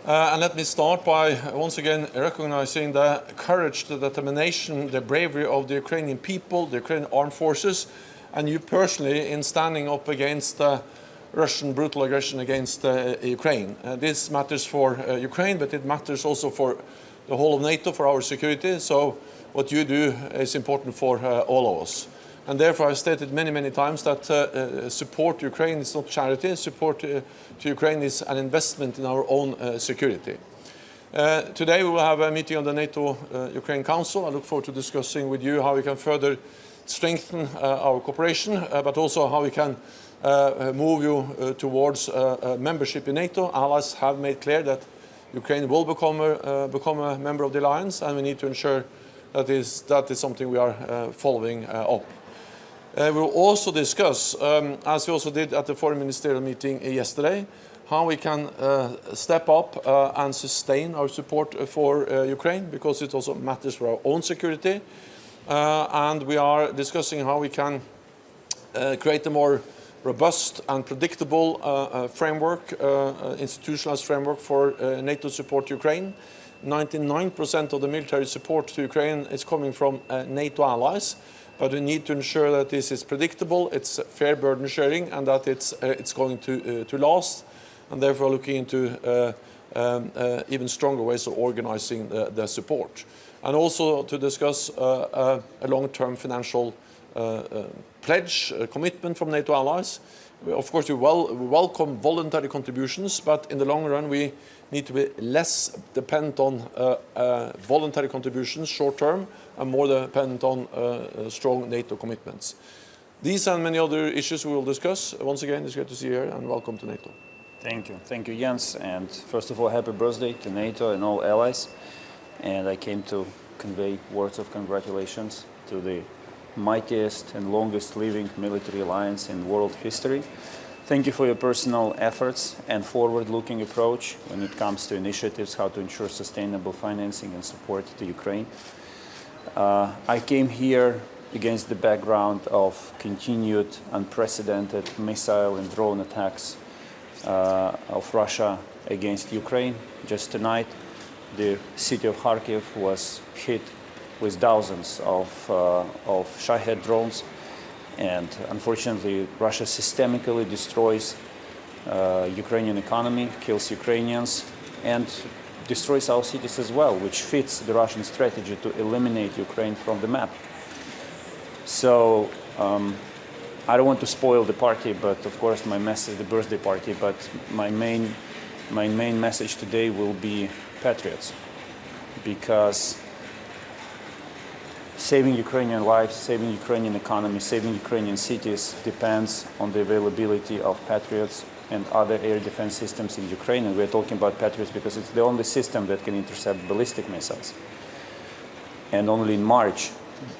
And let me start by once again recognizing the courage, the determination, the bravery of the Ukrainian people, the Ukrainian armed forces, and you personally in standing up against Russian brutal aggression against Ukraine. This matters for Ukraine, but it matters also for the whole of NATO, for our security. So what you do is important for all of us. And therefore I've stated many, many times that support to Ukraine is not charity. Support to Ukraine is an investment in our own security. Today we will have a meeting on the NATO-Ukraine Council. I look forward to discussing with you how we can further strengthen our cooperation, but also how we can move you towards membership in NATO. Allies have made clear that Ukraine will become a member of the alliance, and we need to ensure that is something we are following up. We will also discuss, as we also did at the foreign ministerial meeting yesterday, how we can step up and sustain our support for Ukraine, because it also matters for our own security. And we are discussing how we can create a more robust and predictable framework, institutionalized framework for NATO support to Ukraine. 99% of the military support to Ukraine is coming from NATO allies. But we need to ensure that this is predictable, it's fair burden sharing, and that it's going to last. And therefore looking into even stronger ways of organizing the support. And also to discuss a long-term financial pledge, commitment from NATO allies. Of course, we welcome voluntary contributions, but in the long run we need to be less dependent on voluntary contributions short-term and more dependent on strong NATO commitments. These and many other issues we will discuss. Once again, it's great to see you here, and welcome to NATO. Thank you. Thank you, Jens. And first of all, happy birthday to NATO and all allies. And I came to convey words of congratulations to the mightiest and longest living military alliance in world history. Thank you for your personal efforts and forward-looking approach when it comes to initiatives how to ensure sustainable financing and support to Ukraine. I came here against the background of continued unprecedented missile and drone attacks of Russia against Ukraine. Just tonight, the city of Kharkiv was hit with thousands of Shahed drones. And unfortunately, Russia systemically destroys Ukrainian economy, kills Ukrainians, and destroys our cities as well, which fits the Russian strategy to eliminate Ukraine from the map. So I don't want to spoil the party, but of course my message, the birthday party, but my main message today will be patriots, because saving Ukrainian lives, saving Ukrainian economy, saving Ukrainian cities depends on the availability of Patriots and other air defense systems in Ukraine. And we're talking about Patriots because it's the only system that can intercept ballistic missiles. And only in March,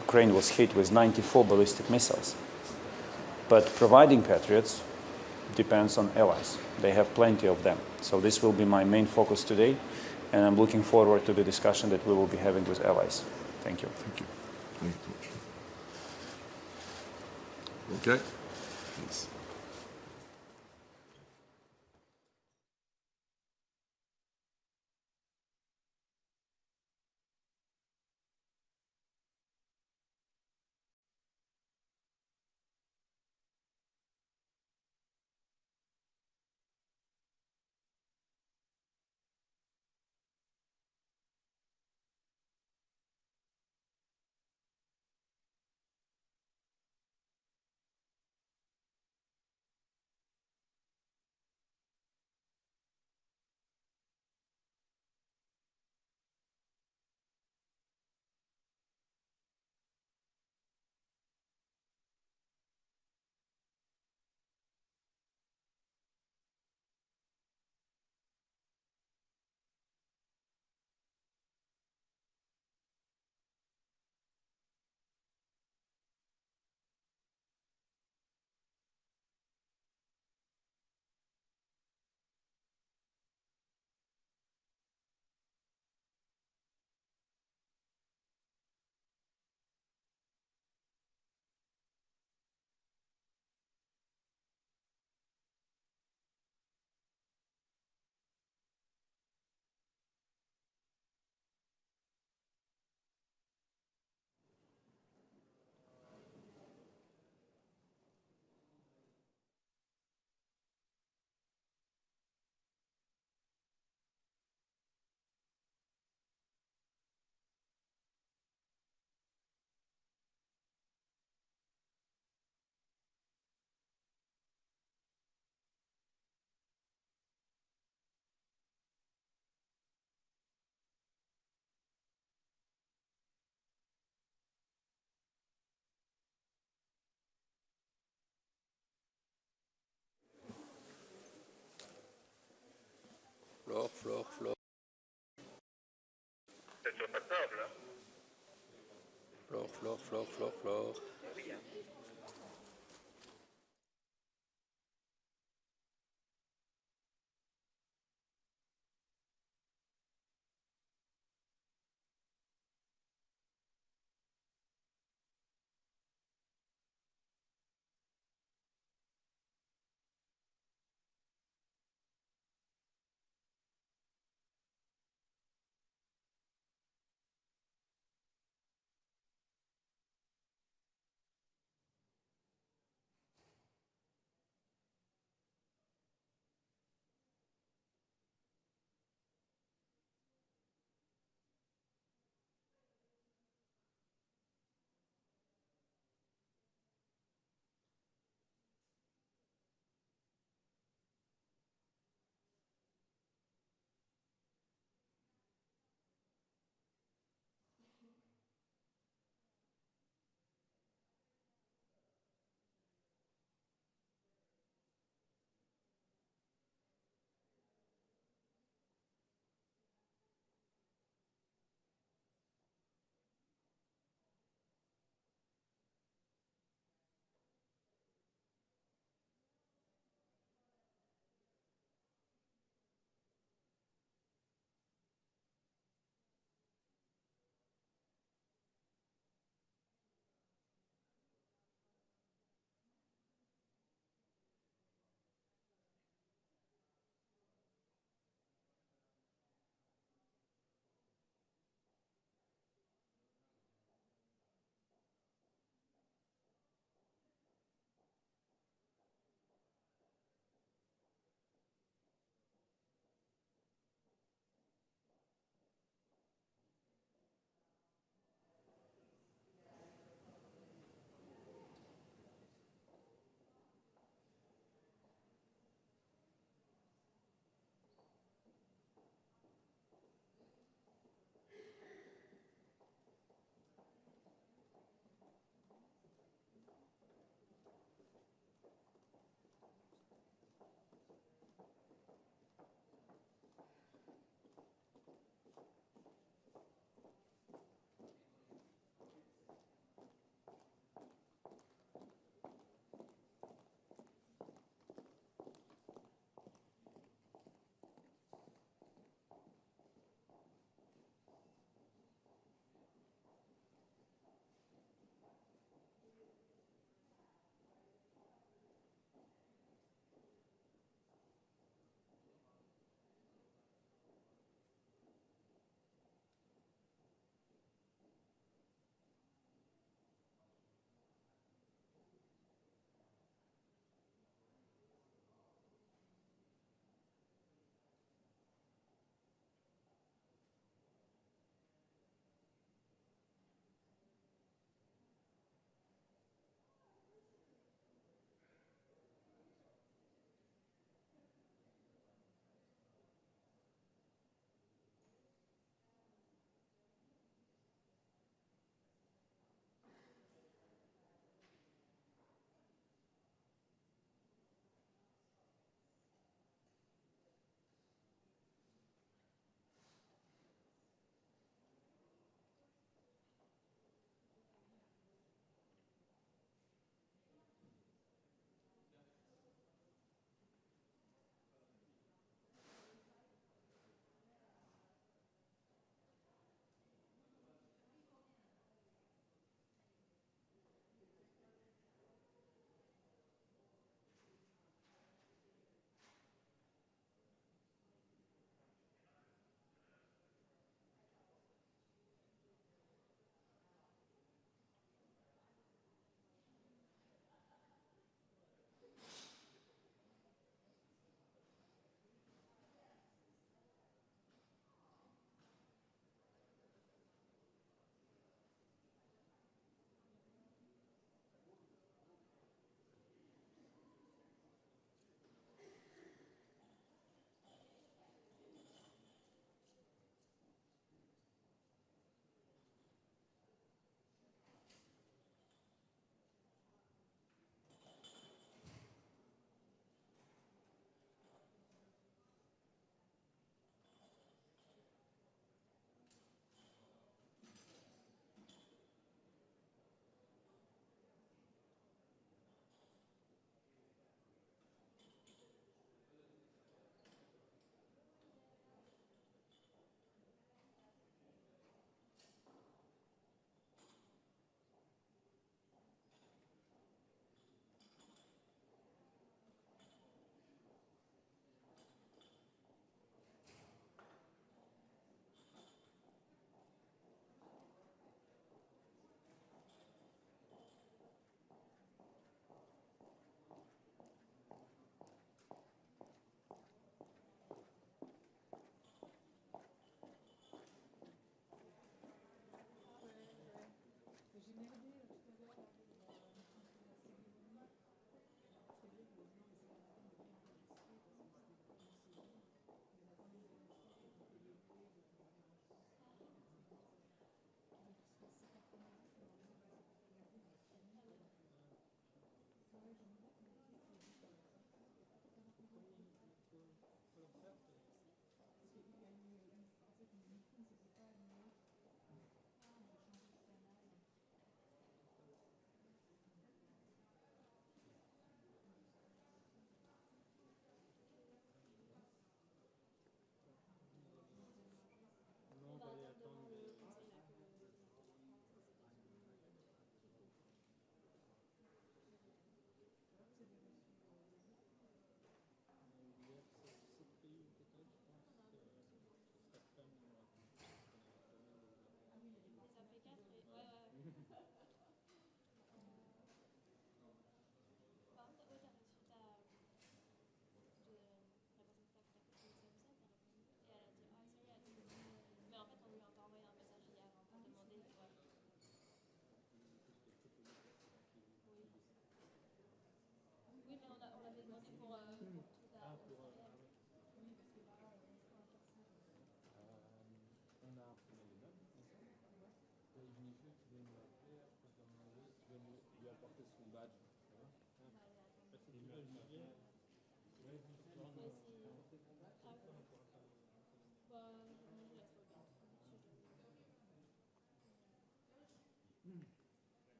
Ukraine was hit with 94 ballistic missiles. But providing Patriots depends on allies. They have plenty of them. So this will be my main focus today. And I'm looking forward to the discussion that we will be having with allies. Thank you. Thank you. Okay. Thanks.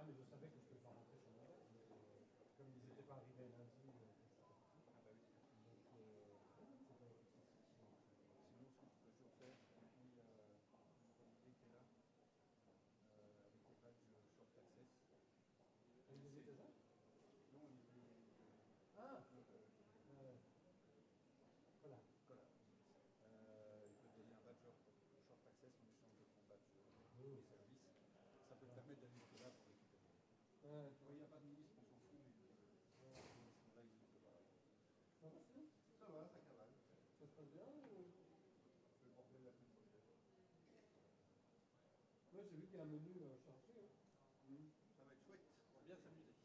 mais je savais que je ne pouvais pas rentrer sans mandat. Comme ils n'étaient pas arrivés lundi, ah bah oui. Donc, sinon, ce que tu peux toujours faire, puis l'idée qui est là, avec les badges short access. Vous les avez ça? Non, on les a. Ah voilà. Voilà. Il peut te donner un badge short access en échange de ton badge de service. Ça peut te permettre d'aller jusque là pour récupérer. Il n'y a pas de ministre, on s'en fout, mais là, ils n'existent pas. Ça va, ça cavale. Ça se passe bien ou... On fait le bordel la semaine prochaine. Moi, j'ai vu qu'il y a un menu chargé. Ça va être chouette. On va bien s'amuser.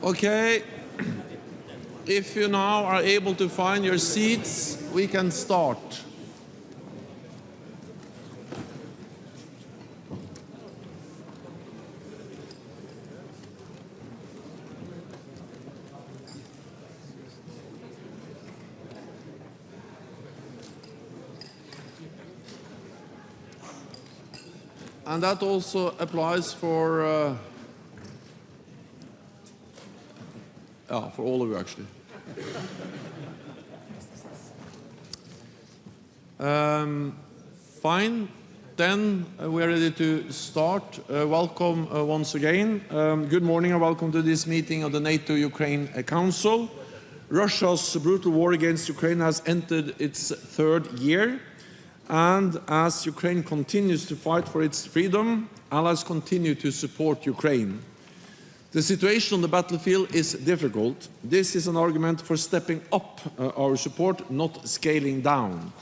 Okay, if you now are able to find your seats, we can start. And that also applies for all of you, actually. Fine. Then we're ready to start. Welcome once again. Good morning and welcome to this meeting of the NATO-Ukraine Council. Russia's brutal war against Ukraine has entered its third year. And as Ukraine continues to fight for its freedom, allies continue to support Ukraine. The situation on the battlefield is difficult. This is an argument for stepping up our support, not scaling down.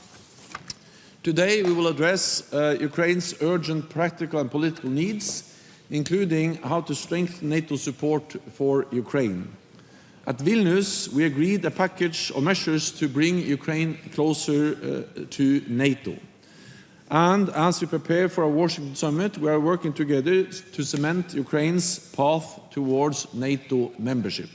Today we will address Ukraine's urgent practical and political needs, including how to strengthen NATO support for Ukraine. At Vilnius, we agreed a package of measures to bring Ukraine closer to NATO. And as we prepare for our Washington summit, we are working together to cement Ukraine's path towards NATO membership.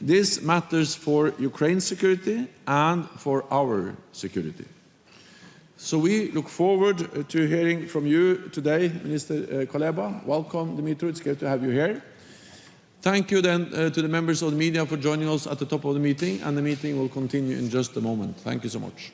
This matters for Ukraine's security and for our security. So we look forward to hearing from you today, Minister Kuleba. Welcome, Dimitru. It's great to have you here. Thank you then to the members of the media for joining us at the top of the meeting, and the meeting will continue in just a moment. Thank you so much.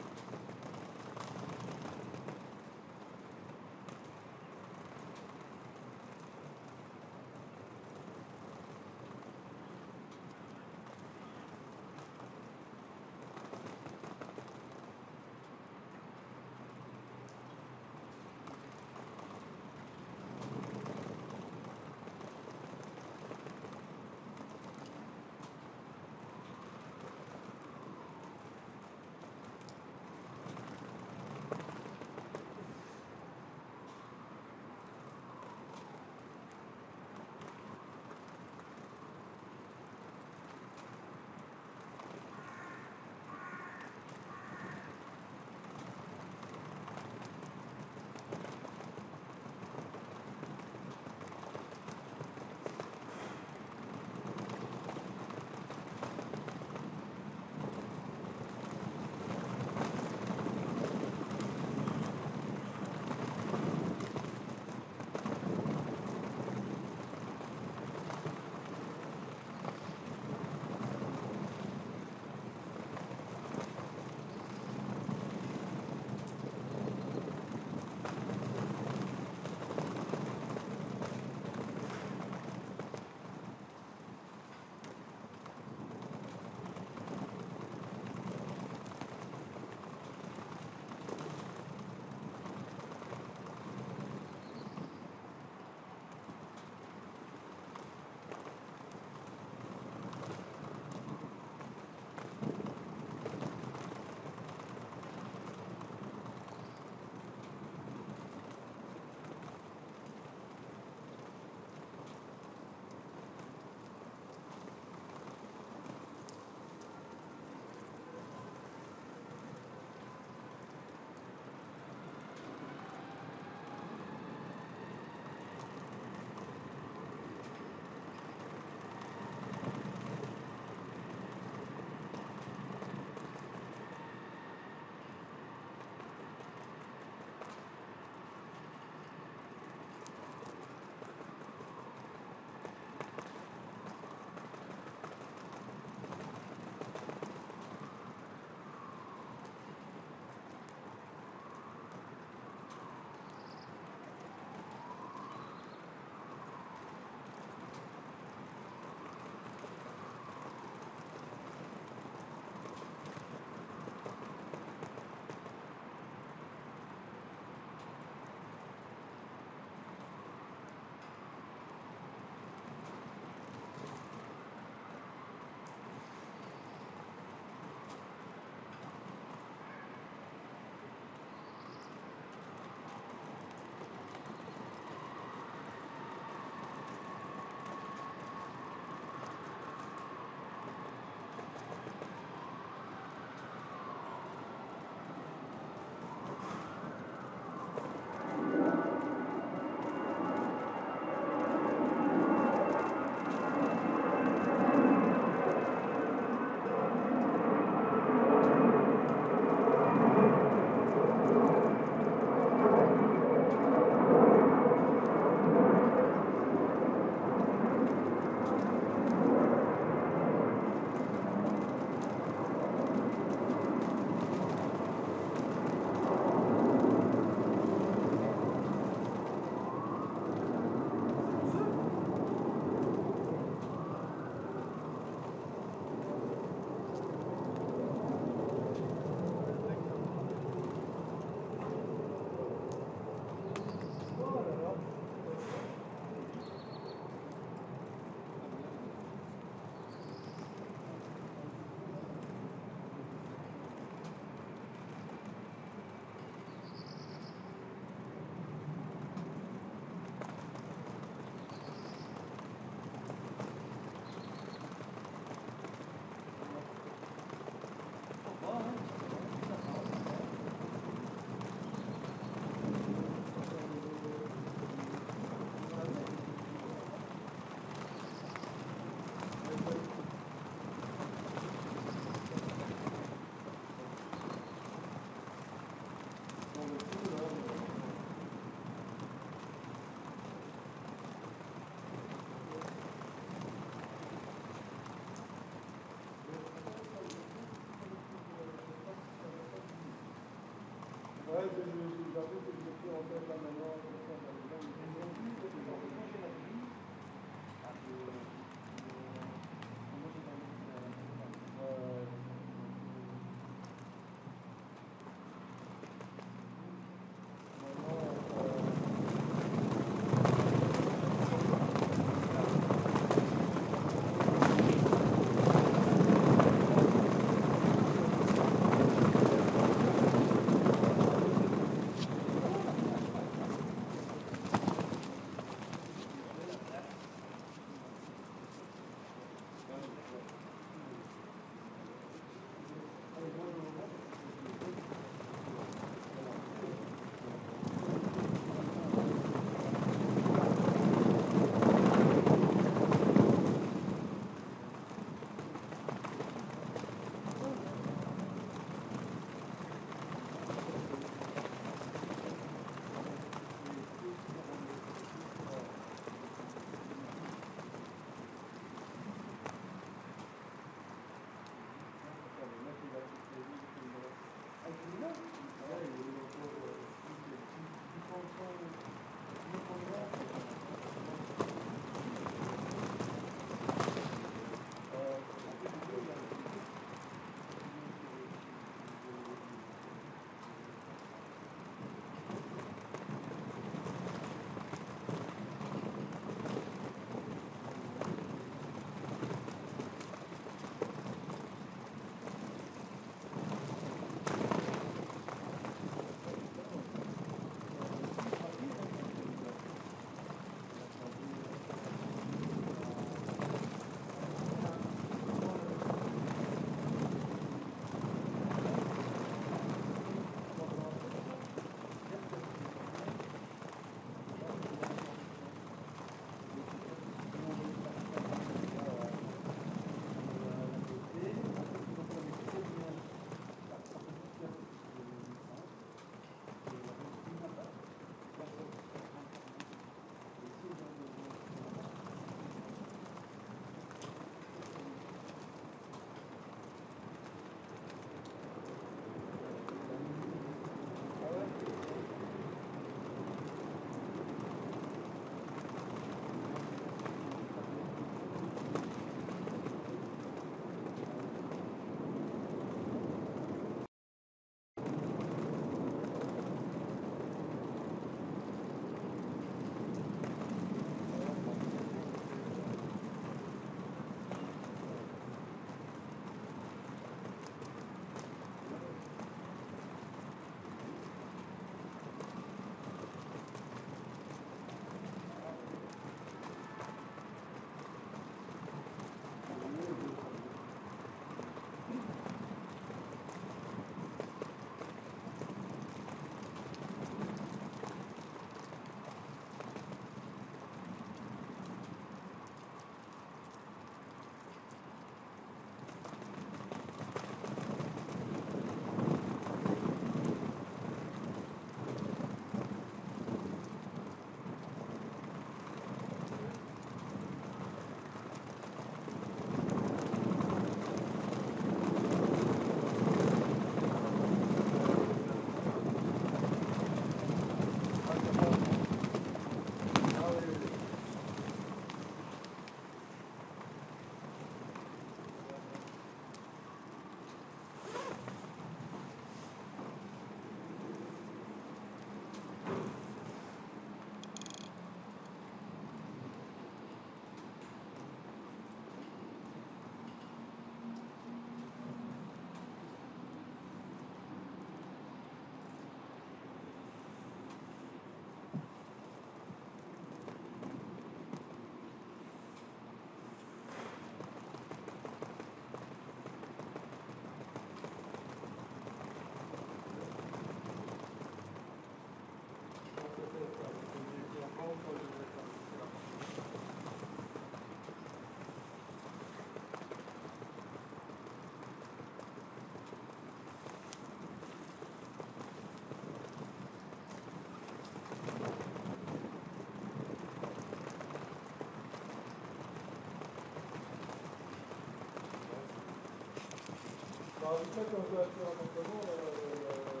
Alors, je sais qu'on doit faire maintenant